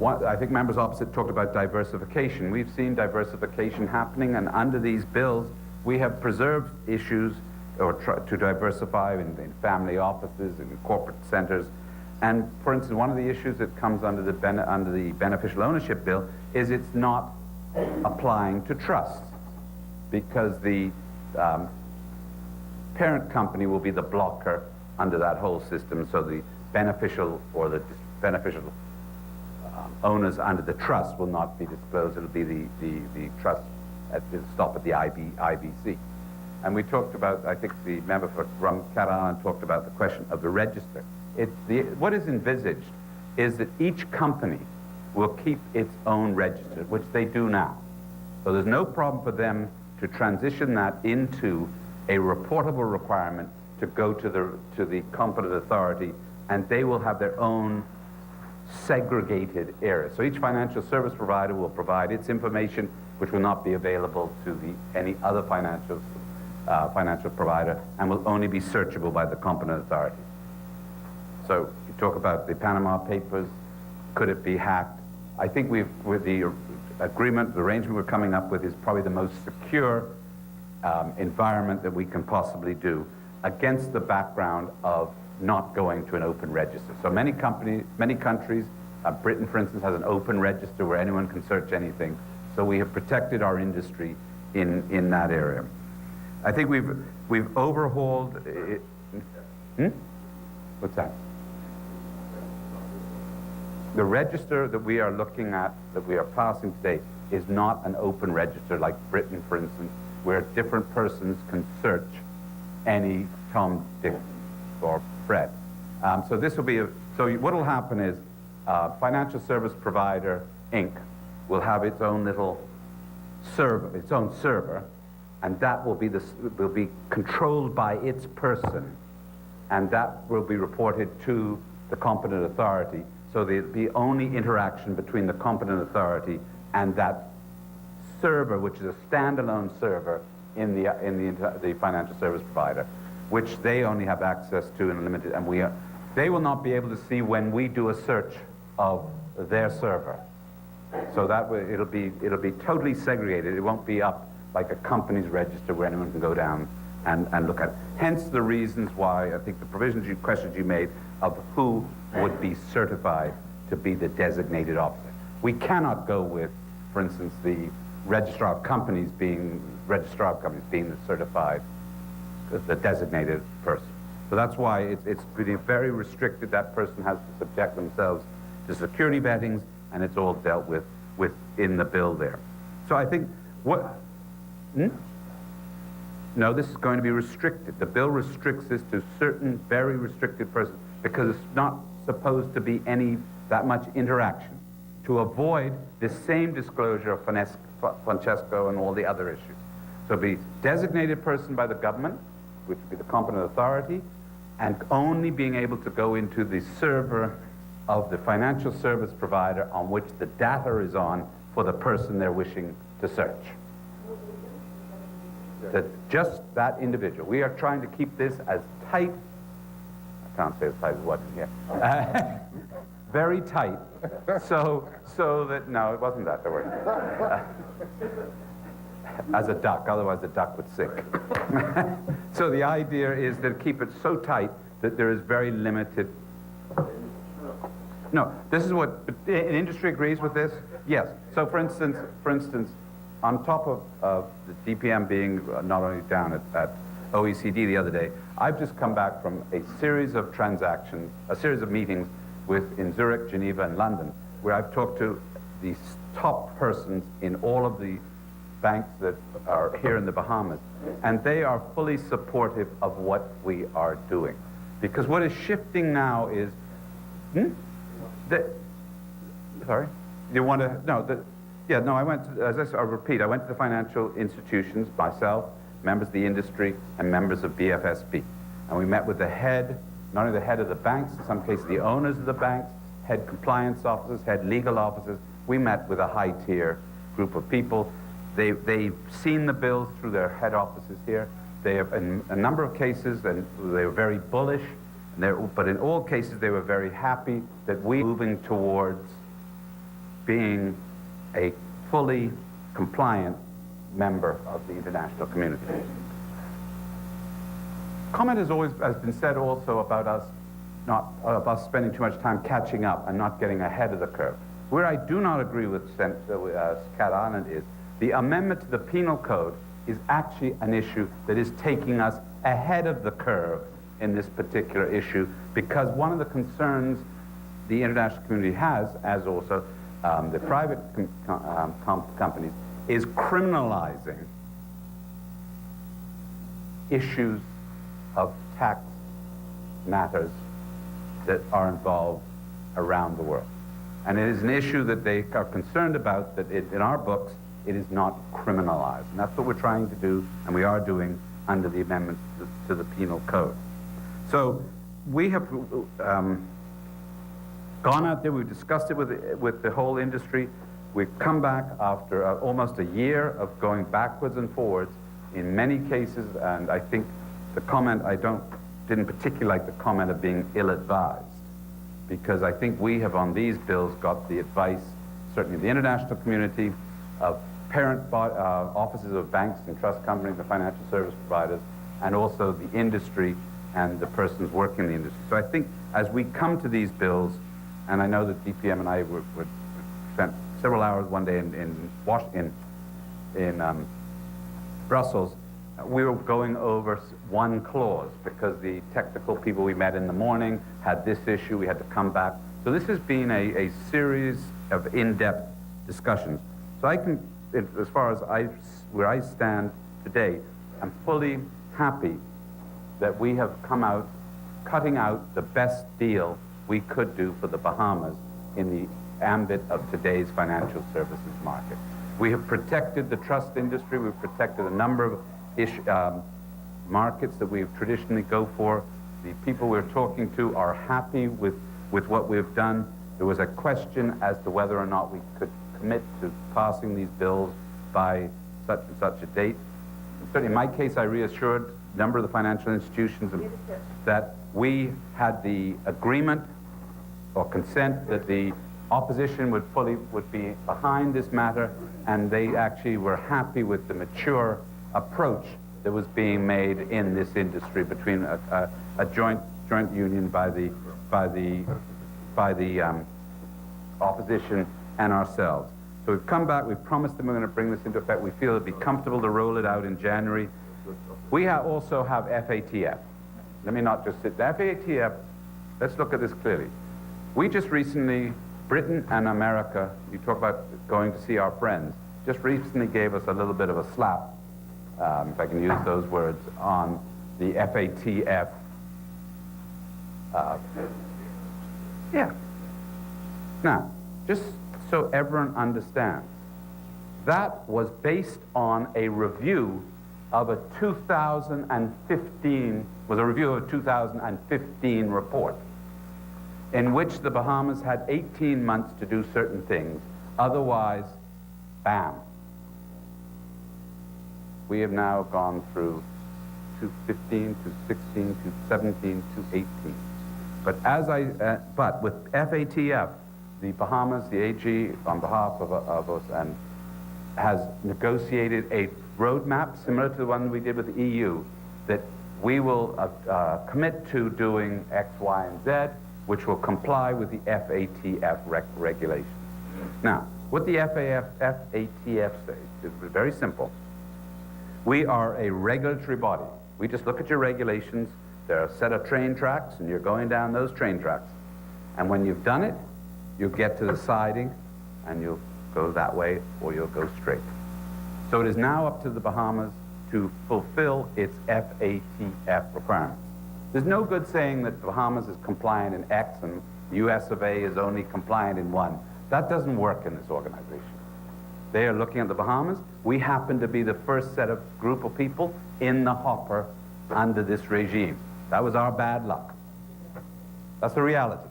I think members opposite talked about diversification. We've seen diversification happening, and under these bills, we have preserved issues or to diversify in family offices, in corporate centers. And for instance, one of the issues that comes under the beneficial ownership bill is it's not applying to trusts, because the parent company will be the blocker under that whole system, so the beneficial or the beneficial owners under the trust will not be disclosed. It'll be the trust stop at the IBC. And we talked about, I think the member from Cat Island talked about the question of the register. What is envisaged is that each company will keep its own register, which they do now. So there's no problem for them to transition that into a reportable requirement to go to the competent authority, and they will have their own segregated area. So each financial service provider will provide its information, which will not be available to any other financial provider, and will only be searchable by the competent authority. So you talk about the Panama Papers, could it be hacked? I think with the agreement, the arrangement we're coming up with is probably the most secure environment that we can possibly do, against the background of not going to an open register. So many countries, Britain, for instance, has an open register where anyone can search anything. So we have protected our industry in that area. I think we've overhauled it. What's that? The register that we are looking at, that we are passing today, is not an open register like Britain, for instance, where different persons can search any Tom, Dick, or Fred. So this will be so what will happen is Financial Service Provider, Inc. will have its own little server, its own server, and that will be controlled by its person, and that will be reported to the competent authority. So the only interaction between the competent authority and that server, which is a standalone server in the financial service provider, which they only have access to in a limited, and they will not be able to see when we do a search of their server. So that way it'll be totally segregated. It won't be up like a company's register where anyone can go down and look at it. Hence the reasons why I think the questions you made of who would be certified to be the designated officer. We cannot go with, for instance, the registrar of companies being the certified, the designated person. So that's why it's very restricted. That person has to subject themselves to security vettings, and it's all dealt with within the bill there. So I think No, this is going to be restricted. The bill restricts this to certain very restricted persons because it's not supposed to be that much interaction, to avoid the same disclosure of Francesco and all the other issues. So be designated person by the government, which would be the competent authority, and only being able to go into the server of the financial service provider on which the data is on for the person they're wishing to search. Just that individual. We are trying to keep this as tight, I can't say as tight as what in here, very tight, so that, no, it wasn't that, don't worry. As a duck, otherwise the duck would sink. So the idea is to keep it so tight that there is very limited. No, this is what, industry agrees with this? Yes. So for instance, on top of the DPM being not only down at OECD the other day, I've just come back from a series of transactions, a series of meetings in Zurich, Geneva, and London, where I've talked to the top persons in all of the banks that are here in the Bahamas, and they are fully supportive of what we are doing. Because what is shifting now is, sorry? You want to, no, yeah, no, I went to, I'll repeat, I went to the financial institutions, myself, members of the industry, and members of BFSB. And we met with the head, not only the head of the banks, in some cases the owners of the banks, head compliance officers, head legal officers. We met with a high-tier group of people. They've seen the bills through their head offices here. They have, in a number of cases, and they were very bullish, but in all cases they were very happy that we're moving towards being a fully compliant member of the international community. Comment has been said also about us spending too much time catching up and not getting ahead of the curve. Where I do not agree with Cat Island is the amendment to the penal code is actually an issue that is taking us ahead of the curve in this particular issue, because one of the concerns the international community has, as also the private companies, is criminalizing issues of tax matters that are involved around the world. And it is an issue that they are concerned about, that in our books, it is not criminalized. And that's what we're trying to do, and we are doing under the amendments to the penal code. So we have gone out there, we've discussed it with the whole industry. We've come back after almost a year of going backwards and forwards in many cases, and I think the comment, didn't particularly like the comment of being ill-advised, because I think we have on these bills got the advice, certainly the international community, of parent offices of banks and trust companies, the financial service providers, and also the industry and the persons working in the industry. So I think as we come to these bills, and I know that DPM and I spent several hours one day in Brussels, we were going over one clause because the technical people we met in the morning had this issue, we had to come back. So this has been a series of in-depth discussions. So I can, as far as where I stand today, I'm fully happy that we have come out, cutting out the best deal we could do for the Bahamas in the ambit of today's financial services market. We have protected the trust industry, we've protected a number of markets that we traditionally go for. The people we're talking to are happy with what we've done. There was a question as to whether or not we could commit to passing these bills by such and such a date. And certainly in my case, I reassured a number of the financial institutions that we had the agreement or consent that the opposition would be behind this matter, and they actually were happy with the mature approach that was being made in this industry between a joint union by the opposition and ourselves. So we've come back, we've promised them we're going to bring this into effect. We feel it'd be comfortable to roll it out in January. We also have FATF. Let me not just sit there. FATF, let's look at this clearly. We just recently, Britain and America, you talk about going to see our friends, just recently gave us a little bit of a slap, if I can use those words, on the FATF. Yeah. Now, just so everyone understands, that was based on a review of a 2015 report in which the Bahamas had 18 months to do certain things. Otherwise, bam. We have now gone through 2015, 2016, 2017, 2018. But with FATF, the Bahamas, the AG, on behalf of us, and has negotiated a roadmap similar to the one we did with the EU, that we will commit to doing X, Y, and Z, which will comply with the FATF regulations. Now, what the FATF says is very simple. We are a regulatory body. We just look at your regulations. There are a set of train tracks, and you're going down those train tracks. And when you've done it, you'll get to the siding, and you'll go that way, or you'll go straight. So it is now up to the Bahamas to fulfill its FATF requirements. There's no good saying that the Bahamas is compliant in X and US of A is only compliant in 1. That doesn't work in this organization. They are looking at the Bahamas. We happen to be the first set of group of people in the hopper under this regime. That was our bad luck. That's the reality.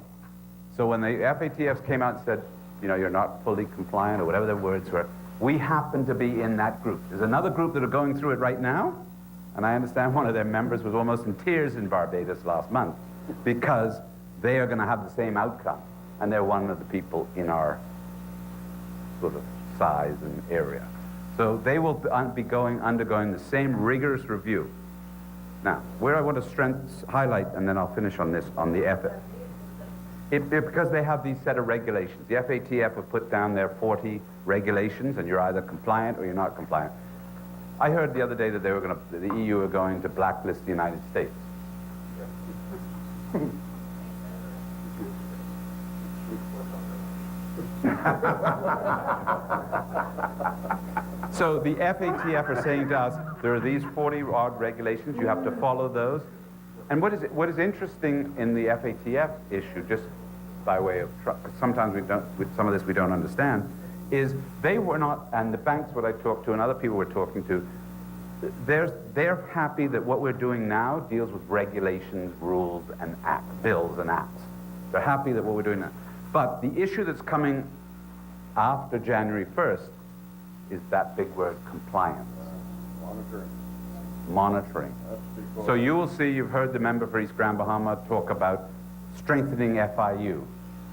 So when the FATFs came out and said, you know, you're not fully compliant, or whatever their words were, we happen to be in that group. There's another group that are going through it right now, and I understand one of their members was almost in tears in Barbados last month because they are going to have the same outcome, and they're one of the people in our sort of size and area. So they will be undergoing the same rigorous review. Now, where I want to highlight, and then I'll finish on this, on the because they have these set of regulations. The FATF have put down their 40 regulations, and you're either compliant or you're not compliant. I heard the other day that the EU are going to blacklist the United States. So the FATF are saying to us, there are these 40-odd regulations, you have to follow those. And what is interesting in the FATF issue, just by way of, sometimes with some of this we don't understand, is they were not, and the banks, what I talked to and other people we're talking to, they're happy that what we're doing now deals with regulations, rules, and bills and acts. They're happy that what we're doing now. But the issue that's coming after January 1st is that big word, compliance. Monitoring. So you will see, you've heard the member for East Grand Bahama talk about strengthening FIU.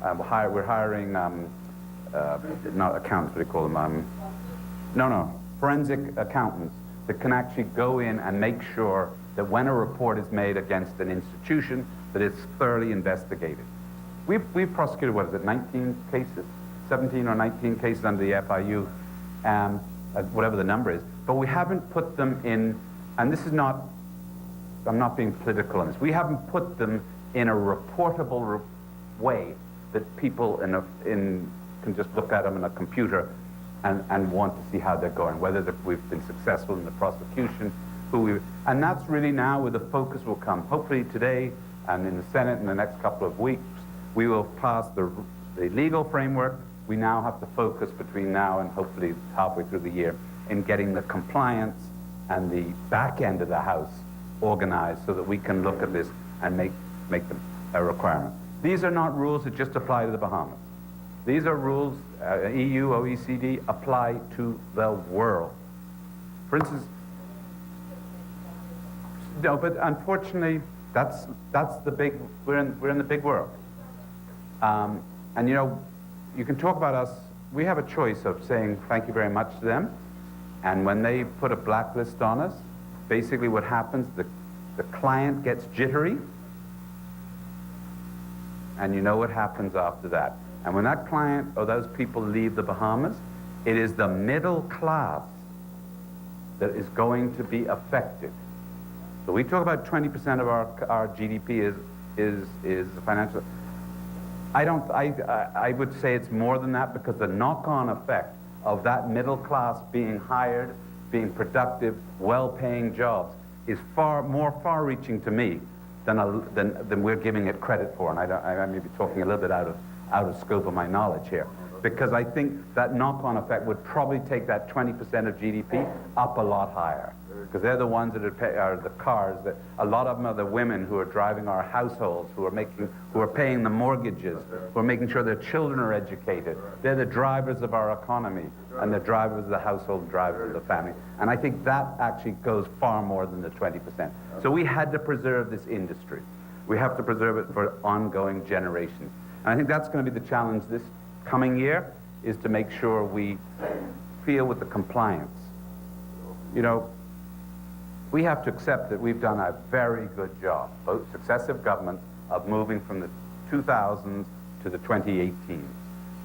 We're hiring, not accountants, what do you call them? Forensic accountants that can actually go in and make sure that when a report is made against an institution, that it's thoroughly investigated. We've prosecuted, what is it, 19 cases? 17 or 19 cases under the FIU, whatever the number is, but we haven't put them in, and this is not, I'm not being political on this, we haven't put them in a reportable way that people can just look at them in a computer and want to see how they're going, whether we've been successful in the prosecution, and that's really now where the focus will come. Hopefully today and in the Senate in the next couple of weeks, we will pass the legal framework. We now have to focus between now and hopefully halfway through the year in getting the compliance and the back end of the house organized so that we can look at this and make them a requirement. These are not rules that just apply to the Bahamas. These are rules, EU, OECD, apply to the world. For instance, no, but unfortunately, that's the big, we're in the big world. And you know, you can talk about us, we have a choice of saying thank you very much to them, and when they put a blacklist on us, basically what happens, the client gets jittery, and you know what happens after that. And when that client or those people leave the Bahamas, it is the middle class that is going to be affected. So we talk about 20% of our GDP is financial. I would say it's more than that, because the knock-on effect of that middle class being hired, being productive, well-paying jobs is more far-reaching to me than we're giving it credit for. And I may be talking a little bit out of scope of my knowledge here, because I think that knock-on effect would probably take that 20% of GDP up a lot higher, because they're the ones that are the cars that a lot of them are the women who are driving our households, who are paying the mortgages, who are making sure their children are educated. They're the drivers of our economy, and the drivers of the household, drivers of the family. And I think that actually goes far more than the 20%. So we had to preserve this industry. We have to preserve it for ongoing generations. And I think that's going to be the challenge this coming year, is to make sure we feel with the compliance. You know, we have to accept that we've done a very good job, both successive governments, of moving from the 2000s to the 2018s.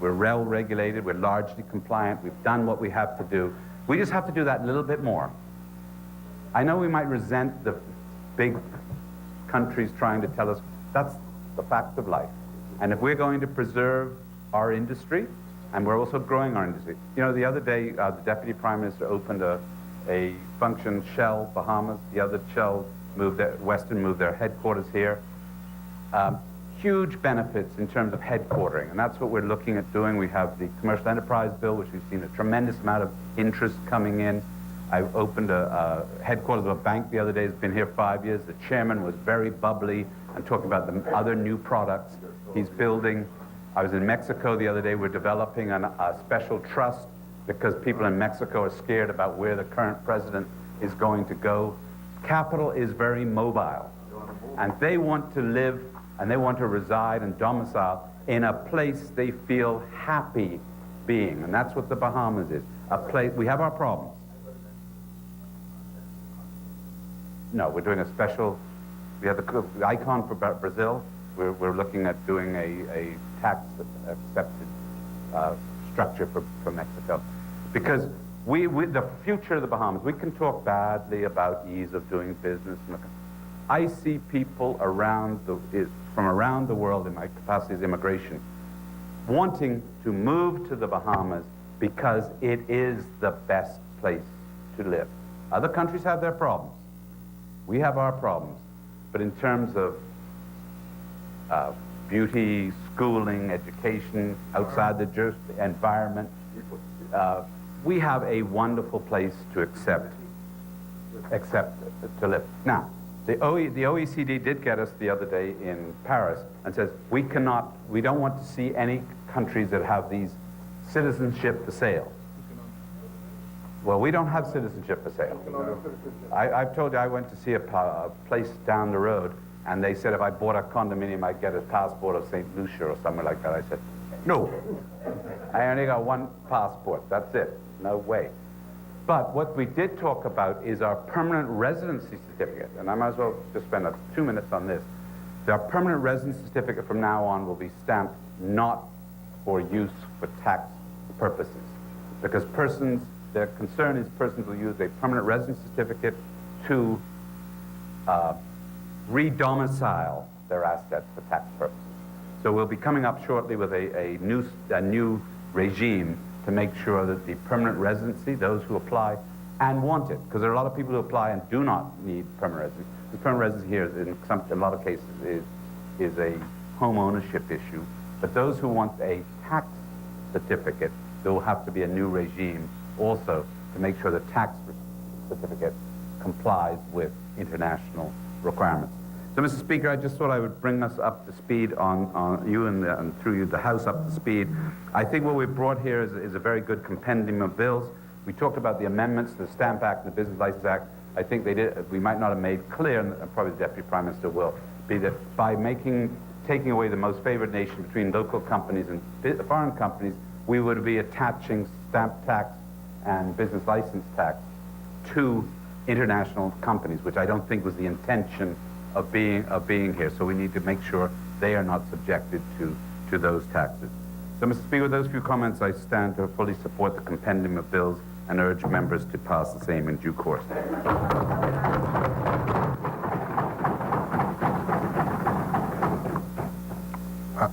We're well regulated, we're largely compliant, we've done what we have to do. We just have to do that a little bit more. I know we might resent the big countries trying to tell us that's the fact of life. And if we're going to preserve our industry, and we're also growing our industry. You know, the other day, the Deputy Prime Minister opened a function, Shell, Bahamas. The other Shell Western moved their headquarters here. Huge benefits in terms of headquartering, and that's what we're looking at doing. We have the Commercial Enterprise Bill, which we've seen a tremendous amount of interest coming in. I opened a headquarters of a bank the other day. It's been here 5 years. The chairman was very bubbly and talking about the other new products he's building. I was in Mexico the other day. We're developing a special trust because people in Mexico are scared about where the current president is going to go. Capital is very mobile, and they want to live and they want to reside and domicile in a place they feel happy being, and that's what the Bahamas is. A place, we have our problems. No, we're doing a special, we have the icon for Brazil. We're looking at doing a tax-accepted structure for Mexico. Because the future of the Bahamas, we can talk badly about ease of doing business. I see people from around the world in my capacity as immigration wanting to move to the Bahamas because it is the best place to live. Other countries have their problems. We have our problems. But in terms of beauty, schooling, education, outside the environment, we have a wonderful place to accept to live. Now, the OECD did get us the other day in Paris and says we don't want to see any countries that have these citizenship for sale. Well, we don't have citizenship for sale. I've told you I went to see a place down the road, and they said if I bought a condominium, I'd get a passport of St. Lucia or somewhere like that. I said, no. I only got one passport. That's it. No way. But what we did talk about is our permanent residency certificate, and I might as well just spend 2 minutes on this. Our permanent residency certificate from now on will be stamped not for use for tax purposes, because their concern is persons will use a permanent residence certificate to re-domicile their assets for tax purposes. So we'll be coming up shortly with a new regime to make sure that the permanent residency, those who apply and want it, because there are a lot of people who apply and do not need permanent residency. The permanent residency here, in a lot of cases, is a home ownership issue. But those who want a tax certificate, there will have to be a new regime also to make sure the tax certificate complies with international requirements. So, Mr. Speaker, I just thought I would bring us up to speed on you and through you, the House up to speed. I think what we've brought here is a very good compendium of bills. We talked about the amendments to the Stamp Act and the Business License Act. I think we might not have made clear, and probably the Deputy Prime Minister will, be that by taking away the most favored nation between local companies and foreign companies, we would be attaching stamp tax and business license tax to international companies, which I don't think was the intention of being here. So we need to make sure they are not subjected to those taxes. So, Mr. Speaker, with those few comments, I stand to fully support the compendium of bills and urge members to pass the same in due course.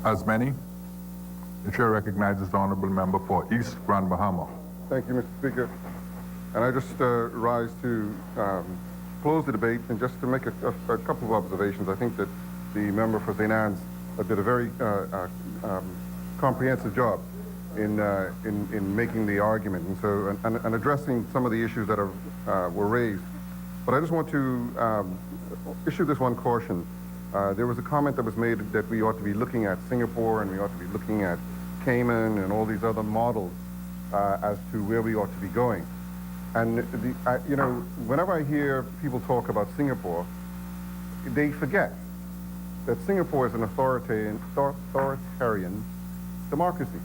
As many, the chair recognizes the honourable member for East Grand Bahama. Thank you, Mr. Speaker. And I just rise to close the debate and just to make a couple of observations. I think that the member for St. Anne's did a very comprehensive job in making the argument and addressing some of the issues that were raised. But I just want to issue this one caution. There was a comment that was made that we ought to be looking at Singapore and we ought to be looking at Cayman and all these other models as to where we ought to be going. And you know, whenever I hear people talk about Singapore, they forget that Singapore is an authoritarian democracy,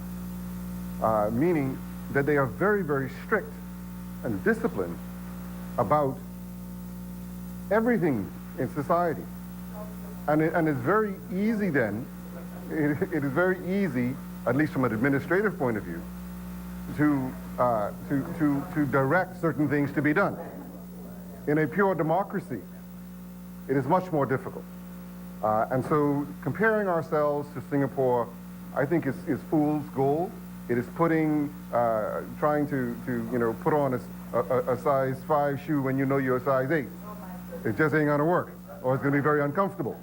meaning that they are very, very strict and disciplined about everything in society. And it's very easy then, it is very easy, at least from an administrative point of view, to direct certain things to be done. In a pure democracy, it is much more difficult. And so comparing ourselves to Singapore, I think is fool's gold. It is putting, trying to put on a size 5 shoe when you know you're a size 8. It just ain't gonna work, or it's gonna be very uncomfortable.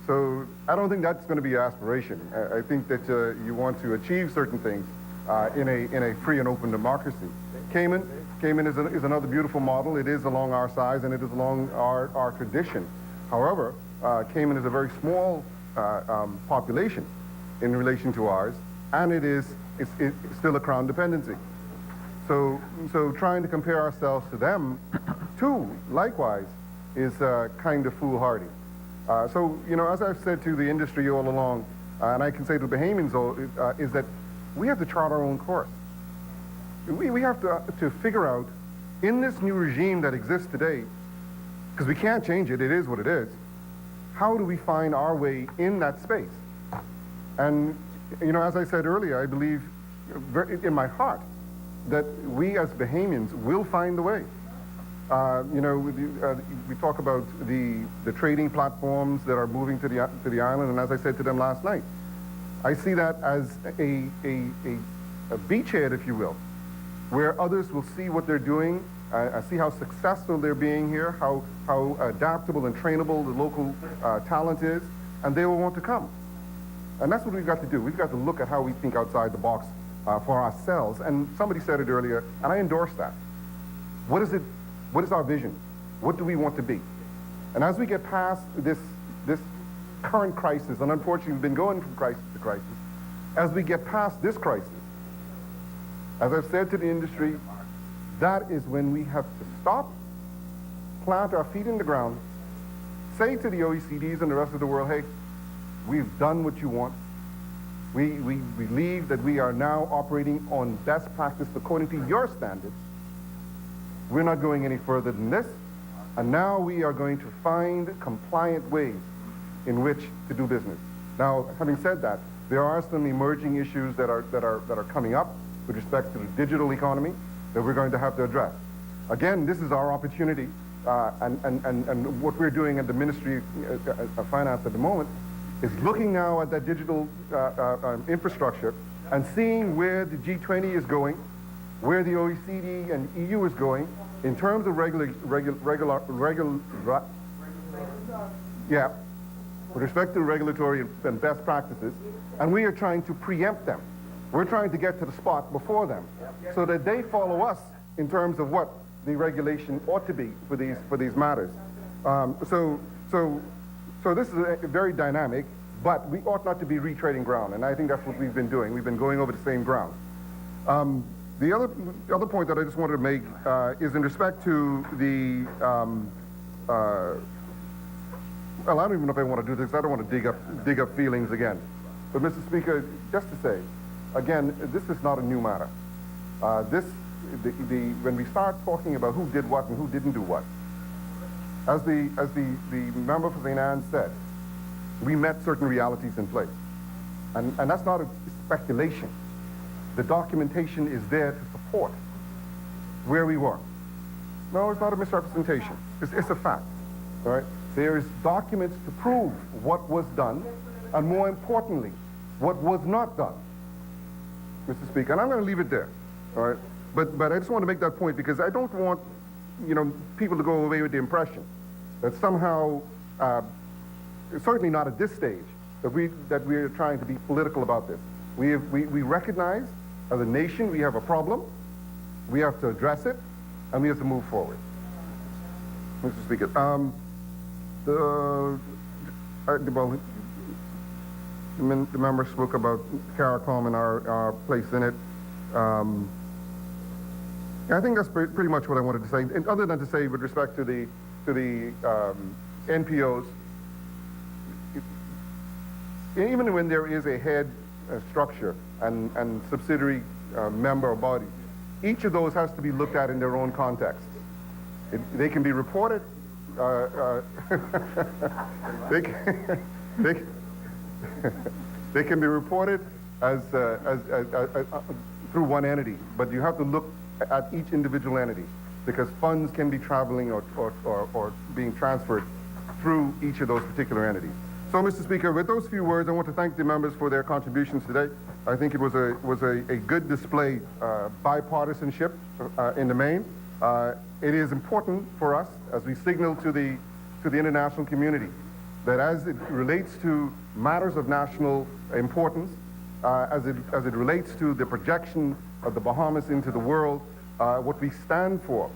So I don't think that's gonna be your aspiration. I think that you want to achieve certain things in a free and open democracy. Cayman is another beautiful model. It is along our size and it is along our tradition. However, Cayman is a very small population in relation to ours, and it's still a crown dependency. So trying to compare ourselves to them, too, likewise, is kind of foolhardy. So, as I've said to the industry all along, and I can say to the Bahamians, is that we have to chart our own course. We have to figure out, in this new regime that exists today, because we can't change it, it is what it is, how do we find our way in that space? And, as I said earlier, I believe in my heart that we as Bahamians will find the way. We talk about the trading platforms that are moving to the island, and as I said to them last night, I see that as a beachhead, if you will, where others will see what they're doing, see how successful they're being here, how adaptable and trainable the local talent is, and they will want to come. And that's what we've got to do. We've got to look at how we think outside the box for ourselves. And somebody said it earlier, and I endorse that. What is our vision? What do we want to be? And as we get past this current crisis, and unfortunately we've been going from crisis to crisis, as we get past this crisis, as I've said to the industry, that is when we have to stop, plant our feet in the ground, say to the OECDs and the rest of the world, hey, we've done what you want. We believe that we are now operating on best practice according to your standards. We're not going any further than this. And now we are going to find compliant ways in which to do business. Now, having said that, there are some emerging issues that are coming up with respect to the digital economy that we're going to have to address. Again, this is our opportunity, and what we're doing at the Ministry of Finance at the moment is looking now at that digital infrastructure and seeing where the G20 is going, where the OECD and EU is going in terms of with respect to regulatory and best practices, and we are trying to preempt them. We're trying to get to the spot before them so that they follow us in terms of what the regulation ought to be for these matters. So this is very dynamic, but we ought not to be retreading ground, and I think that's what we've been doing. We've been going over the same ground. The other point that I just wanted to make is in respect to the, well, I don't even know if I want to do this. I don't want to dig up feelings again. But Mr. Speaker, just to say, again, this is not a new matter. When we start talking about who did what and who didn't do what, as the member for St. Anne's said, we met certain realities in place. And that's not a speculation. The documentation is there to support where we were. No, it's not a misrepresentation. It's a fact, all right? There's documents to prove what was done, and more importantly, what was not done, Mr. Speaker. And I'm going to leave it there, all right? But I just want to make that point because I don't want, people to go away with the impression that somehow, certainly not at this stage, that we are trying to be political about this. We recognize, as a nation, we have a problem. We have to address it, and we have to move forward. Mr. Speaker, the member spoke about CARICOM and our place in it. I think that's pretty much what I wanted to say. And other than to say, with respect to the NPOs, even when there is a head structure and subsidiary member or body, each of those has to be looked at in their own context. They can be reported, they can be reported as through one entity, but you have to look at each individual entity because funds can be traveling or being transferred through each of those particular entities. So, Mr. Speaker, with those few words, I want to thank the members for their contributions today. I think it was a good display, bipartisanship in the main. It is important for us as we signal to the international community that as it relates to matters of national importance, as it relates to the projection of the Bahamas into the world, what we stand for,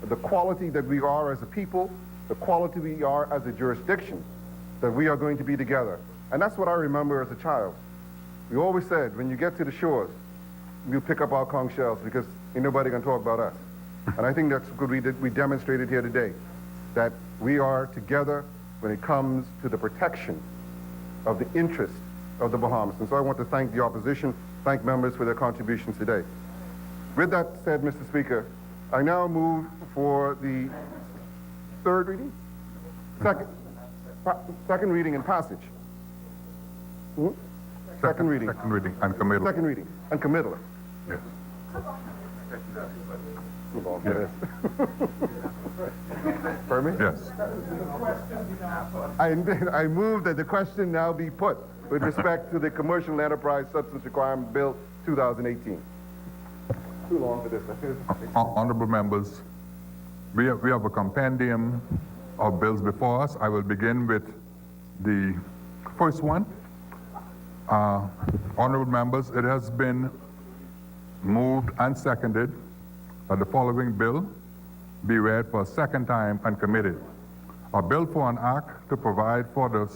the quality that we are as a people, the quality we are as a jurisdiction, that we are going to be together. And that's what I remember as a child. We always said, when you get to the shores, we'll pick up our conch shells because ain't nobody gonna talk about us. And I think that's what we demonstrated here today, that we are together when it comes to the protection of the interest of the Bahamas. And so I want to thank the opposition, thank members for their contributions today. With that said, Mr. Speaker, I now move for the third reading? Second reading and passage. Second reading. Second reading and committal. Second reading and committal. Yes. Yes. Pardon me? Yes. I move that the question now be put with respect to the Commercial Enterprise Substance Requirement Bill 2018. Too long for this. Honorable members, we have a compendium of bills before us. I will begin with the first one. Honorable members, it has been moved and seconded that the following bill be read for a second time and committed. A bill for an act to provide for the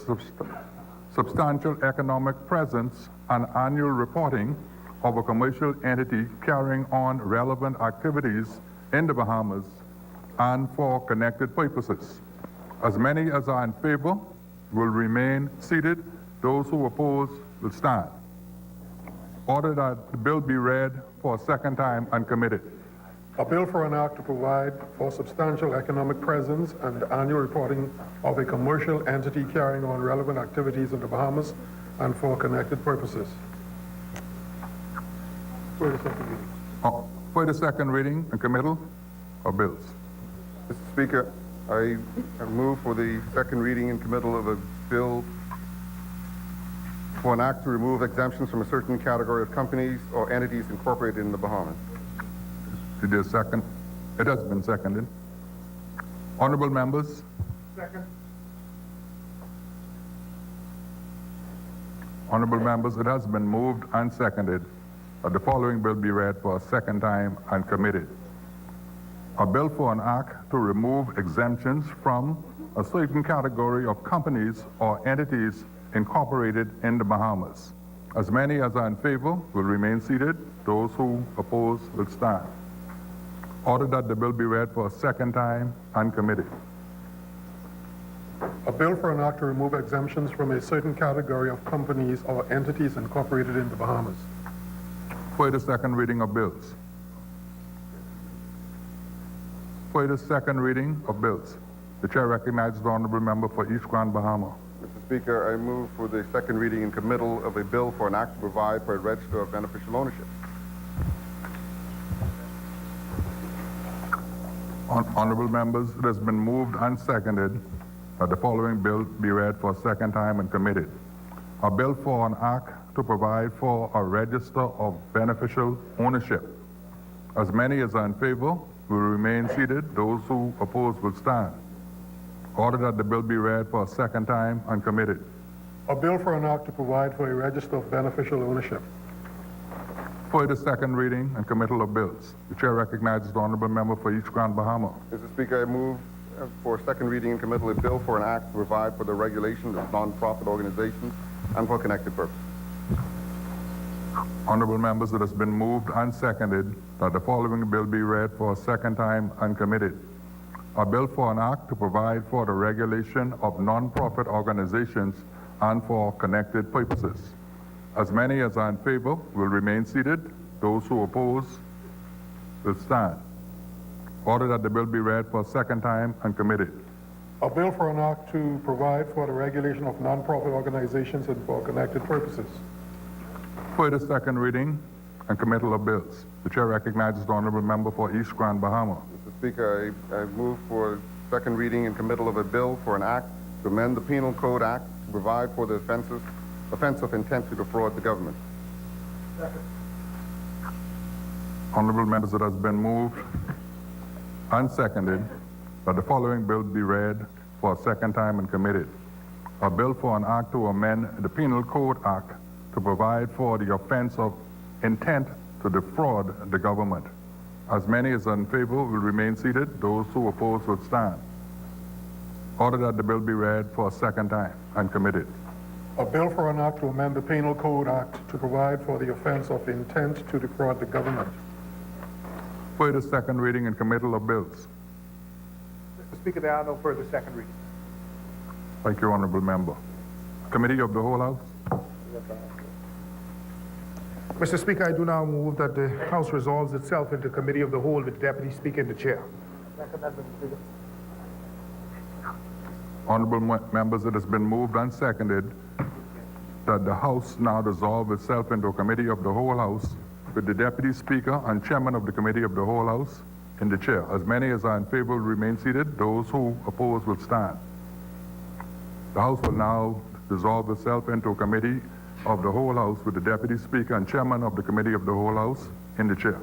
substantial economic presence and annual reporting of a commercial entity carrying on relevant activities in the Bahamas and for connected purposes. As many as are in favor will remain seated. Those who oppose will stand. Order that the bill be read for a second time and committed. A bill for an act to provide for substantial economic presence and annual reporting of a commercial entity carrying on relevant activities in the Bahamas and for connected purposes. For the second reading. For the second reading and committal of bills. Mr. Speaker, I move for the second reading and committal of a bill for an act to remove exemptions from a certain category of companies or entities incorporated in the Bahamas. Did you second? It has been seconded. Honorable members? Second. Honorable members, it has been moved and seconded that the following bill be read for a second time and committed. A bill for an act to remove exemptions from a certain category of companies or entities incorporated in the Bahamas. As many as are in favor will remain seated. Those who oppose will stand. Order that the bill be read for a second time and committed. A bill for an act to remove exemptions from a certain category of companies or entities incorporated in the Bahamas. For the second reading of bills. For the second reading of bills. The chair recognizes the honorable member for East Grand Bahama. Mr. Speaker, I move for the second reading and committal of a bill for an act to provide for a register of beneficial ownership. Honorable members, it has been moved and seconded that the following bill be read for a second time and committed. A bill for an act to provide for a register of beneficial ownership. As many as are in favor will remain seated. Those who oppose will stand. Order that the bill be read for a second time and committed. A bill for an act to provide for a register of beneficial ownership. For the second reading and committal of bills. The chair recognizes the honorable member for East Grand Bahama. Mr. Speaker, I move for second reading and committal a bill for an act to provide for the regulation of non-profit organizations and for connected purposes. Honorable members, it has been moved and seconded that the following bill be read for a second time and committed. A bill for an act to provide for the regulation of non-profit organizations and for connected purposes. As many as are in favor will remain seated. Those who oppose will stand. Order that the bill be read for a second time and committed. A bill for an act to provide for the regulation of non-profit organizations and for connected purposes. For the second reading and committal of bills. The chair recognizes the honorable member for East Grand Bahama. Mr. Speaker, I move for second reading and committal of a bill for an act to amend the Penal Code Act to provide for the offense of intent to defraud the government. Honorable members, it has been moved and seconded that the following bill be read for a second time and committed. A bill for an act to amend the Penal Code Act to provide for the offense of intent to defraud the government. As many as are in favor will remain seated. Those who oppose will stand. Order that the bill be read for a second time and committed. A bill for an act to amend the Penal Code Act to provide for the offense of intent to defraud the government. For the second reading and committal of bills. Mr. Speaker, there are no further second readings. Thank you, honorable member. Committee of the whole House. Mr. Speaker, I do now move that the House resolves itself into Committee of the Whole with the Deputy Speaker in the chair. Honorable members, it has been moved and seconded that the House now dissolve itself into a Committee of the Whole House with the Deputy Speaker and Chairman of the Committee of the Whole House in the chair. As many as are in favor will remain seated. Those who oppose will stand. The House will now dissolve itself into a Committee of the Whole House with the Deputy Speaker and Chairman of the Committee of the Whole House in the chair.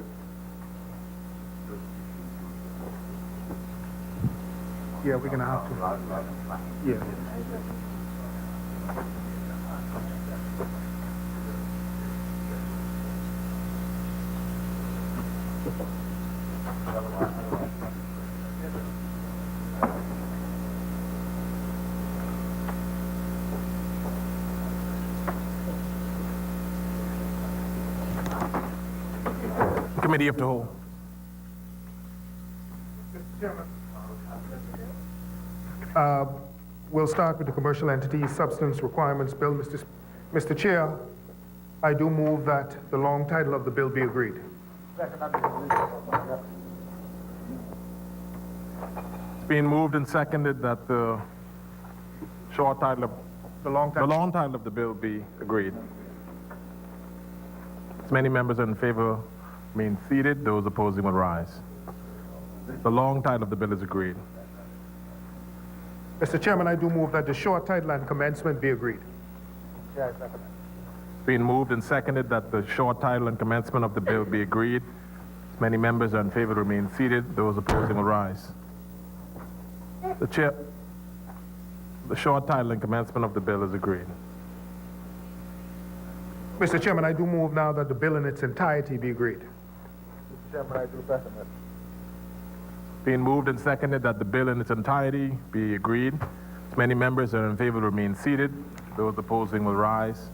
Yeah, we're going to have to. Yeah. Committee of the Whole. We'll start with the Commercial Entities Substance Requirements Bill. Mr. Chair, I do move that the long title of the bill be agreed. It's being moved and seconded that the short title of the long title of the bill be agreed. As many members are in favor remain seated. Those opposing will rise. The long title of the bill is agreed. Mr. Chairman, I do move that the short title and commencement be agreed. It's being moved and seconded that the short title and commencement of the bill be agreed. As many members are in favor remain seated. Those opposing will rise. The short title and commencement of the bill is agreed. Mr. Chairman, I do move now that the bill in its entirety be agreed. Mr. Chairman, I do second it. Being moved and seconded that the bill in its entirety be agreed. As many members are in favor remain seated. Those opposing will rise.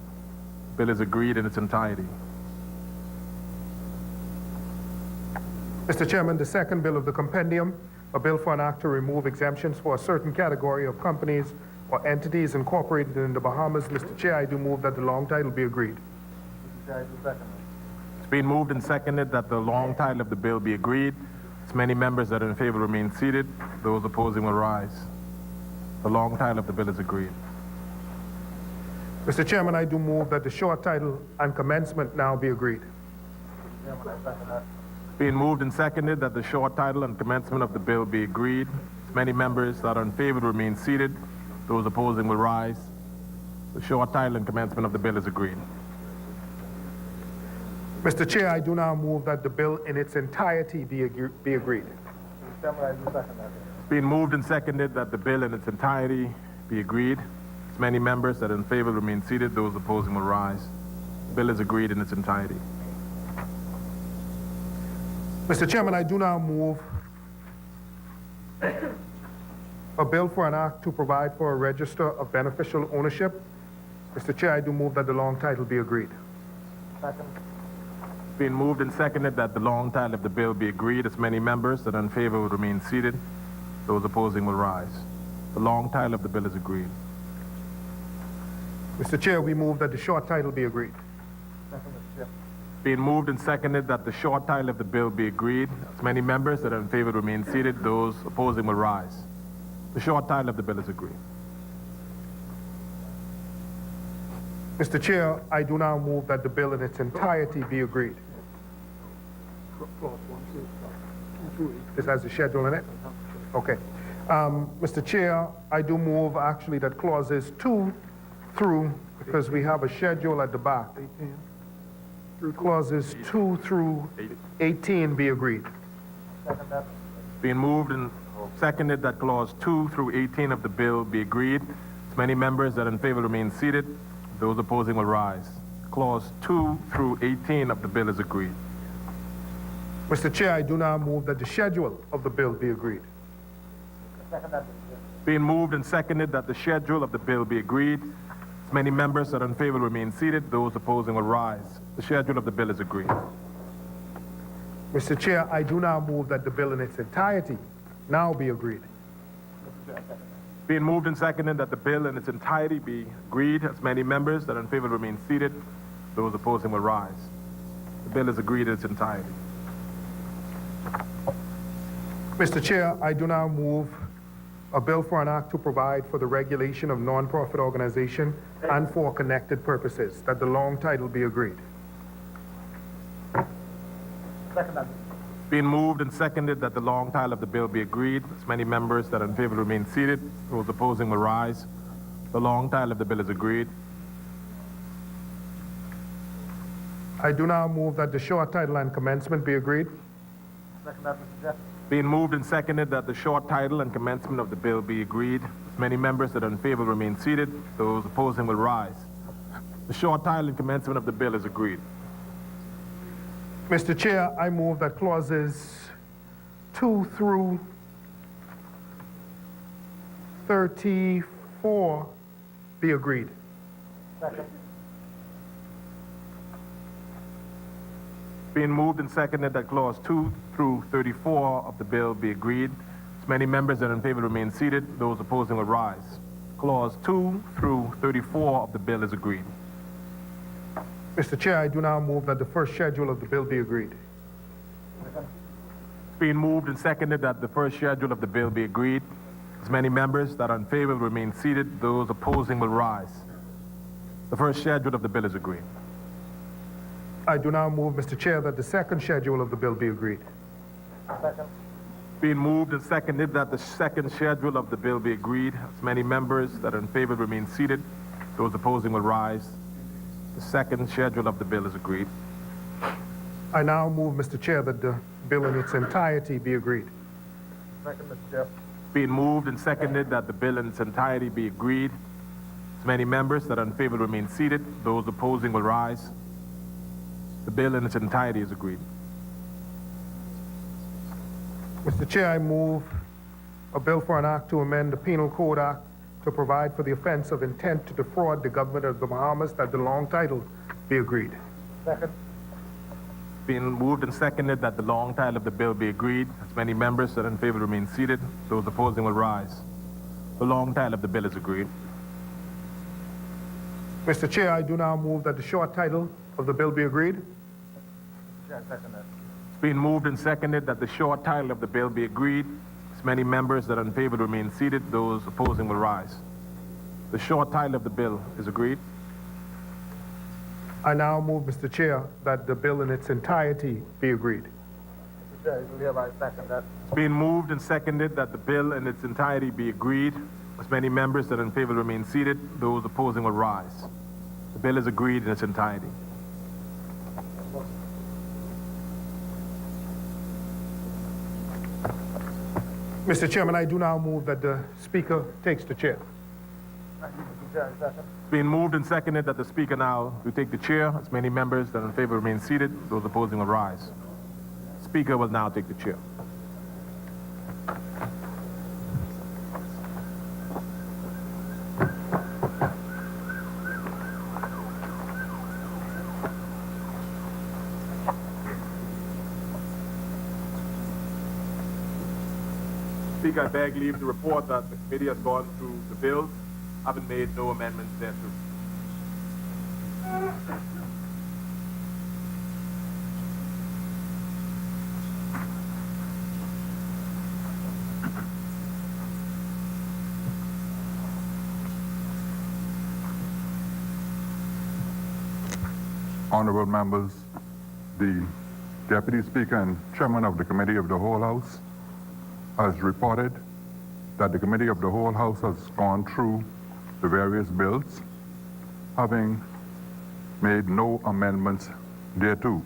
The bill is agreed in its entirety. Mr. Chairman, the second bill of the compendium, a bill for an act to remove exemptions for a certain category of companies or entities incorporated in the Bahamas. Mr. Chair, I do move that the long title be agreed. Mr. Chair, I do second it. It's been moved and seconded that the long title of the bill be agreed. As many members that are in favor remain seated. Those opposing will rise. The long title of the bill is agreed. Mr. Chairman, I do move that the short title and commencement now be agreed. Mr. Chairman, I second that. Being moved and seconded that the short title and commencement of the bill be agreed. As many members that are in favor remain seated. Those opposing will rise. The short title and commencement of the bill is agreed. Mr. Chair, I do now move that the bill in its entirety be agreed. Mr. Chairman, I do second that. It's been moved and seconded that the bill in its entirety be agreed. As many members that are in favor remain seated. Those opposing will rise. The bill is agreed in its entirety. Mr. Chairman, I do now move a bill for an act to provide for a register of beneficial ownership. Mr. Chair, I do move that the long title be agreed. Second. It's been moved and seconded that the long title of the bill be agreed. As many members that are in favor will remain seated. Those opposing will rise. The long title of the bill is agreed. Mr. Chair, we move that the short title be agreed. Being moved and seconded that the short title of the bill be agreed. As many members that are in favor remain seated. Those opposing will rise. The short title of the bill is agreed. Mr. Chair, I do now move that the bill in its entirety be agreed. This has a schedule in it? Okay. Mr. Chair, I do move actually that clauses 2 through, because we have a schedule at the back. Clauses 2 through 18 be agreed. Being moved and seconded that clause 2 through 18 of the bill be agreed. As many members that are in favor remain seated. Those opposing will rise. Clause 2 through 18 of the bill is agreed. Mr. Chair, I do now move that the schedule of the bill be agreed. Being moved and seconded that the schedule of the bill be agreed. As many members that are in favor remain seated. Those opposing will rise. The schedule of the bill is agreed. Mr. Chair, I do now move that the bill in its entirety now be agreed. Being moved and seconded that the bill in its entirety be agreed. As many members that are in favor remain seated. Those opposing will rise. The bill is agreed in its entirety. Mr. Chair, I do now move a bill for an act to provide for the regulation of non-profit organization and for connected purposes, that the long title be agreed. Being moved and seconded that the long title of the bill be agreed. As many members that are in favor remain seated. Those opposing will rise. The long title of the bill is agreed. I do now move that the short title and commencement be agreed. Being moved and seconded that the short title and commencement of the bill be agreed. As many members that are in favor remain seated. Those opposing will rise. The short title and commencement of the bill is agreed. Mr. Chair, I move that clauses 2 through 34 be agreed. Being moved and seconded that clause 2 through 34 of the bill be agreed. As many members that are in favor remain seated. Those opposing will rise. Clause 2 through 34 of the bill is agreed. Mr. Chair, I do now move that the first schedule of the bill be agreed. Being moved and seconded that the first schedule of the bill be agreed. As many members that are in favor remain seated. Those opposing will rise. The first schedule of the bill is agreed. I do now move, Mr. Chair, that the second schedule of the bill be agreed. Being moved and seconded that the second schedule of the bill be agreed. As many members that are in favor remain seated. Those opposing will rise. The second schedule of the bill is agreed. I now move, Mr. Chair, that the bill in its entirety be agreed. Being moved and seconded that the bill in its entirety be agreed. As many members that are in favor remain seated. Those opposing will rise. The bill in its entirety is agreed. Mr. Chair, I move a bill for an act to amend the Penal Code Act to provide for the offense of intent to defraud the government of the Bahamas, that the long title be agreed. Being moved and seconded that the long title of the bill be agreed. As many members that are in favor remain seated. Those opposing will rise. The long title of the bill is agreed. Mr. Chair, I do now move that the short title of the bill be agreed. It's been moved and seconded that the short title of the bill be agreed. As many members that are in favor remain seated. Those opposing will rise. The short title of the bill is agreed. I now move, Mr. Chair, that the bill in its entirety be agreed. It's been moved and seconded that the bill in its entirety be agreed. As many members that are in favor remain seated. Those opposing will rise. The bill is agreed in its entirety. Mr. Chairman, I do now move that the Speaker takes the chair. It's been moved and seconded that the Speaker now will take the chair. As many members that are in favor remain seated. Those opposing will rise. Speaker will now take the chair. Speaker, I beg leave to report that the committee has gone through the bills, having made no amendments thereto. Honorable members, the Deputy Speaker and Chairman of the Committee of the Whole House has reported that the Committee of the Whole House has gone through the various bills, having made no amendments thereto.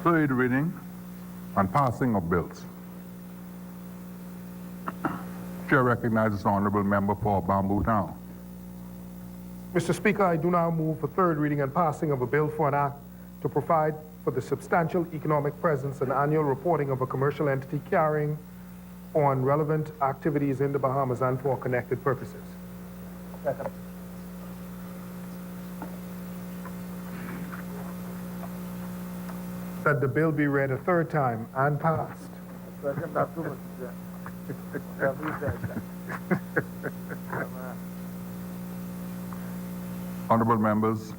Third reading and passing of bills. Chair recognizes the Honorable Member for Bamboo Town. Mr. Speaker, I do now move for third reading and passing of a bill for an act to provide for the substantial economic presence and annual reporting of a commercial entity carrying on relevant activities in the Bahamas and for connected purposes. Second. That the bill be read a third time and passed. Second, that's too much, Honorable members,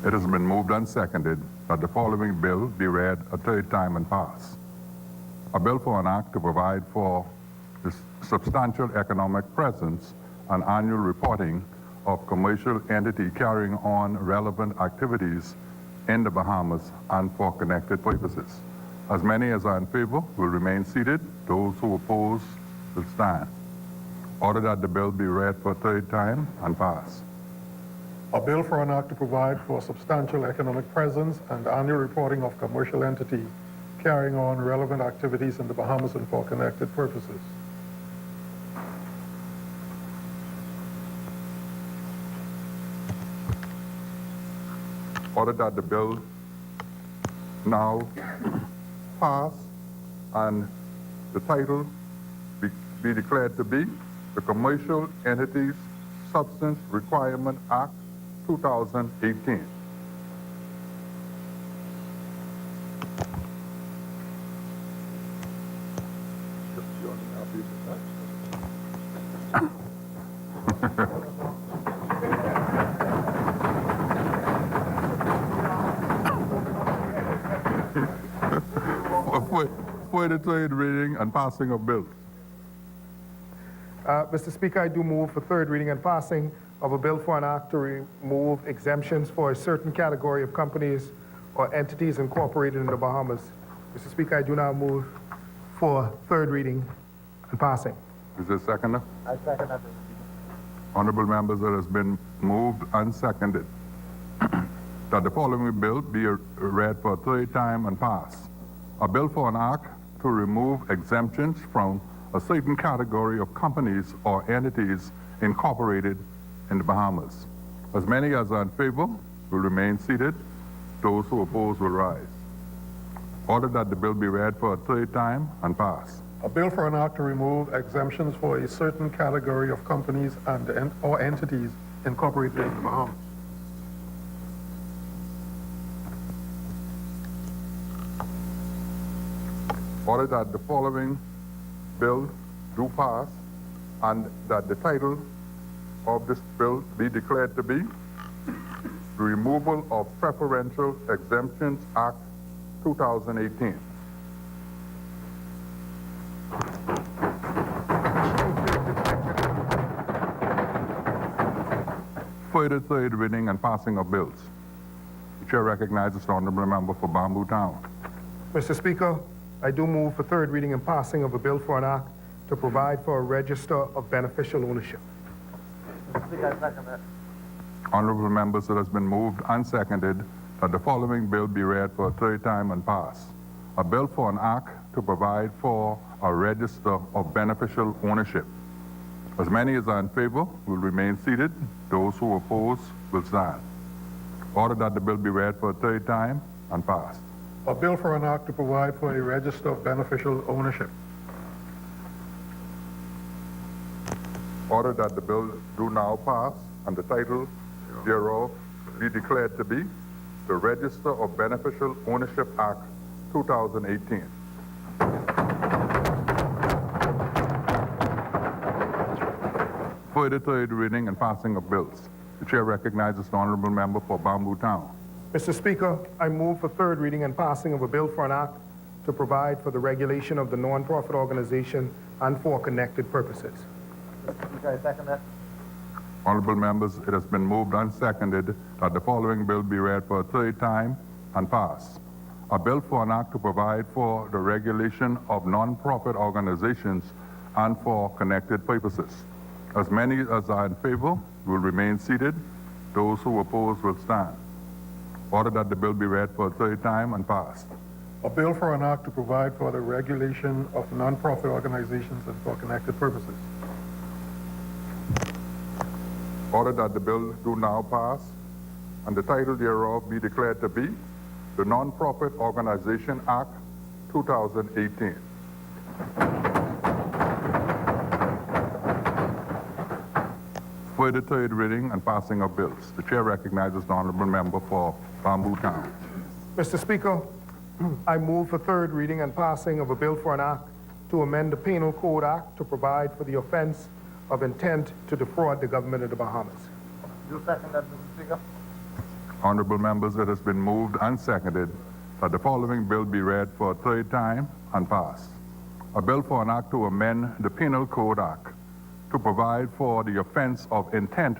it has been moved and seconded that the following bill be read a third time and pass. A bill for an act to provide for the substantial economic presence and annual reporting of commercial entity carrying on relevant activities in the Bahamas and for connected purposes. As many as are in favor will remain seated. Those who oppose will stand. Order that the bill be read for a third time and pass. A bill for an act to provide for substantial economic presence and annual reporting of commercial entity carrying on relevant activities in the Bahamas and for connected purposes. Order that the bill now pass and the title be declared to be the Commercial Entities Substance Requirement Act 2018. For the third reading and passing of bills. Mr. Speaker, I do move for third reading and passing of a bill for an act to remove exemptions for a certain category of companies or entities incorporated in the Bahamas. Mr. Speaker, I do now move for third reading and passing. Is there a seconder? I second that. Honorable members, it has been moved and seconded that the following bill be read for a third time and pass. A bill for an act to remove exemptions from a certain category of companies or entities incorporated in the Bahamas. As many as are in favor will remain seated. Those who oppose will rise. Order that the bill be read for a third time and pass. A bill for an act to remove exemptions for a certain category of companies or entities incorporated in the Bahamas. Order that the following bill do pass and that the title of this bill be declared to be the Removal of Preferential Exemptions Act 2018. Further third reading and passing of bills. The chair recognizes the honorable member for Bamboo Town. Mr. Speaker, I do move for third reading and passing of a bill for an act to provide for a register of beneficial ownership. Honorable members, it has been moved and seconded that the following bill be read for a third time and pass. A bill for an act to provide for a register of beneficial ownership. As many as are in favor will remain seated. Those who oppose will stand. Order that the bill be read for a third time and passed. A bill for an act to provide for a register of beneficial ownership. Order that the bill do now pass and the title thereof be declared to be the Register of Beneficial Ownership Act 2018. For the third reading and passing of bills. The chair recognizes the honorable member for Bamboo Town. Mr. Speaker, I move for third reading and passing of a bill for an act to provide for the regulation of the non-profit organization and for connected purposes. Speaker, I second that. Honorable members, it has been moved and seconded that the following bill be read for a third time and passed. A bill for an act to provide for the regulation of non-profit organizations and for connected purposes. As many as are in favor will remain seated. Those who oppose will stand. Order that the bill be read for a third time and passed. A bill for an act to provide for the regulation of nonprofit organizations and for connected purposes. Order that the bill do now pass and the title thereof be declared to be the Non-Profit Organization Act 2018. For the third reading and passing of bills, the chair recognizes the honorable member for Bamboo Town. Mr. Speaker, I move for third reading and passing of a bill for an act to amend the Penal Code Act to provide for the offense of intent to defraud the government of the Bahamas. You second that, Mr. Speaker? Honorable members, it has been moved and seconded that the following bill be read for a third time and passed. A bill for an act to amend the Penal Code Act to provide for the offense of intent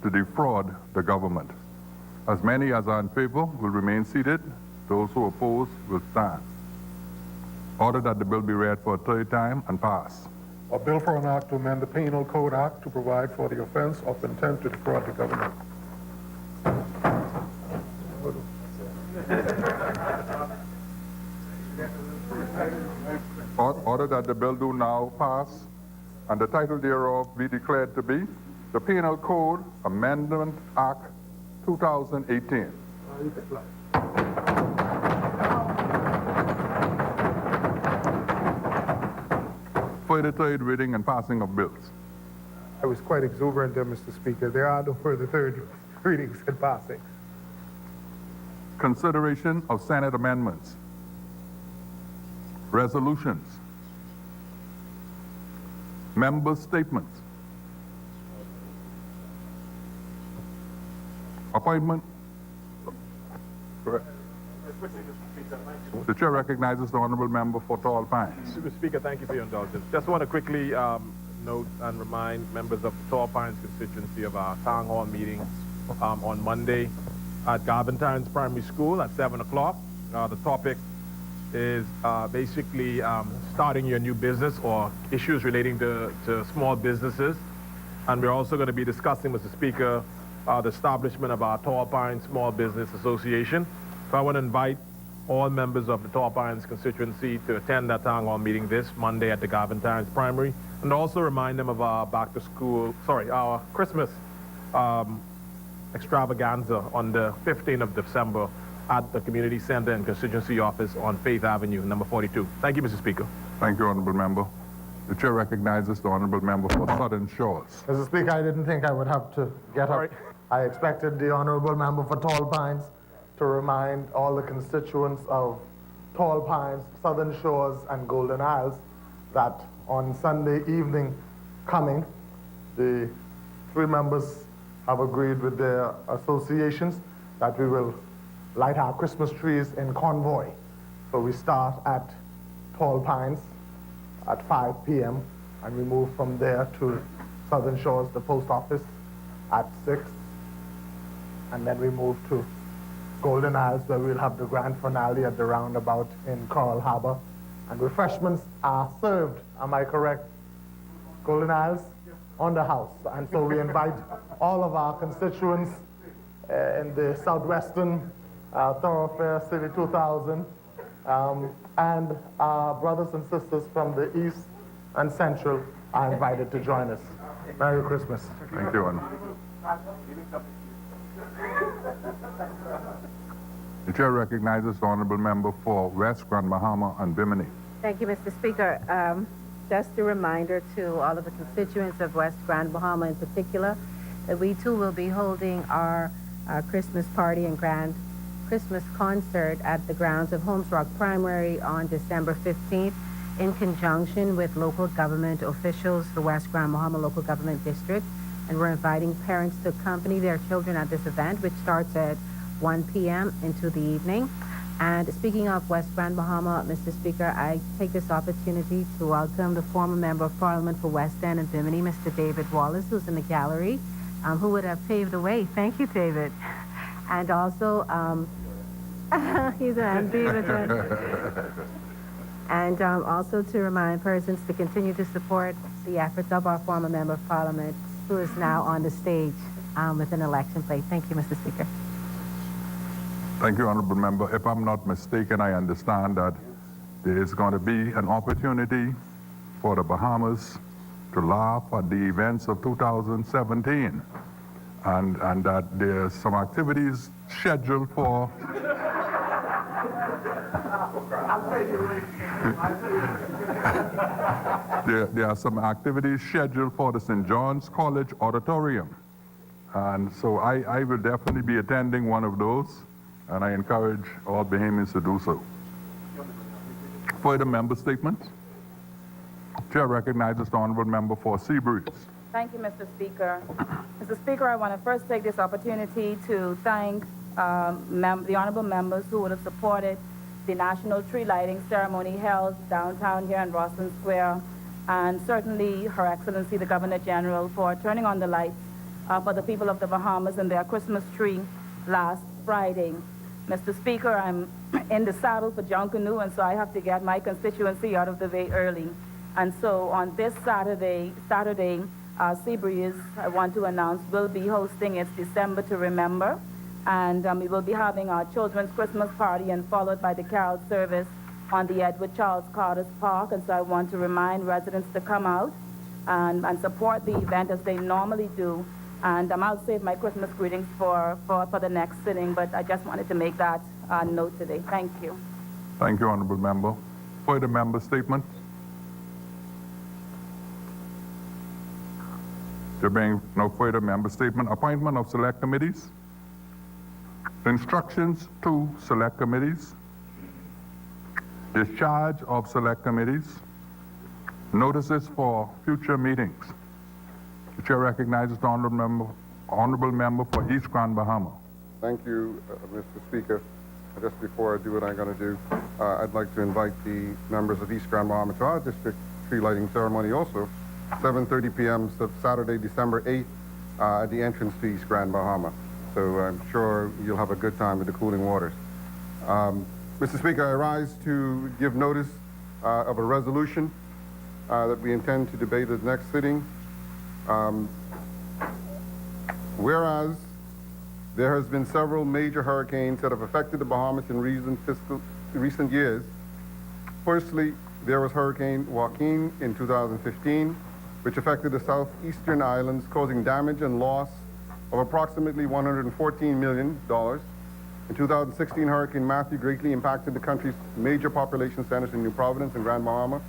to defraud the government. As many as are in favor will remain seated. Those who oppose will stand. Order that the bill be read for a third time and pass. A bill for an act to amend the Penal Code Act to provide for the offense of intent to defraud the government. Order that the bill do now pass and the title thereof be declared to be the Penal Code Amendment Act 2018. For the third reading and passing of bills. I was quite exuberant there, Mr. Speaker. There are no further third readings and passings. Consideration of Senate amendments. Resolutions. Member statements. Appointment. The chair recognizes the honorable member for Tall Pines. Mr. Speaker, thank you for your indulgence. Just want to quickly note and remind members of the Tall Pines constituency of our town hall meeting on Monday at Galvantine's Primary School at 7 o'clock. The topic is basically starting your new business or issues relating to small businesses. And we're also going to be discussing, Mr. Speaker, the establishment of our Tall Pines Small Business Association. So I want to invite all members of the Tall Pines constituency to attend that town hall meeting this Monday at the Galvantine's Primary, and also remind them of our our Christmas extravaganza on the 15th of December at the Community Center and Constituency Office on Faith Avenue, number 42. Thank you, Mr. Speaker. Thank you, honorable member. The chair recognizes the honorable member for Southern Shores. Mr. Speaker, I didn't think I would have to get up. Right. I expected the honorable member for Tall Pines to remind all the constituents of Tall Pines, Southern Shores, and Golden Isles that on Sunday evening coming, the three members have agreed with their associations that we will light our Christmas trees in convoy. So we start at Tall Pines at 5 p.m. and we move from there to Southern Shores, the post office, at 6. And then we move to Golden Isles, where we'll have the grand finale at the roundabout in Coral Harbor. And refreshments are served, am I correct? Golden Isles? On the house. And so we invite all of our constituents in the southwestern thoroughfare, City 2000, and our brothers and sisters from the east and central are invited to join us. Merry Christmas. Thank you, Honor. The chair recognizes the honorable member for West Grand Bahama and Bimini. Thank you, Mr. Speaker. Just a reminder to all of the constituents of West Grand Bahama in particular that we too will be holding our Christmas party and grand Christmas concert at the grounds of Holmes Rock Primary on December 15th. in conjunction with local government officials, the West Grand Bahama Local Government District, and we're inviting parents to accompany their children at this event, which starts at 1 p.m. into the evening. And speaking of West Grand Bahama, Mr. Speaker, I take this opportunity to welcome the former Member of Parliament for West End and Bimini, Mr. David Wallace, who's in the gallery, who would have paved the way. Thank you, David. And also, he's an MD. And also to remind persons to continue to support the efforts of our former Member of Parliament, who is now on the stage with an election plate. Thank you, Mr. Speaker. Thank you, Honorable Member. If I'm not mistaken, I understand that there is going to be an opportunity for the Bahamas to laugh at the events of 2017, and that there's some activities scheduled for there are some activities scheduled for the St. John's College Auditorium, and so I will definitely be attending one of those, and I encourage all Bahamians to do so. Further member statements? Chair recognizes the Honorable Member for Seabreeze. Thank you, Mr. Speaker. Mr. Speaker, I want to first take this opportunity to thank the honorable members who would have supported the national tree lighting ceremony held downtown here in Roslyn Square, and certainly Her Excellency the Governor General for turning on the lights for the people of the Bahamas and their Christmas tree last Friday. Mr. Speaker, I'm in the saddle for Junkanoo, and so I have to get my constituency out of the way early. And so on this Saturday, Seabreeze, I want to announce, will be hosting its December to Remember. And we will be having our children's Christmas party and followed by the carol service on the Edward Charles Carter's Park. And so I want to remind residents to come out and support the event as they normally do. And I'll save my Christmas greetings for the next sitting, but I just wanted to make that note today. Thank you. Thank you, Honorable Member. Further member statements? There being no further member statement, appointment of select committees. Instructions to select committees. Discharge of select committees. Notices for future meetings. The chair recognizes the honorable member for East Grand Bahama. Thank you, Mr. Speaker. Just before I do what I'm going to do, I'd like to invite the members of East Grand Bahama to our district tree lighting ceremony also, 7:30 p.m. Saturday, December 8th, at the entrance to East Grand Bahama. So I'm sure you'll have a good time with the cooling waters. Mr. Speaker, I rise to give notice of a resolution that we intend to debate at the next sitting. Whereas there has been several major hurricanes that have affected the Bahamas in recent years. Firstly, there was Hurricane Joaquin in 2015, which affected the southeastern islands, causing damage and loss of approximately $114 million. In 2016, Hurricane Matthew greatly impacted the country's major population centers in New Providence and Grand Bahama,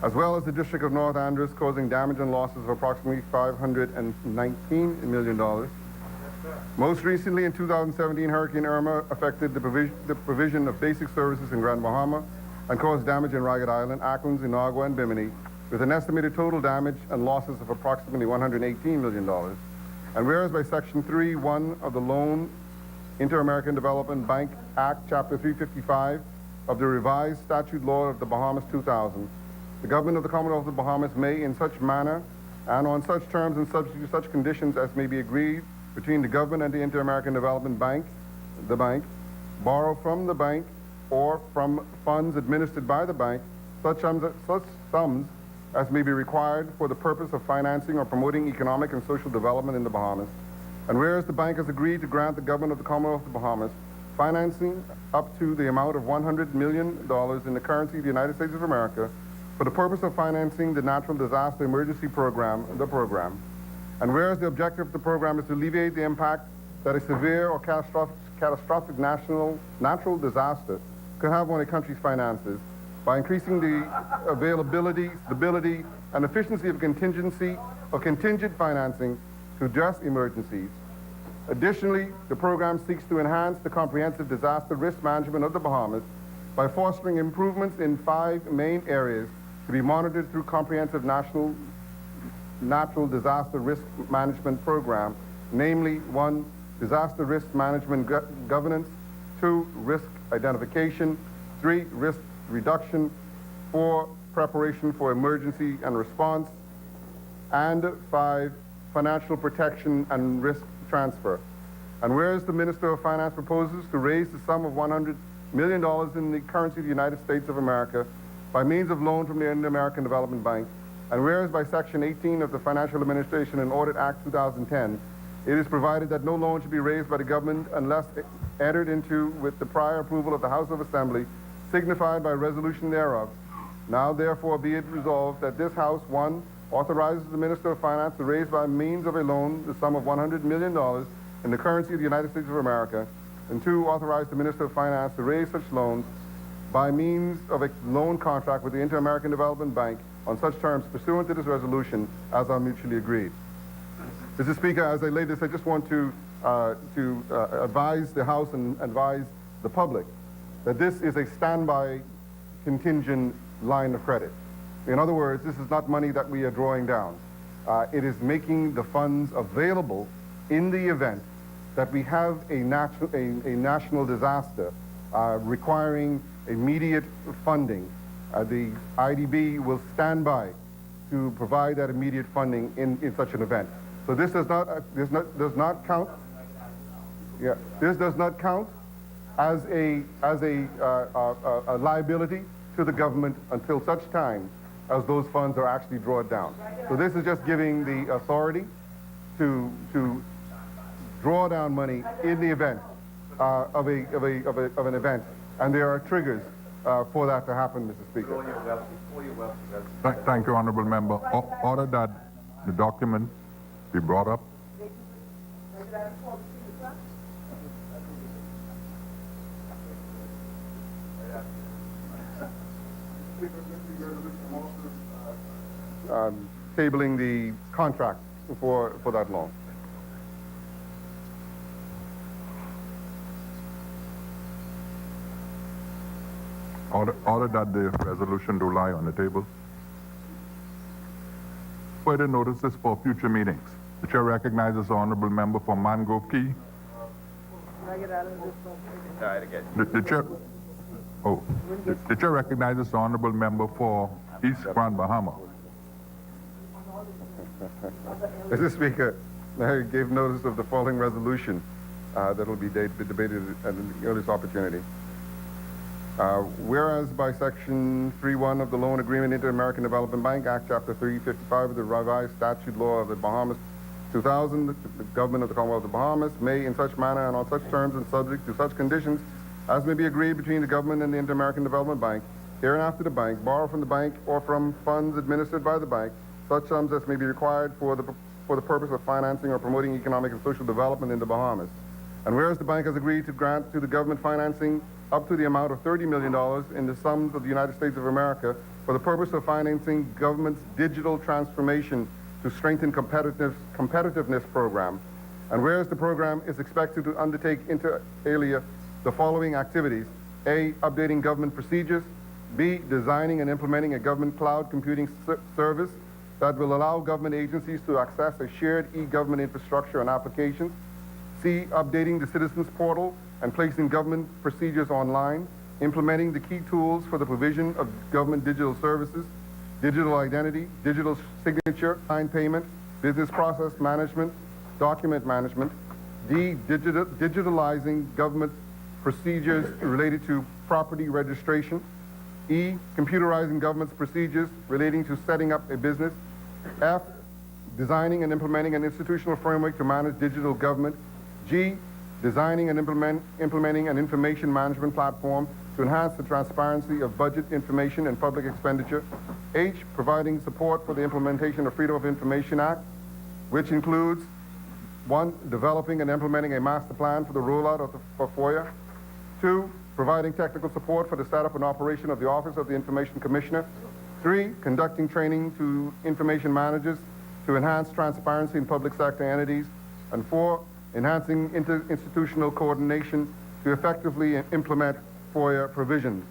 as well as the District of North Andros, causing damage and losses of approximately $519 million. Most recently, in 2017, Hurricane Irma affected the provision of basic services in Grand Bahama and caused damage in Ragged Island, Acklins, Inagua, and Bimini, with an estimated total damage and losses of approximately $118 million. And whereas by Section 3.1 of the Loan Inter-American Development Bank Act, Chapter 355 of the revised statute law of the Bahamas 2000, the government of the Commonwealth of the Bahamas may, in such manner and on such terms and subject to such conditions as may be agreed between the government and the Inter-American Development Bank, the bank, borrow from the bank or from funds administered by the bank such sums as may be required for the purpose of financing or promoting economic and social development in the Bahamas. And whereas the bank has agreed to grant the government of the Commonwealth of the Bahamas financing up to the amount of $100 million in the currency of the United States of America for the purpose of financing the Natural Disaster Emergency Program, the program. And whereas the objective of the program is to alleviate the impact that a severe or catastrophic natural disaster could have on a country's finances by increasing the availability, stability, and efficiency of contingent financing to address emergencies. Additionally, the program seeks to enhance the comprehensive disaster risk management of the Bahamas by fostering improvements in 5 main areas to be monitored through comprehensive national natural disaster risk management program, namely 1, disaster risk management governance, 2, risk identification, 3, risk reduction, 4, preparation for emergency and response, and 5, financial protection and risk transfer. And whereas the Minister of Finance proposes to raise the sum of $100 million in the currency of the United States of America by means of loan from the Inter-American Development Bank, and whereas by Section 18 of the Financial Administration and Audit Act 2010, it is provided that no loan should be raised by the government unless entered into with the prior approval of the House of Assembly, signified by resolution thereof. Now therefore be it resolved that this House, 1, authorizes the Minister of Finance to raise by means of a loan the sum of $100 million in the currency of the United States of America, and 2, authorize the Minister of Finance to raise such loans by means of a loan contract with the Inter-American Development Bank on such terms pursuant to this resolution as are mutually agreed. Mr. Speaker, as I lay this, I just want to advise the House and advise the public that this is a standby contingent line of credit. In other words, this is not money that we are drawing down. It is making the funds available in the event that we have a national disaster requiring immediate funding. The IDB will stand by to provide that immediate funding in such an event. So this does not count. Yeah, this does not count as a liability to the government until such time as those funds are actually drawn down. So this is just giving the authority to draw down money in the event of an event, and there are triggers for that to happen, Mr. Speaker. Thank you, Honorable Member. Order that the document be brought up. Tabling the contract for that loan. Order that the resolution do lie on the table. Further notices for future meetings. The chair recognizes the honorable member for Mangrove Key. The chair recognizes the honorable member for East Grand Bahama. Mr. Speaker, I gave notice of the following resolution that will be debated at the earliest opportunity. Whereas by Section 3.1 of the Loan Agreement Inter-American Development Bank Act, Chapter 355 of the Revised Statute Law of the Bahamas 2000, the government of the Commonwealth of the Bahamas may, in such manner and on such terms and subject to such conditions as may be agreed between the government and the Inter-American Development Bank, hereinafter the bank, borrow from the bank or from funds administered by the bank, such sums as may be required for the purpose of financing or promoting economic and social development in the Bahamas. And whereas the bank has agreed to grant to the government financing up to the amount of $30 million in the sums of the United States of America for the purpose of financing government's digital transformation to strengthen competitiveness program. And whereas the program is expected to undertake inter alia the following activities: A, updating government procedures; B, designing and implementing a government cloud computing service that will allow government agencies to access a shared e-government infrastructure and applications; C, updating the citizens portal and placing government procedures online, implementing the key tools for the provision of government digital services, digital identity, digital signature, sign payment, business process management, document management; D, digitalizing government procedures related to property registration; E, computerizing government's procedures relating to setting up a business; F, designing and implementing an institutional framework to manage digital government; G, designing and implementing an information management platform to enhance the transparency of budget information and public expenditure; H, providing support for the implementation of Freedom of Information Act, which includes 1, developing and implementing a master plan for the rollout of FOIA; 2, providing technical support for the setup and operation of the Office of the Information Commissioner; 3, conducting training to information managers to enhance transparency in public sector entities; and 4, enhancing interinstitutional coordination to effectively implement FOIA provisions.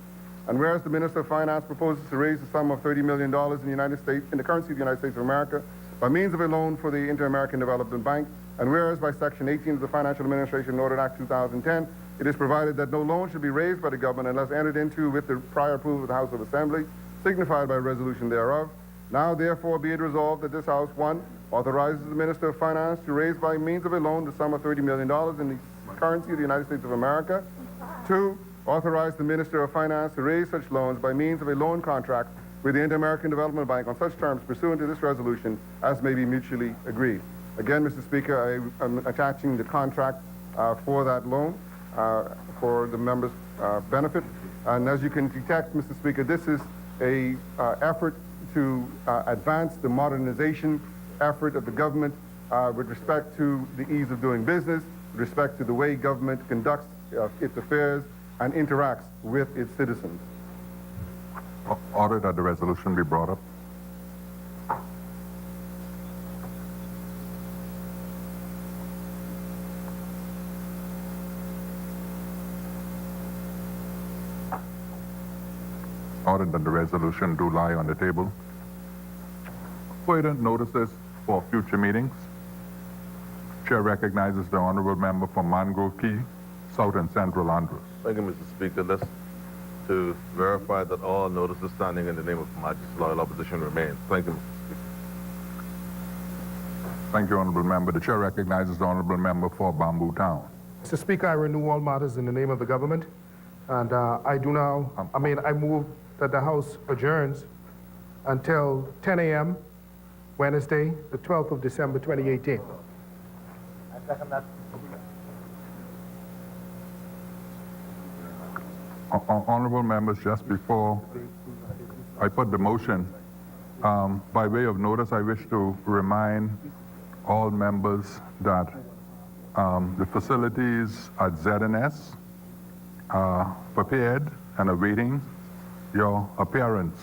And whereas the Minister of Finance proposes to raise the sum of $30 million in the United States, in the currency of the United States of America, by means of a loan for the Inter-American Development Bank, and whereas by Section 18 of the Financial Administration Order Act 2010, it is provided that no loan should be raised by the government unless entered into with the prior approval of the House of Assembly, signified by resolution thereof. Now, therefore, be it resolved that this House, 1, authorizes the Minister of Finance to raise by means of a loan the sum of $30 million in the currency of the United States of America. 2, authorize the Minister of Finance to raise such loans by means of a loan contract with the Inter-American Development Bank on such terms pursuant to this resolution as may be mutually agreed. Again, Mr. Speaker, I am attaching the contract for that loan for the members' benefit. And as you can detect, Mr. Speaker, this is a effort to advance the modernization effort of the government with respect to the ease of doing business, with respect to the way government conducts its affairs and interacts with its citizens. Order that the resolution be brought up. Order that the resolution do lie on the table. Further notices for future meetings. Chair recognizes the honorable member from Mangrove Key, South and Central Andros. Thank you, Mr. Speaker. That's to verify that all notices standing in the name of Her Majesty's Loyal Opposition remain. Thank you, Mr. Speaker. Thank you, honorable member. The chair recognizes the honorable member for Bamboo Town. Mr. Speaker, I renew all matters in the name of the government, and I move that the House adjourns until 10 a.m. Wednesday, the 12th of December, 2018. I second that. Honorable members, just before I put the motion, by way of notice, I wish to remind all members that the facilities at ZNS are prepared and awaiting your appearance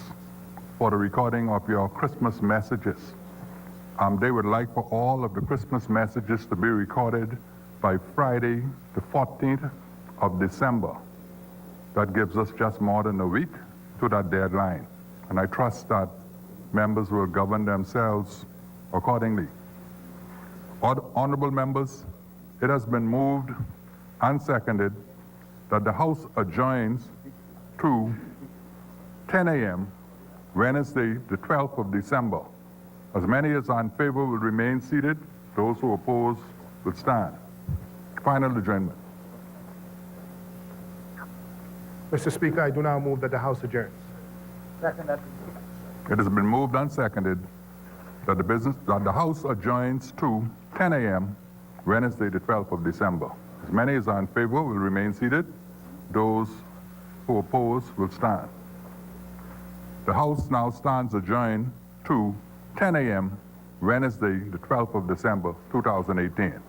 for the recording of your Christmas messages. They would like for all of the Christmas messages to be recorded by Friday, the 14th of December. That gives us just more than a week to that deadline. And I trust that members will govern themselves accordingly. Honorable members, it has been moved and seconded that the House adjourns to 10 a.m. Wednesday, the 12th of December. As many as are in favor will remain seated. Those who oppose will stand. Final adjournment. Mr. Speaker, I do now move that the House adjourns. Second that. It has been moved and seconded that the House adjourns to 10 a.m. Wednesday, the 12th of December. As many as are in favor will remain seated. Those who oppose will stand. The House now stands adjourned to 10 a.m. Wednesday, the 12th of December, 2018.